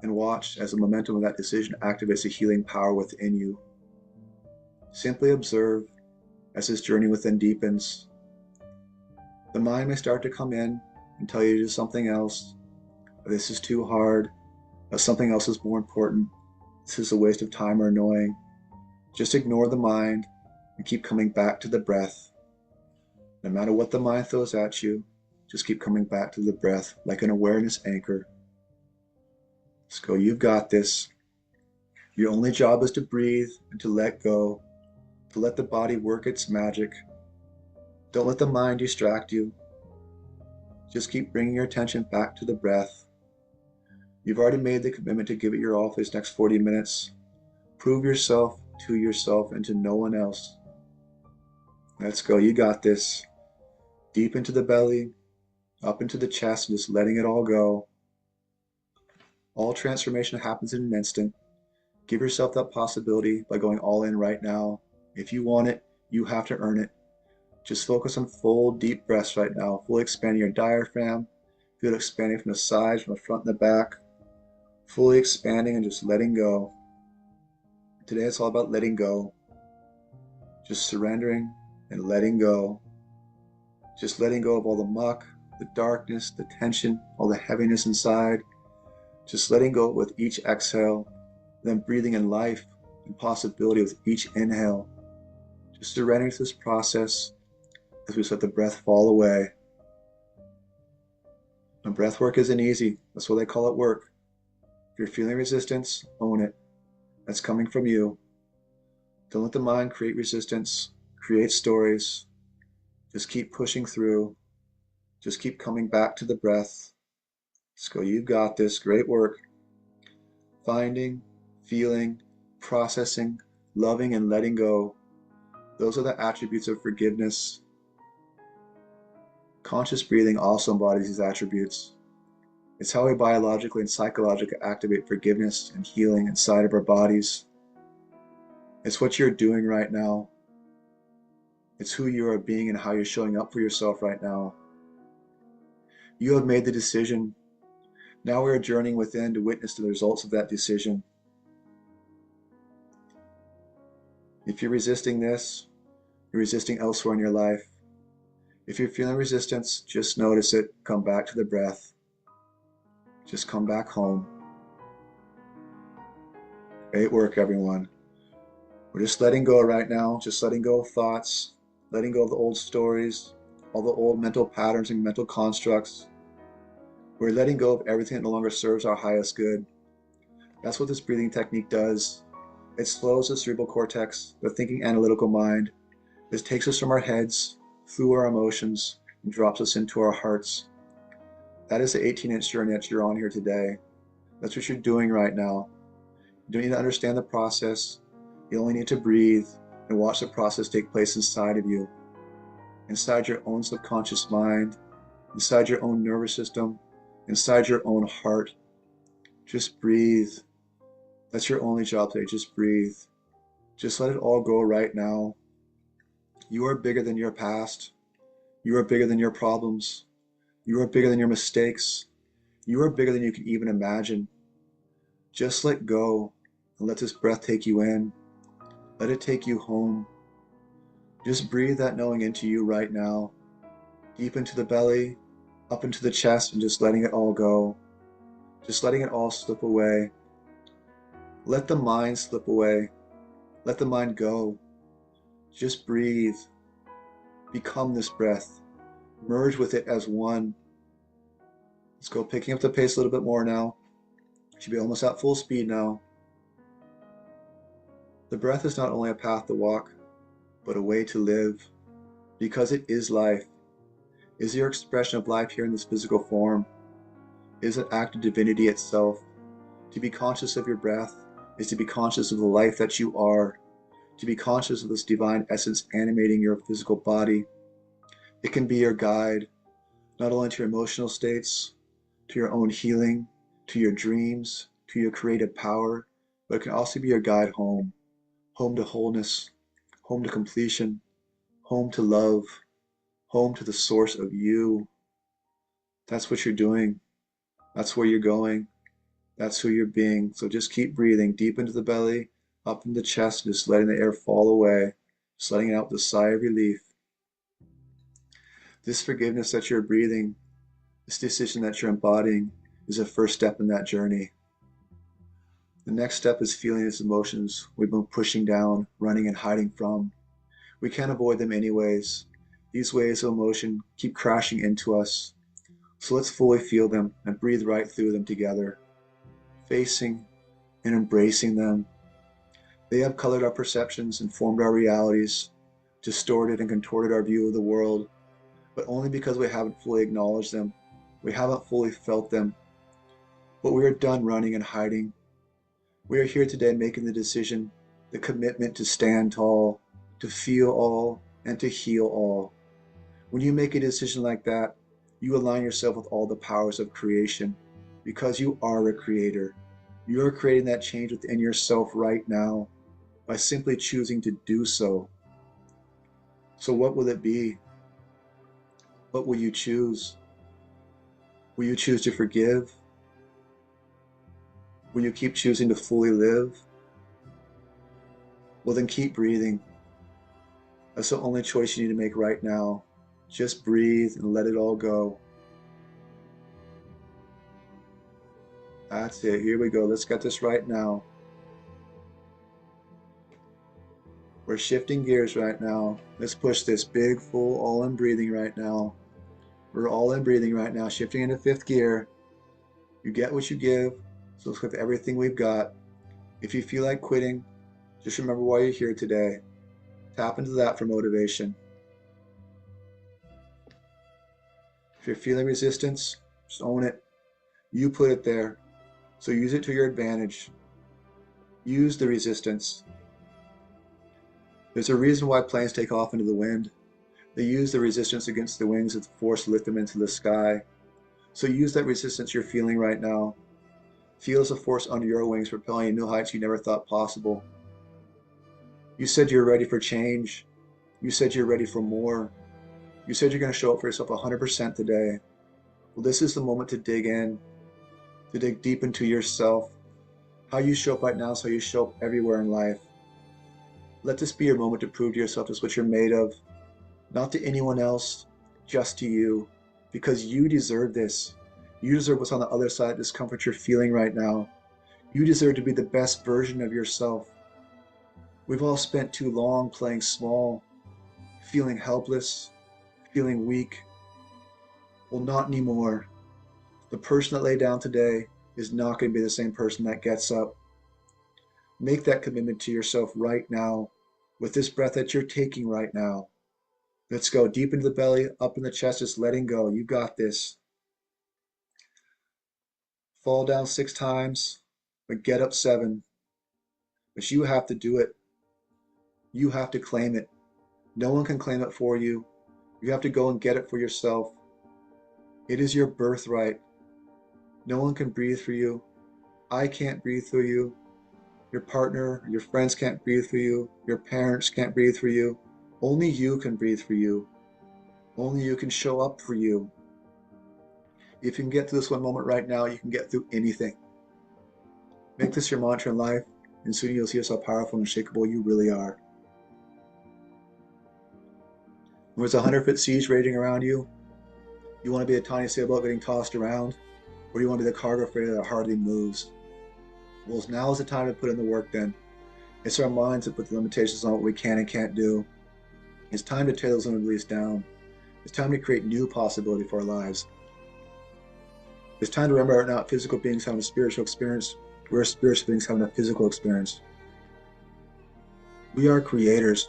and watch as the momentum of that decision activates the healing power within you. Simply observe as this journey within deepens. The mind may start to come in and tell you to do something else. This is too hard. Something else is more important. This is a waste of time or annoying. Just ignore the mind and keep coming back to the breath. No matter what the mind throws at you, just keep coming back to the breath like an awareness anchor. Let's go. You've got this. Your only job is to breathe and to let go, to let the body work its magic. Don't let the mind distract you. Just keep bringing your attention back to the breath. You've already made the commitment to give it your all for these next 40 minutes. Prove yourself to yourself and to no one else. Let's go. You got this. Deep into the belly, up into the chest, and just letting it all go. All transformation happens in an instant. Give yourself that possibility by going all in right now. If you want it, you have to earn it. Just focus on full, deep breaths right now. Fully expanding your diaphragm. Feel it expanding from the sides, from the front and the back. Fully expanding and just letting go. Today it's all about letting go. Just surrendering and letting go. Just letting go of all the muck, the darkness, the tension, all the heaviness inside. Just letting go with each exhale, then breathing in life and possibility with each inhale. Just surrendering to this process as we let the breath fall away. And breath work isn't easy. That's why they call it work. If you're feeling resistance, own it. That's coming from you. Don't let the mind create resistance, create stories. Just keep pushing through. Just keep coming back to the breath. Let's go. You've got this. Great work. Finding, feeling, processing, loving, and letting go. Those are the attributes of forgiveness. Conscious breathing also embodies these attributes. It's how we biologically and psychologically activate forgiveness and healing inside of our bodies. It's what you're doing right now. It's who you are being and how you're showing up for yourself right now. You have made the decision. Now we are journeying within to witness the results of that decision. If you're resisting this, you're resisting elsewhere in your life. If you're feeling resistance, just notice it. Come back to the breath. Just come back home. Great work, everyone. We're just letting go right now, just letting go of thoughts, letting go of the old stories, all the old mental patterns and mental constructs. We're letting go of everything that no longer serves our highest good. That's what this breathing technique does. It slows the cerebral cortex, the thinking analytical mind. It takes us from our heads, through our emotions, and drops us into our hearts. That is the 18-inch journey that you're on here today. That's what you're doing right now. You don't need to understand the process. You only need to breathe and watch the process take place inside of you, inside your own subconscious mind, inside your own nervous system, inside your own heart. Just breathe. That's your only job today. Just breathe. Just let it all go right now. You are bigger than your past. You are bigger than your problems. You are bigger than your mistakes. You are bigger than you can even imagine. Just let go and let this breath take you in. Let it take you home. Just breathe that knowing into you right now. Deep into the belly, up into the chest, and just letting it all go. Just letting it all slip away. Let the mind slip away. Let the mind go. Just breathe. Become this breath. Merge with it as one. Let's go, picking up the pace a little bit more now. Should be almost at full speed now. The breath is not only a path to walk, but a way to live, because it is life. It is your expression of life here in this physical form. It is an act of divinity itself. To be conscious of your breath is to be conscious of the life that you are, to be conscious of this divine essence animating your physical body. It can be your guide, not only to your emotional states, to your own healing, to your dreams, to your creative power, but it can also be your guide home, home to wholeness, home to completion, home to love, home to the source of you. That's what you're doing. That's where you're going. That's who you're being. So just keep breathing deep into the belly, up in the chest, just letting the air fall away, just letting it out with a sigh of relief. This forgiveness that you're breathing, this decision that you're embodying, is a first step in that journey. The next step is feeling these emotions we've been pushing down, running and hiding from. We can't avoid them anyways. These waves of emotion keep crashing into us. So let's fully feel them and breathe right through them together, facing and embracing them. They have colored our perceptions and formed our realities, distorted and contorted our view of the world, but only because we haven't fully acknowledged them. We haven't fully felt them. But we are done running and hiding. We are here today making the decision, the commitment to stand tall, to feel all, and to heal all. When you make a decision like that, you align yourself with all the powers of creation, because you are a creator. You are creating that change within yourself right now by simply choosing to do so. So what will it be? What will you choose? Will you choose to forgive? Will you keep choosing to fully live? Well, then keep breathing. That's the only choice you need to make right now. Just breathe and let it all go. That's it. Here we go. Let's get this right now. We're shifting gears right now. Let's push this big, full, all-in breathing right now. We're all in breathing right now, shifting into fifth gear. You get what you give, so let's give everything we've got. If you feel like quitting, just remember why you're here today. Tap into that for motivation. If you're feeling resistance, just own it. You put it there, so use it to your advantage. Use the resistance. There's a reason why planes take off into the wind. They use the resistance against the wings as the force to lift them into the sky. So use that resistance you're feeling right now. Feel as a force under your wings propelling you to new heights you never thought possible. You said you're ready for change. You said you're ready for more. You said you're going to show up for yourself 100% today. Well, this is the moment to dig in, to dig deep into yourself. How you show up right now is how you show up everywhere in life. Let this be your moment to prove to yourself just what you're made of, not to anyone else, just to you, because you deserve this. You deserve what's on the other side of discomfort you're feeling right now. You deserve to be the best version of yourself. We've all spent too long playing small, feeling helpless, feeling weak. Well, not anymore. The person that lay down today is not going to be the same person that gets up. Make that commitment to yourself right now with this breath that you're taking right now. Let's go deep into the belly, up in the chest, just letting go. You got this. Fall down 6 times, but get up 7. But you have to do it. You have to claim it. No one can claim it for you. You have to go and get it for yourself. It is your birthright. No one can breathe for you. I can't breathe for you. Your partner, your friends can't breathe for you. Your parents can't breathe for you. Only you can breathe for you. Only you can show up for you. If you can get through this one moment right now, you can get through anything. Make this your mantra in life, and soon you'll see just how powerful and unshakable you really are. When there's a 100-foot siege raging around you, you want to be a tiny sailboat getting tossed around, or do you want to be the cargo freighter that hardly moves? Well, now is the time to put in the work then. It's our minds that put the limitations on what we can and can't do. It's time to tear those limitations down. It's time to create new possibility for our lives. It's time to remember we're not physical beings having a spiritual experience. We're spiritual beings having a physical experience. We are creators.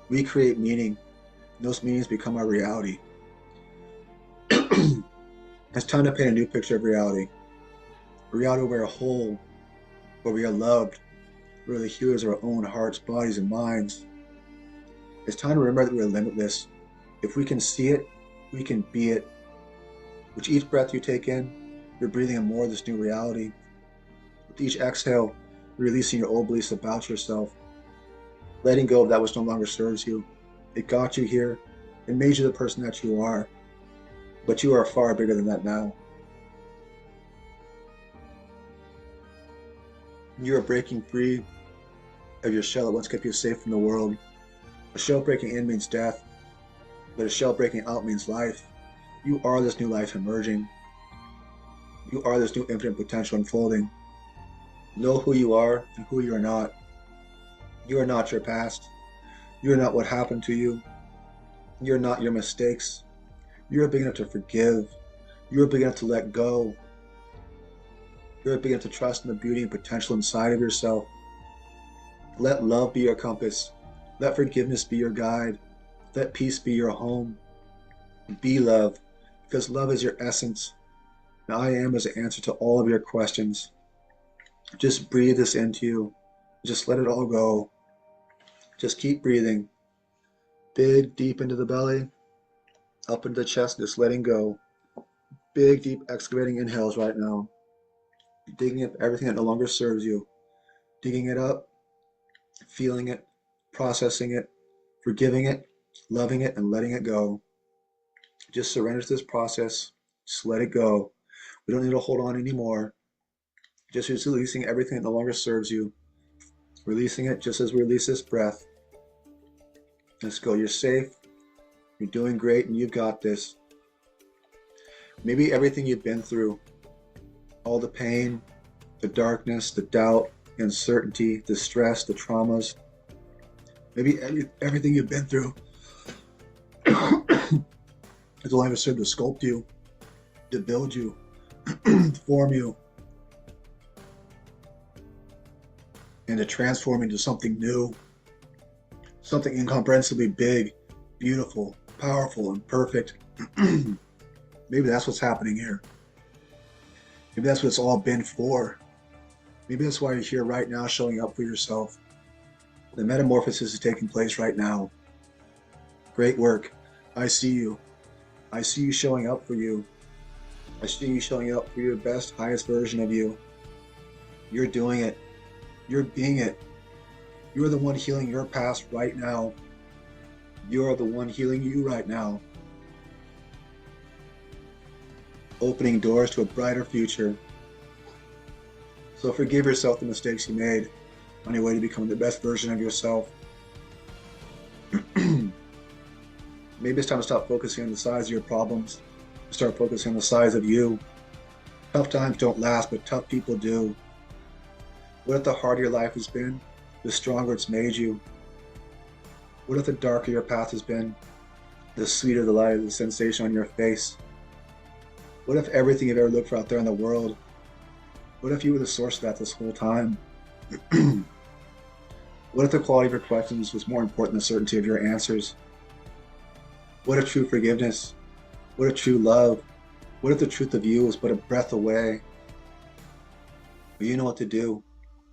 We create meaning. And those meanings become our reality. It's time to paint a new picture of reality. A reality where we're whole, where we are loved, where we're the healers of our own hearts, bodies, and minds. It's time to remember that we're limitless. If we can see it, we can be it. With each breath you take in, you're breathing in more of this new reality. With each exhale, you're releasing your old beliefs about yourself, letting go of that which no longer serves you. It got you here. It made you the person that you are. But you are far bigger than that now. You are breaking free of your shell that once kept you safe from the world. A shell breaking in means death, but a shell breaking out means life. You are this new life emerging. You are this new infinite potential unfolding. Know who you are and who you are not. You are not your past. You are not what happened to you. You are not your mistakes. You are big enough to forgive. You are big enough to let go. You are big enough to trust in the beauty and potential inside of yourself. Let love be your compass. Let forgiveness be your guide. Let peace be your home. Be love, because love is your essence. And I am is the answer to all of your questions. Just breathe this into you. Just let it all go. Just keep breathing. Big, deep into the belly, up into the chest, just letting go. Big, deep, excavating inhales right now. Digging up everything that no longer serves you. Digging it up, feeling it, processing it, forgiving it, loving it, and letting it go. Just surrender to this process. Just let it go. We don't need to hold on anymore. Just releasing everything that no longer serves you. Releasing it just as we release this breath. Let's go. You're safe. You're doing great, and you've got this. Maybe everything you've been through, all the pain, the darkness, the doubt, the uncertainty, the stress, the traumas, maybe everything you've been through has only served to sculpt you, to build you, to form you, and to transform into something new, something incomprehensibly big, beautiful, powerful, and perfect. Maybe that's what's happening here. Maybe that's what it's all been for. Maybe that's why you're here right now, showing up for yourself. The metamorphosis is taking place right now. Great work. I see you. I see you showing up for you. I see you showing up for your best, highest version of you. You're doing it. You're being it. You're the one healing your past right now. You're the one healing you right now. Opening doors to a brighter future. So forgive yourself the mistakes you made on your way to becoming the best version of yourself. Maybe it's time to stop focusing on the size of your problems, start focusing on the size of you. Tough times don't last, but tough people do. What if the harder your life has been, the stronger it's made you? What if the darker your path has been, the sweeter the light of the sensation on your face? What if everything you've ever looked for out there in the world, what if you were the source of that this whole time? What if the quality of your questions was more important than the certainty of your answers? What if true forgiveness? What if true love? What if the truth of you was but a breath away? But you know what to do.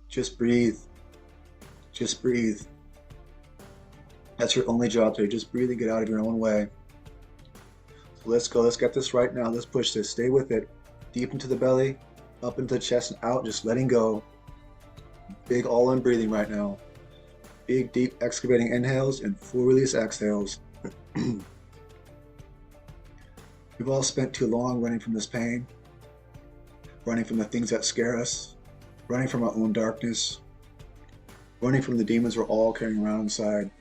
Just breathe. Just breathe. That's your only job today. Just breathe and get out of your own way. So let's go. Let's get this right now. Let's push this. Stay with it. Deep into the belly, up into the chest and out. Just letting go. Big all-in breathing right now. Big, deep, excavating inhales and full release exhales. We've all spent too long running from this pain, running from the things that scare us, running from our own darkness, running from the demons we're all carrying around inside.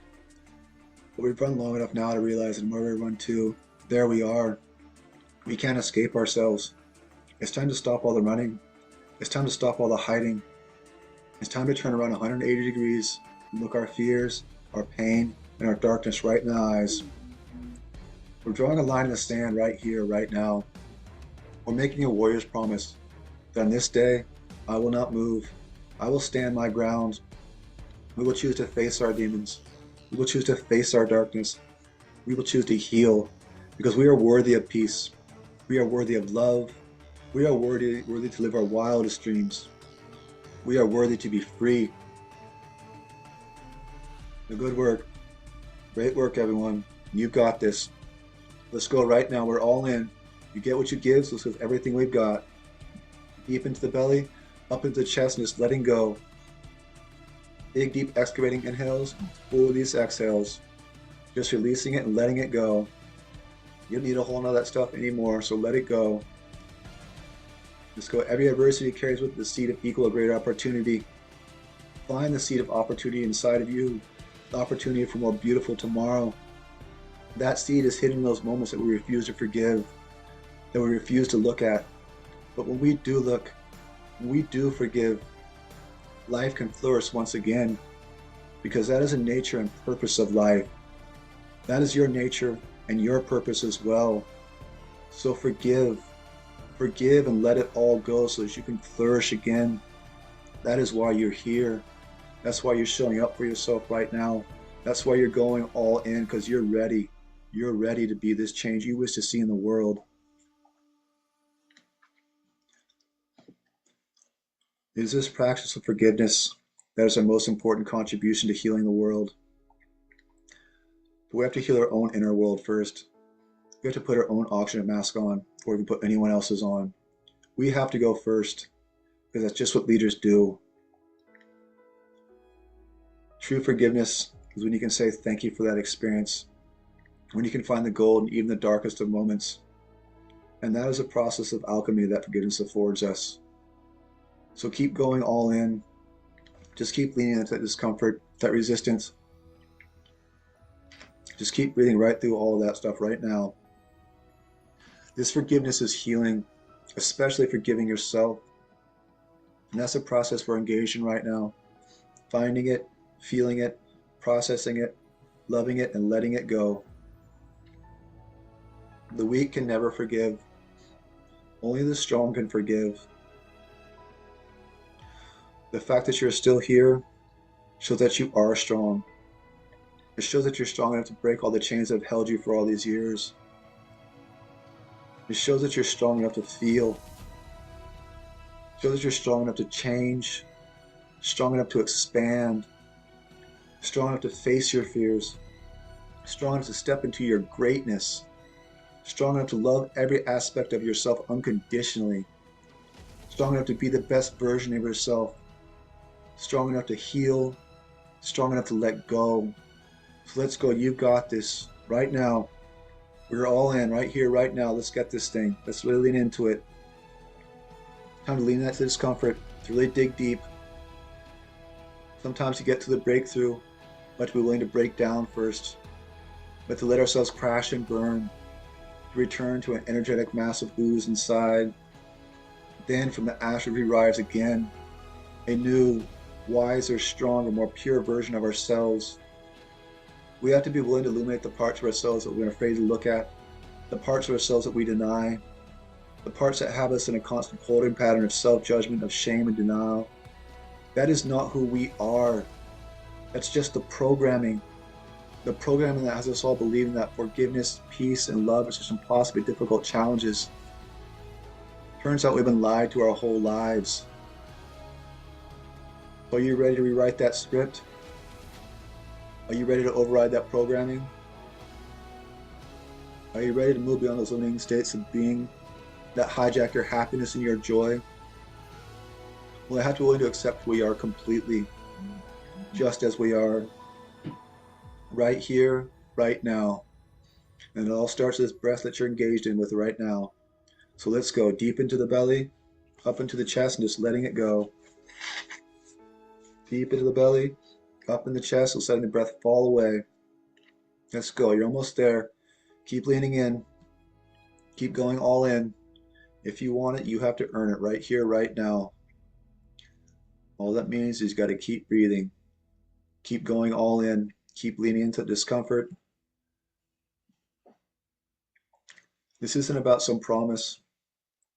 But we've run long enough now to realize that where we run to, there we are. We can't escape ourselves. It's time to stop all the running. It's time to stop all the hiding. It's time to turn around 180 degrees and look our fears, our pain, and our darkness right in the eyes. We're drawing a line in the sand right here, right now. We're making a warrior's promise that on this day, I will not move. I will stand my ground. We will choose to face our demons. We will choose to face our darkness. We will choose to heal because we are worthy of peace. We are worthy of love. We are worthy to live our wildest dreams. We are worthy to be free. Good work. Great work, everyone. You've got this. Let's go right now. We're all in. You get what you give, so let's give everything we've got. Deep into the belly, up into the chest, and just letting go. Big, deep, excavating inhales, full release exhales. Just releasing it and letting it go. You don't need to hold on to that stuff anymore, so let it go. Just go. Every adversity carries with it the seed of equal or greater opportunity. Find the seed of opportunity inside of you. The opportunity for more beautiful tomorrow. That seed is hidden in those moments that we refuse to forgive, that we refuse to look at. But when we do look, when we do forgive, life can flourish once again, because that is the nature and purpose of life. That is your nature and your purpose as well. So forgive and let it all go so that you can flourish again. That is why you're here. That's why you're showing up for yourself right now. That's why you're going all in, because you're ready. You're ready to be this change you wish to see in the world. It is this practice of forgiveness that is our most important contribution to healing the world. But we have to heal our own inner world first. We have to put our own oxygen mask on before we can put anyone else's on. We have to go first, because that's just what leaders do. True forgiveness is when you can say thank you for that experience, when you can find the gold in even the darkest of moments. And that is a process of alchemy that forgiveness affords us. So keep going all in. Just keep leaning into that discomfort, that resistance. Just keep breathing right through all of that stuff right now. This forgiveness is healing, especially forgiving yourself. And that's a process we're engaged in right now. Finding it, feeling it, processing it, loving it, and letting it go. The weak can never forgive. Only the strong can forgive. The fact that you're still here shows that you are strong. It shows that you're strong enough to break all the chains that have held you for all these years. It shows that you're strong enough to feel. It shows that you're strong enough to change, strong enough to expand, strong enough to face your fears, strong enough to step into your greatness, strong enough to love every aspect of yourself unconditionally, strong enough to be the best version of yourself, strong enough to heal, strong enough to let go. So let's go. You've got this right now. We're all in right here, right now. Let's get this thing. Let's really lean into it. Time to lean into the discomfort, to really dig deep. Sometimes to get to the breakthrough, but to be willing to break down first. but to let ourselves crash and burn, to return to an energetic mass of ooze inside. Then from the ashes we rise again, a new, wiser, stronger, more pure version of ourselves. We have to be willing to illuminate the parts of ourselves that we're afraid to look at, the parts of ourselves that we deny, the parts that have us in a constant holding pattern of self-judgment, of shame and denial. That is not who we are. That's just the programming that has us all believing that forgiveness, peace, and love are just impossibly difficult challenges. Turns out we've been lied to our whole lives. So are you ready to rewrite that script? Are you ready to override that programming? Are you ready to move beyond those limiting states of being that hijack your happiness and your joy? Well, I have to be willing to accept who we are completely, just as we are, right here, right now. And it all starts with this breath that you're engaged in with right now. So let's go deep into the belly, up into the chest, and just letting it go. Deep into the belly, up in the chest, just letting the breath fall away. Let's go. You're almost there. Keep leaning in. Keep going all in. If you want it, you have to earn it right here, right now. All that means is you got to keep breathing. Keep going all in. Keep leaning into discomfort. This isn't about some promise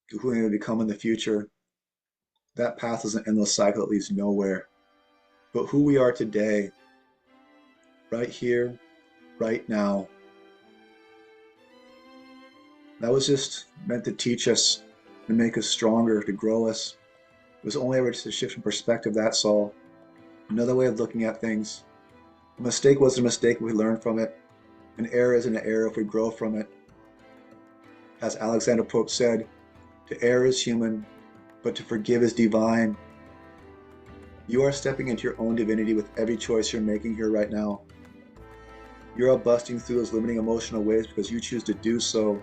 to who you're going to become in the future. That path is an endless cycle that leads nowhere. But who we are today, right here, right now, that was just meant to teach us, to make us stronger, to grow us. It was only ever just a shift in perspective, that's all. Another way of looking at things. A mistake was a mistake if we learn from it. An error is an error if we grow from it. As Alexander Pope said, to err is human, but to forgive is divine. You are stepping into your own divinity with every choice you're making here right now. You're all busting through those limiting emotional waves because you choose to do so.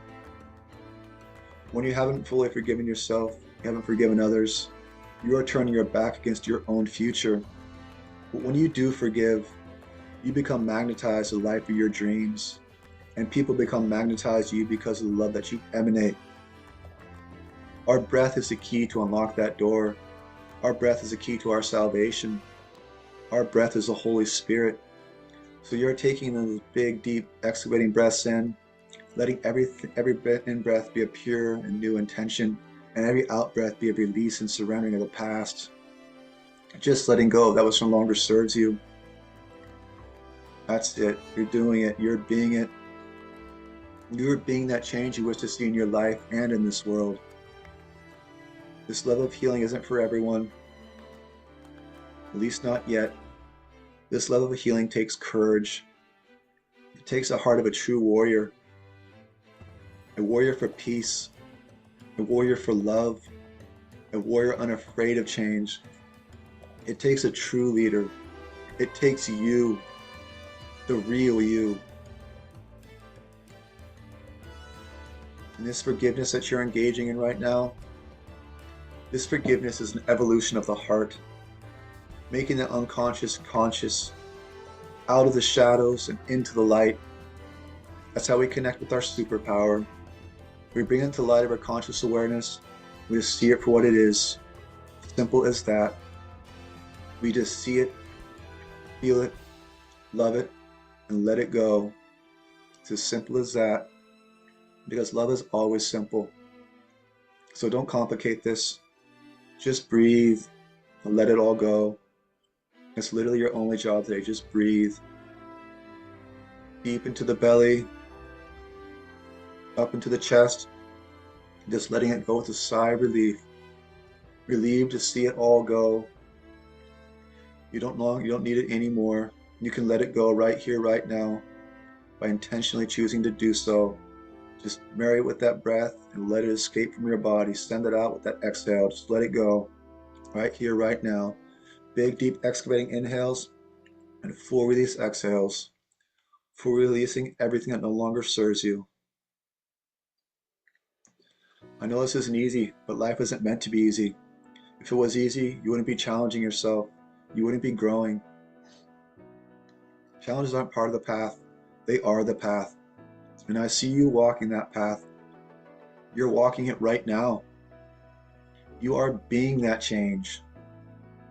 When you haven't fully forgiven yourself, you haven't forgiven others, you are turning your back against your own future. But when you do forgive, you become magnetized to the life of your dreams, and people become magnetized to you because of the love that you emanate. Our breath is the key to unlock that door. Our breath is the key to our salvation. Our breath is the Holy Spirit. So you're taking those big, deep, excavating breaths in, letting every in-breath be a pure and new intention, and every out-breath be a release and surrendering of the past. Just letting go that which no longer serves you. That's it. You're doing it. You're being it. You're being that change you wish to see in your life and in this world. This level of healing isn't for everyone, at least not yet. This level of healing takes courage. It takes the heart of a true warrior. A warrior for peace. A warrior for love. A warrior unafraid of change. It takes a true leader. It takes you, the real you. And this forgiveness that you're engaging in right now, this forgiveness is an evolution of the heart, making the unconscious conscious, out of the shadows and into the light. That's how we connect with our superpower. We bring it to the light of our conscious awareness. We just see it for what it is. Simple as that. We just see it, feel it, love it, and let it go. It's as simple as that. Because love is always simple. So don't complicate this. Just breathe and let it all go. It's literally your only job today. Just breathe. Deep into the belly, up into the chest, just letting it go with a sigh of relief. Relieved to see it all go. You don't need it anymore. You can let it go right here, right now, by intentionally choosing to do so. Just marry it with that breath and let it escape from your body. Send it out with that exhale. Just let it go right here, right now. Big, deep, excavating inhales and full release exhales. Full releasing everything that no longer serves you. I know this isn't easy, but life isn't meant to be easy. If it was easy, you wouldn't be challenging yourself. You wouldn't be growing. Challenges aren't part of the path. They are the path. And I see you walking that path. You're walking it right now. You are being that change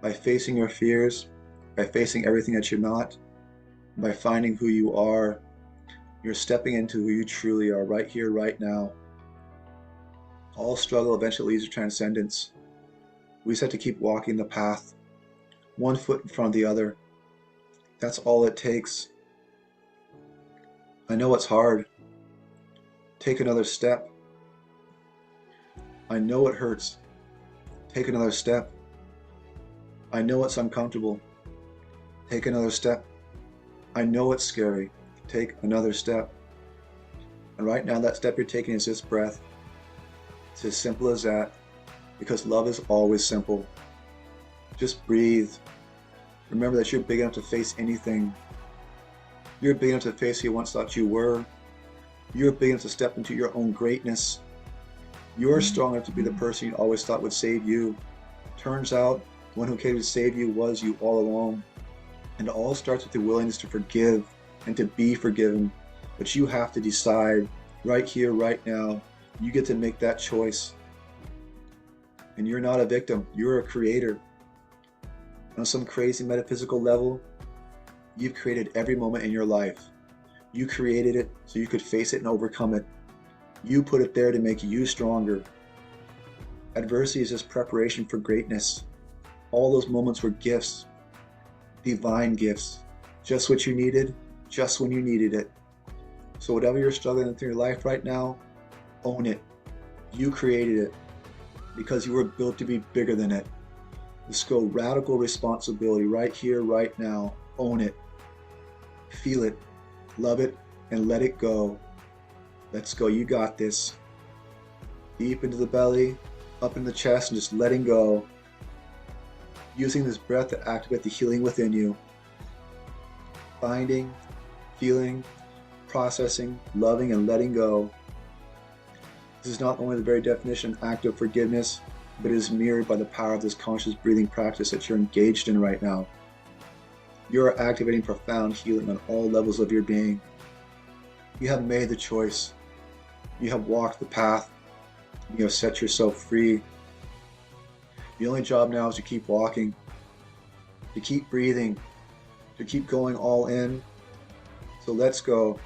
by facing your fears, by facing everything that you're not, by finding who you are. You're stepping into who you truly are right here, right now. All struggle eventually leads to transcendence. We just have to keep walking the path, one foot in front of the other. That's all it takes. I know it's hard. Take another step. I know it hurts. Take another step. I know it's uncomfortable. Take another step. I know it's scary. Take another step. And right now, that step you're taking is this breath. It's as simple as that, because love is always simple. Just breathe. Remember that you're big enough to face anything. You're big enough to face who you once thought you were. You're big enough to step into your own greatness. You're strong enough to be the person you always thought would save you. Turns out, the one who came to save you was you all along. And it all starts with the willingness to forgive and to be forgiven. But you have to decide right here, right now. You get to make that choice. And you're not a victim. You're a creator. On some crazy metaphysical level, you've created every moment in your life. You created it so you could face it and overcome it. You put it there to make you stronger. Adversity is just preparation for greatness. All those moments were gifts, divine gifts, just what you needed, just when you needed it. So whatever you're struggling with in your life right now, own it. You created it because you were built to be bigger than it. Let's go radical responsibility right here, right now. Own it. Feel it. Love it and let it go. Let's go. You got this. Deep into the belly, up in the chest, and just letting go. Using this breath to activate the healing within you. Finding, feeling, processing, loving, and letting go. This is not only the very definition act of forgiveness, but it is mirrored by the power of this conscious breathing practice that you're engaged in right now. You are activating profound healing on all levels of your being. You have made the choice. You have walked the path. You have set yourself free. The only job now is to keep walking, to keep breathing, to keep going all in. So let's go.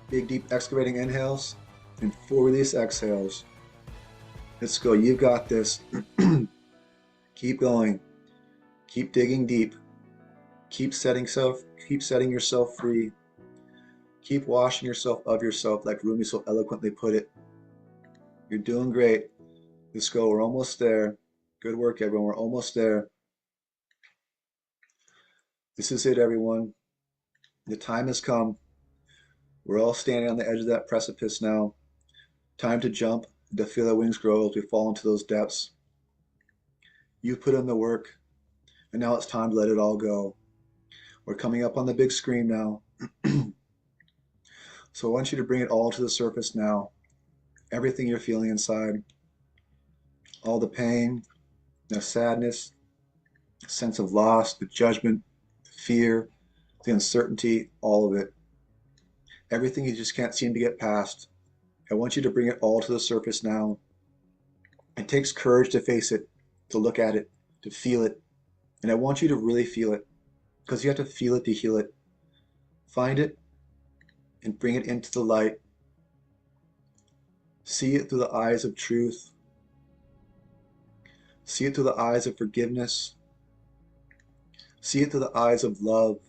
Big, deep excavating inhales and full release exhales. Let's go. You've got this. Keep going. Keep digging deep. Keep setting yourself free. Keep washing yourself of yourself, like Rumi so eloquently put it. You're doing great. Let's go. We're almost there. Good work, everyone. We're almost there. This is it, everyone. The time has come. We're all standing on the edge of that precipice now. Time to jump, to feel our wings grow as we fall into those depths. You've put in the work, and now it's time to let it all go. We're coming up on the big screen now. So I want you to bring it all to the surface now. Everything you're feeling inside. All the pain, the sadness, the sense of loss, the judgment, the fear, the uncertainty, all of it. Everything you just can't seem to get past. I want you to bring it all to the surface now. It takes courage to face it, to look at it, to feel it. And I want you to really feel it, because you have to feel it to heal it. Find it and bring it into the light. See it through the eyes of truth. See it through the eyes of forgiveness. See it through the eyes of love.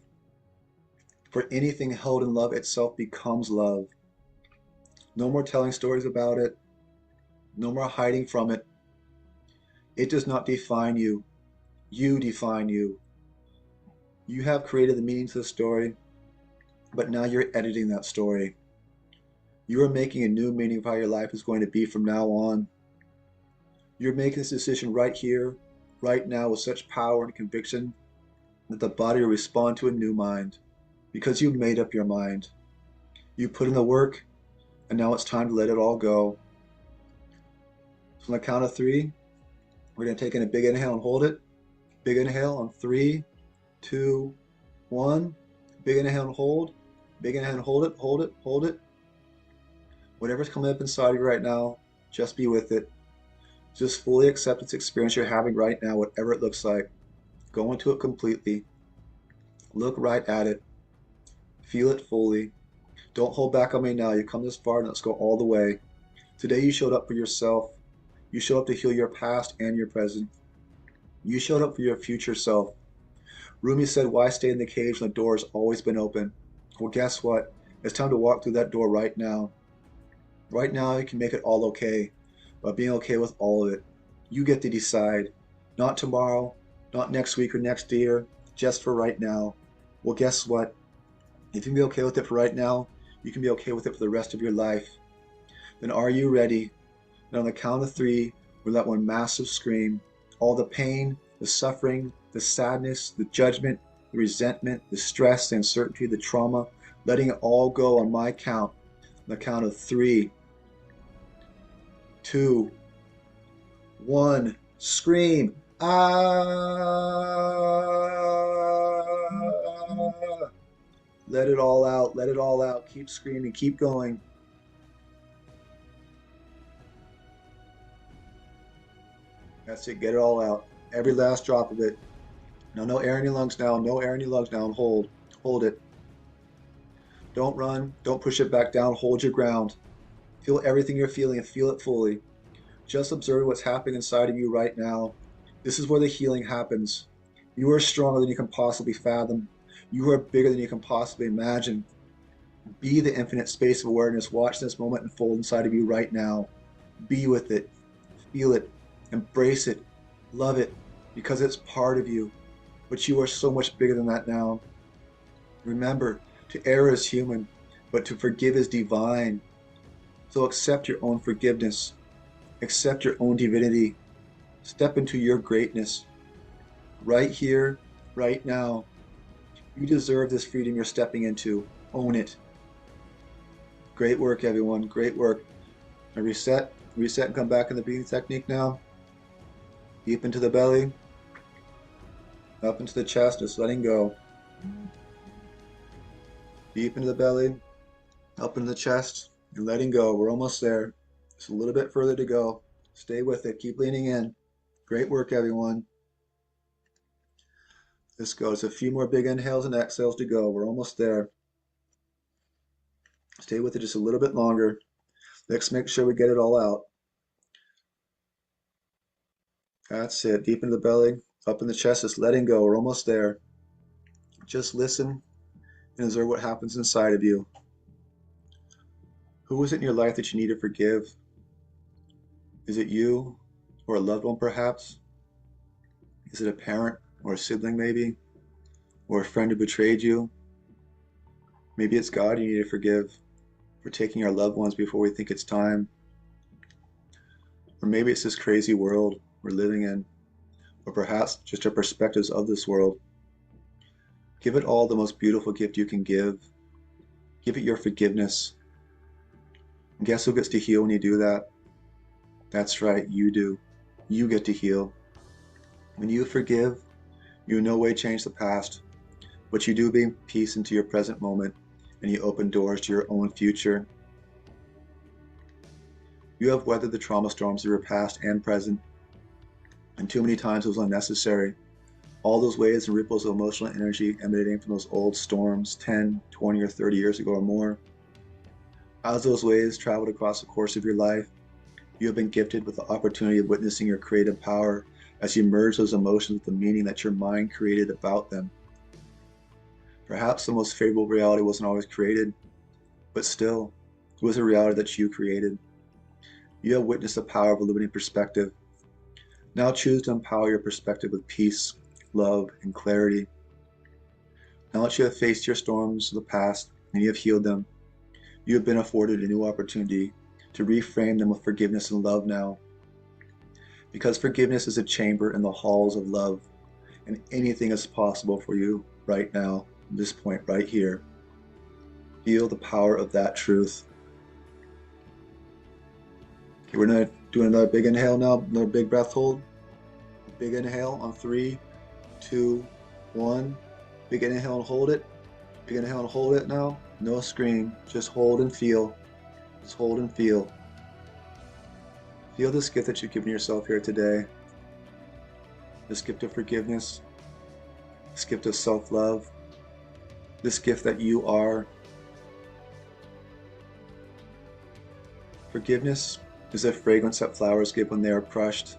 For anything held in love itself becomes love. No more telling stories about it. No more hiding from it. It does not define you. You define you. You have created the meaning to the story, but now you're editing that story. You are making a new meaning of how your life is going to be from now on. You're making this decision right here, right now, with such power and conviction that the body will respond to a new mind, because you made up your mind. You put in the work, and now it's time to let it all go. So on the count of 3, we're going to take in a big inhale and hold it. Big inhale on 3, 2, 1. Big inhale and hold. Big inhale and hold it, hold it, hold it. Whatever's coming up inside of you right now, just be with it. Just fully accept this experience you're having right now, whatever it looks like. Go into it completely. Look right at it. Feel it fully. Don't hold back on me now. You come this far and let's go all the way. Today you showed up for yourself. You showed up to heal your past and your present. You showed up for your future self. Rumi said, why stay in the cage when the door has always been open? Well, guess what? It's time to walk through that door right now. Right now, you can make it all okay, but being okay with all of it. You get to decide. Not tomorrow, not next week or next year, just for right now. Well, guess what? If you can be okay with it for right now, you can be okay with it for the rest of your life. Then are you ready? And on the count of three, we let one massive scream. All the pain, the suffering, the sadness, the judgment, the resentment, the stress, the uncertainty, the trauma, letting it all go on my count. On the count of 3, 2, 1. Scream. Ah! Let it all out. Let it all out. Keep screaming. Keep going. That's it. Get it all out. Every last drop of it. No, no air in your lungs now. No air in your lungs now. And hold. Hold it. Don't run. Don't push it back down. Hold your ground. Feel everything you're feeling and feel it fully. Just observe what's happening inside of you right now. This is where the healing happens. You are stronger than you can possibly fathom. You are bigger than you can possibly imagine. Be the infinite space of awareness. Watch this moment unfold inside of you right now. Be with it. Feel it. Embrace it. Love it. Because it's part of you. But you are so much bigger than that now. Remember, to err is human, but to forgive is divine. So accept your own forgiveness. Accept your own divinity. Step into your greatness. Right here, right now. You deserve this freedom you're stepping into. Own it. Great work, everyone. Great work. Now reset. Reset and come back in the breathing technique now. Deep into the belly. Up into the chest, just letting go. Deep into the belly. Up into the chest. And letting go. We're almost there. Just a little bit further to go. Stay with it. Keep leaning in. Great work, everyone. Let's go. Just a few more big inhales and exhales to go. We're almost there. Stay with it just a little bit longer. Let's make sure we get it all out. That's it. Deep into the belly, up in the chest, just letting go. We're almost there. Just listen and observe what happens inside of you. Who is it in your life that you need to forgive? Is it you or a loved one perhaps? Is it a parent or a sibling maybe? Or a friend who betrayed you? Maybe it's God you need to forgive for taking our loved ones before we think it's time. Or maybe it's this crazy world we're living in, or perhaps just our perspectives of this world. Give it all the most beautiful gift you can give. Give it your forgiveness. And guess who gets to heal when you do that? That's right, you do. You get to heal. When you forgive, you in no way change the past, but you do bring peace into your present moment, and you open doors to your own future. You have weathered the trauma storms of your past and present, and too many times it was unnecessary. All those waves and ripples of emotional energy emanating from those old storms 10, 20, or 30 years ago or more. As those waves traveled across the course of your life, you have been gifted with the opportunity of witnessing your creative power as you merge those emotions with the meaning that your mind created about them. Perhaps the most favorable reality wasn't always created, but still, it was a reality that you created. You have witnessed the power of a limiting perspective. Now choose to empower your perspective with peace, love, and clarity. Now that you have faced your storms of the past and you have healed them, you have been afforded a new opportunity to reframe them with forgiveness and love now. Because forgiveness is a chamber in the halls of love, and anything is possible for you right now, at this point right here. Feel the power of that truth. Okay, we're going to do another big inhale now, another big breath hold. Big inhale on 3, 2, 1. Big inhale and hold it. Big inhale and hold it now. No scream, just hold and feel. Just hold and feel. Feel this gift that you've given yourself here today. This gift of forgiveness, this gift of self-love, this gift that you are. Forgiveness is a fragrance that flowers give when they are crushed.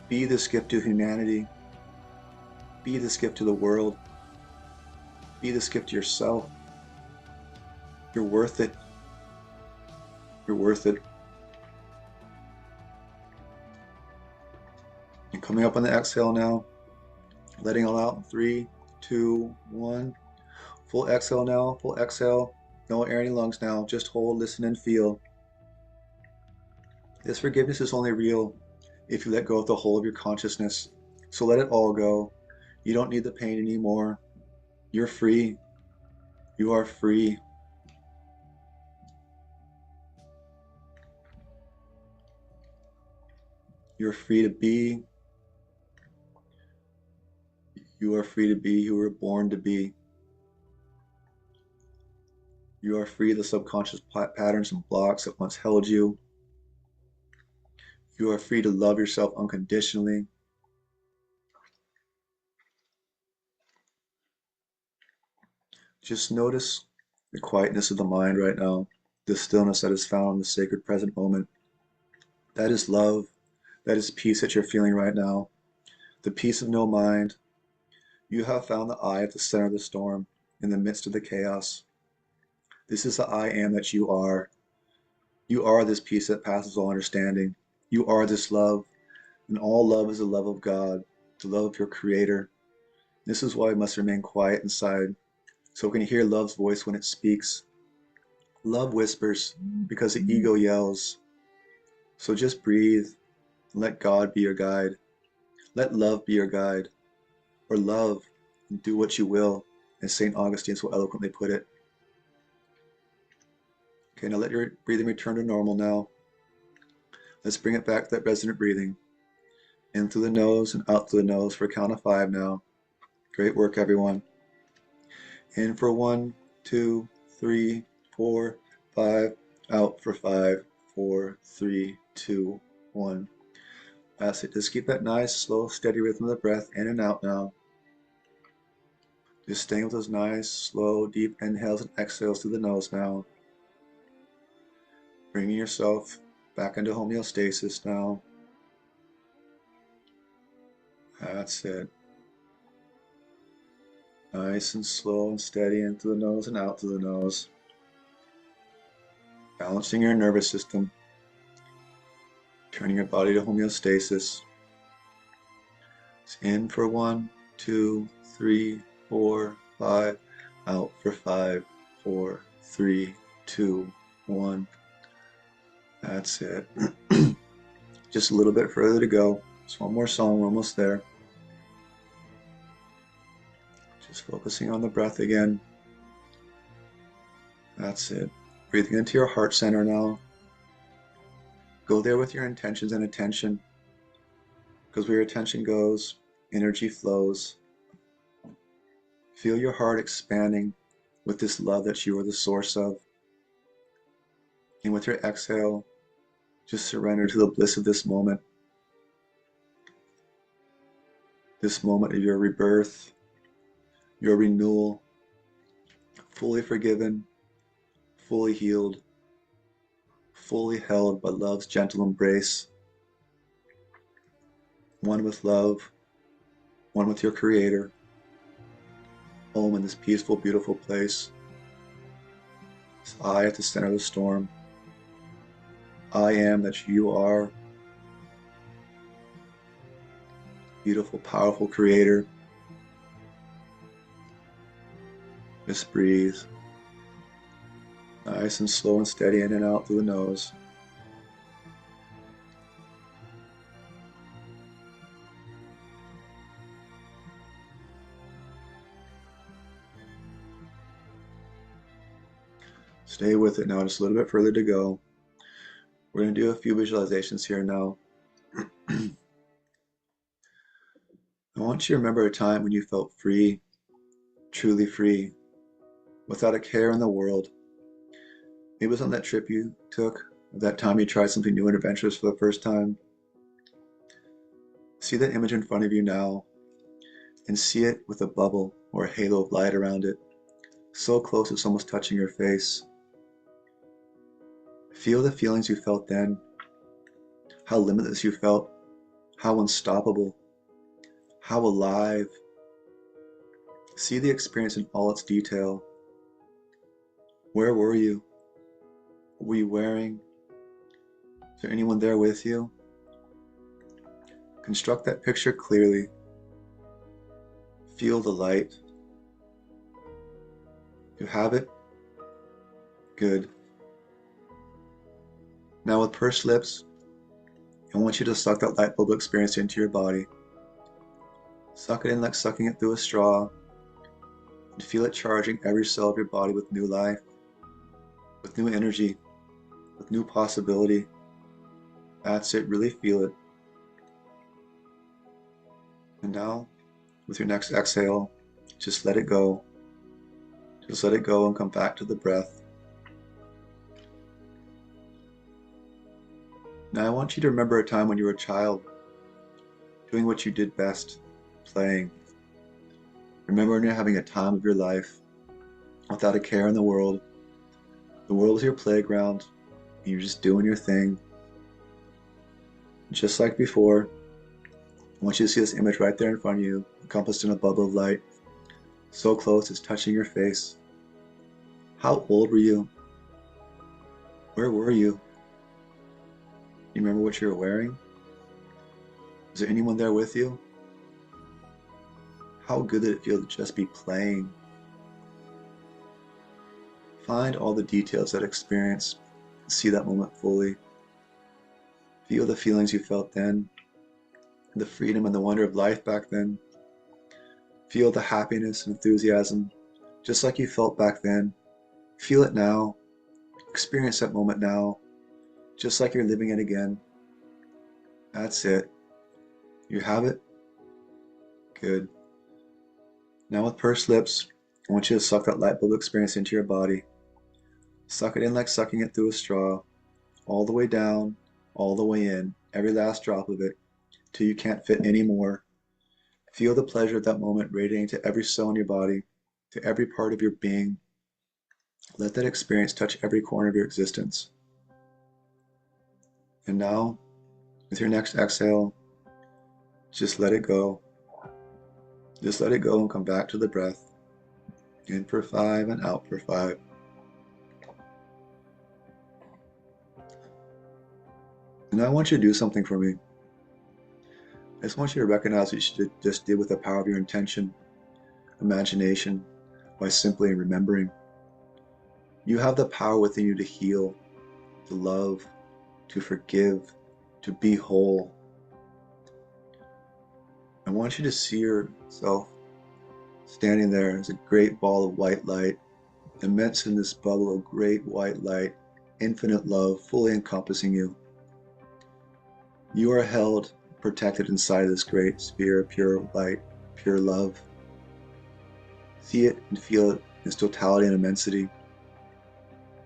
Be this gift to humanity. Be this gift to the world. Be this gift to yourself. You're worth it. You're worth it. And coming up on the exhale now, letting all out in 3, 2, 1. Full exhale now, full exhale. No air in your lungs now. Just hold, listen, and feel. This forgiveness is only real if you let go of the whole of your consciousness. So let it all go. You don't need the pain anymore. You're free. You are free. You're free to be. You are free to be. You were born to be. You are free of the subconscious patterns and blocks that once held you. You are free to love yourself unconditionally. Just notice the quietness of the mind right now, the stillness that is found in the sacred present moment. That is love. That is peace that you're feeling right now. The peace of no mind. You have found the I at the center of the storm, in the midst of the chaos. This is the I am that you are. You are this peace that passes all understanding. You are this love, and all love is the love of God, the love of your Creator. This is why we must remain quiet inside, so we can hear love's voice when it speaks. Love whispers because the ego yells. So just breathe and let God be your guide. Let love be your guide, or love and do what you will, as St. Augustine so eloquently put it. Okay, now let your breathing return to normal now. Let's bring it back to that resonant breathing. In through the nose and out through the nose for a count of 5 now. Great work, everyone. In for 1, 2, 3, 4, 5. Out for 5, 4, 3, 2, 1. That's it. Just keep that nice, slow, steady rhythm of the breath in and out now. Just staying with those nice, slow, deep inhales and exhales through the nose now. Bringing yourself back into homeostasis now. That's it. Nice and slow and steady in through the nose and out through the nose. Balancing your nervous system. Turning your body to homeostasis. It's in for 1, 2, 3, 4, 5. Out for 5, 4, 3, 2, 1. That's it. Just a little bit further to go. Just one more song, we're almost there. Just focusing on the breath again. That's it. Breathing into your heart center now. Go there with your intentions and attention. Because where your attention goes, energy flows. Feel your heart expanding with this love that you are the source of. And with your exhale, just surrender to the bliss of this moment. This moment of your rebirth, your renewal, fully forgiven, fully healed, fully held by love's gentle embrace. One with love, one with your Creator, home in this peaceful, beautiful place. This I at the center of the storm. I am that you are. Beautiful, powerful Creator. Just breathe. Nice and slow and steady in and out through the nose. Stay with it now, just a little bit further to go. We're going to do a few visualizations here now. I want you to remember a time when you felt free, truly free. without a care in the world. Maybe it was on that trip you took, that time you tried something new and adventurous for the first time. See that image in front of you now and see it with a bubble or a halo of light around it, so close it's almost touching your face. Feel the feelings you felt then, how limitless you felt, how unstoppable, how alive. See the experience in all its detail. Where were you? What were you wearing? Is there anyone there with you? Construct that picture clearly. Feel the light. You have it? Good. Now with pursed lips, I want you to suck that light bulb experience into your body. Suck it in like sucking it through a straw, and feel it charging every cell of your body with new life, with new energy, with new possibility. That's it, really feel it. And now, with your next exhale, just let it go. Just let it go and come back to the breath. Now I want you to remember a time when you were a child, doing what you did best, playing. Remember when you're having a time of your life, without a care in the world. The world is your playground, and you're just doing your thing. Just like before, I want you to see this image right there in front of you, encompassed in a bubble of light, so close it's touching your face. How old were you? Where were you? You remember what you were wearing? Was there anyone there with you? How good did it feel to just be playing? Find all the details of that experience and see that moment fully. Feel the feelings you felt then, the freedom and the wonder of life back then. Feel the happiness and enthusiasm, just like you felt back then. Feel it now. Experience that moment now, just like you're living it again. That's it. You have it? Good. Now with pursed lips, I want you to suck that light bulb experience into your body. Suck it in like sucking it through a straw, all the way down, all the way in, every last drop of it, till you can't fit any more. Feel the pleasure of that moment radiating to every cell in your body, to every part of your being. Let that experience touch every corner of your existence. And now, with your next exhale, just let it go. Just let it go and come back to the breath. In for 5 and out for 5. And I want you to do something for me. I just want you to recognize what you just did with the power of your intention, imagination, by simply remembering. You have the power within you to heal, to love, to forgive, to be whole. I want you to see yourself standing there as a great ball of white light, immense in this bubble of great white light, infinite love fully encompassing you. You are held, protected inside this great sphere of pure light, pure love. See it and feel it in its totality and immensity.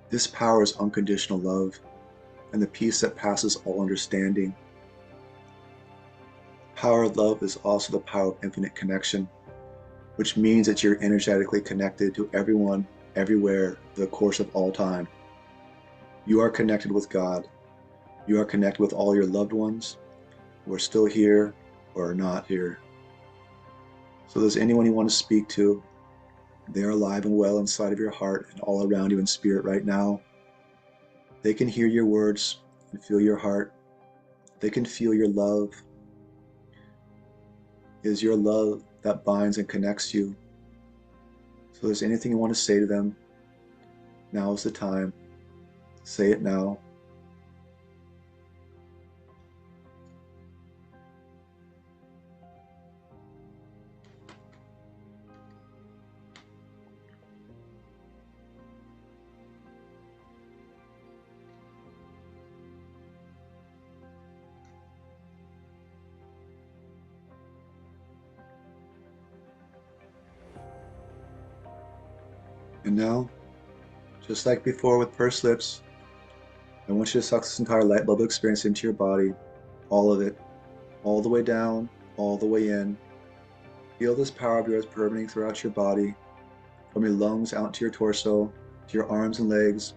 This power is unconditional love and the peace that passes all understanding. Power of love is also the power of infinite connection, which means that you're energetically connected to everyone, everywhere, for the course of all time. You are connected with God. You are connected with all your loved ones who are still here or are not here. So there's anyone you want to speak to, they are alive and well inside of your heart and all around you in spirit right now. They can hear your words and feel your heart. They can feel your love. It is your love that binds and connects you. So if there's anything you want to say to them, now is the time. Say it now. And now, just like before with pursed lips, I want you to suck this entire light bulb experience into your body, all of it, all the way down, all the way in. Feel this power of yours permeating throughout your body, from your lungs out to your torso, to your arms and legs,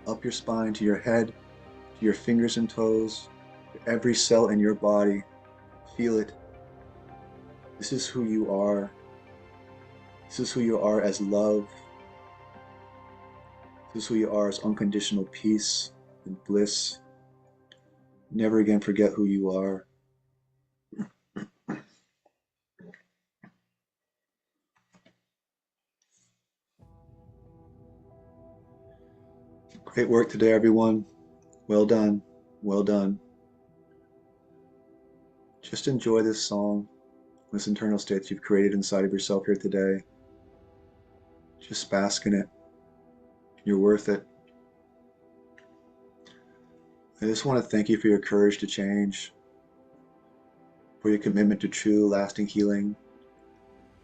up your spine to your head, to your fingers and toes, to every cell in your body. Feel it. This is who you are. This is who you are as love. This is who you are as unconditional peace and bliss. Never again forget who you are. Great work today, everyone. Well done. Well done. Just enjoy this song, this internal state that you've created inside of yourself here today. Just bask in it. You're worth it. I just want to thank you for your courage to change, for your commitment to true, lasting healing,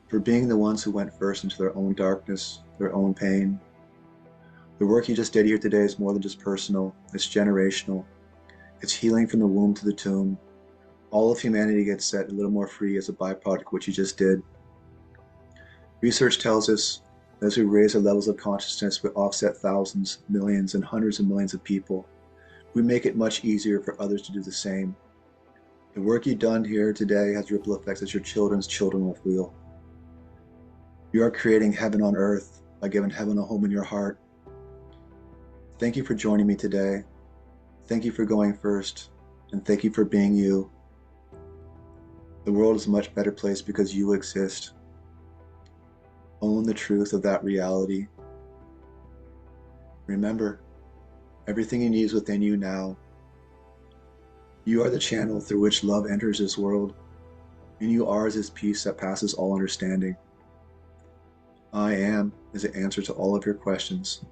for being the ones who went first into their own darkness, their own pain. The work you just did here today is more than just personal, it's generational. It's healing from the womb to the tomb. All of humanity gets set a little more free as a byproduct of what you just did. Research tells us that as we raise our levels of consciousness, we offset thousands, millions, and hundreds of millions of people. We make it much easier for others to do the same. The work you've done here today has ripple effects that your children's children will feel. You are creating heaven on earth by giving heaven a home in your heart. Thank you for joining me today. Thank you for going first, and thank you for being you. The world is a much better place because you exist. Own the truth of that reality. Remember, everything you need is within you now. You are the channel through which love enters this world, and you are this peace that passes all understanding. I am is the answer to all of your questions.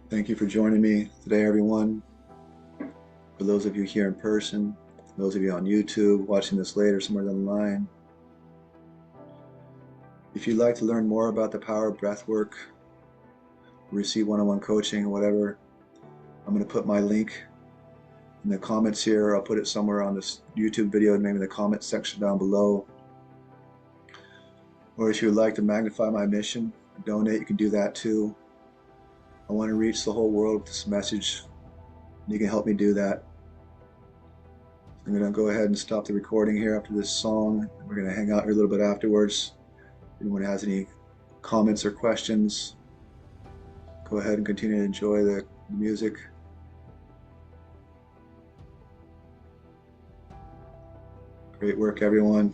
Thank you for joining me today, everyone. For those of you here in person, those of you on YouTube, watching this later somewhere down the line. If you'd like to learn more about the power of breath work, receive one-on-one coaching or whatever, I'm going to put my link in the comments here. I'll put it somewhere on this YouTube video, maybe in the comment section down below. Or if you would like to magnify my mission, donate, you can do that too. I want to reach the whole world with this message, and you can help me do that. I'm going to go ahead and stop the recording here after this song. We're going to hang out here a little bit afterwards. If anyone has any comments or questions, go ahead and continue to enjoy the music. Great work, everyone.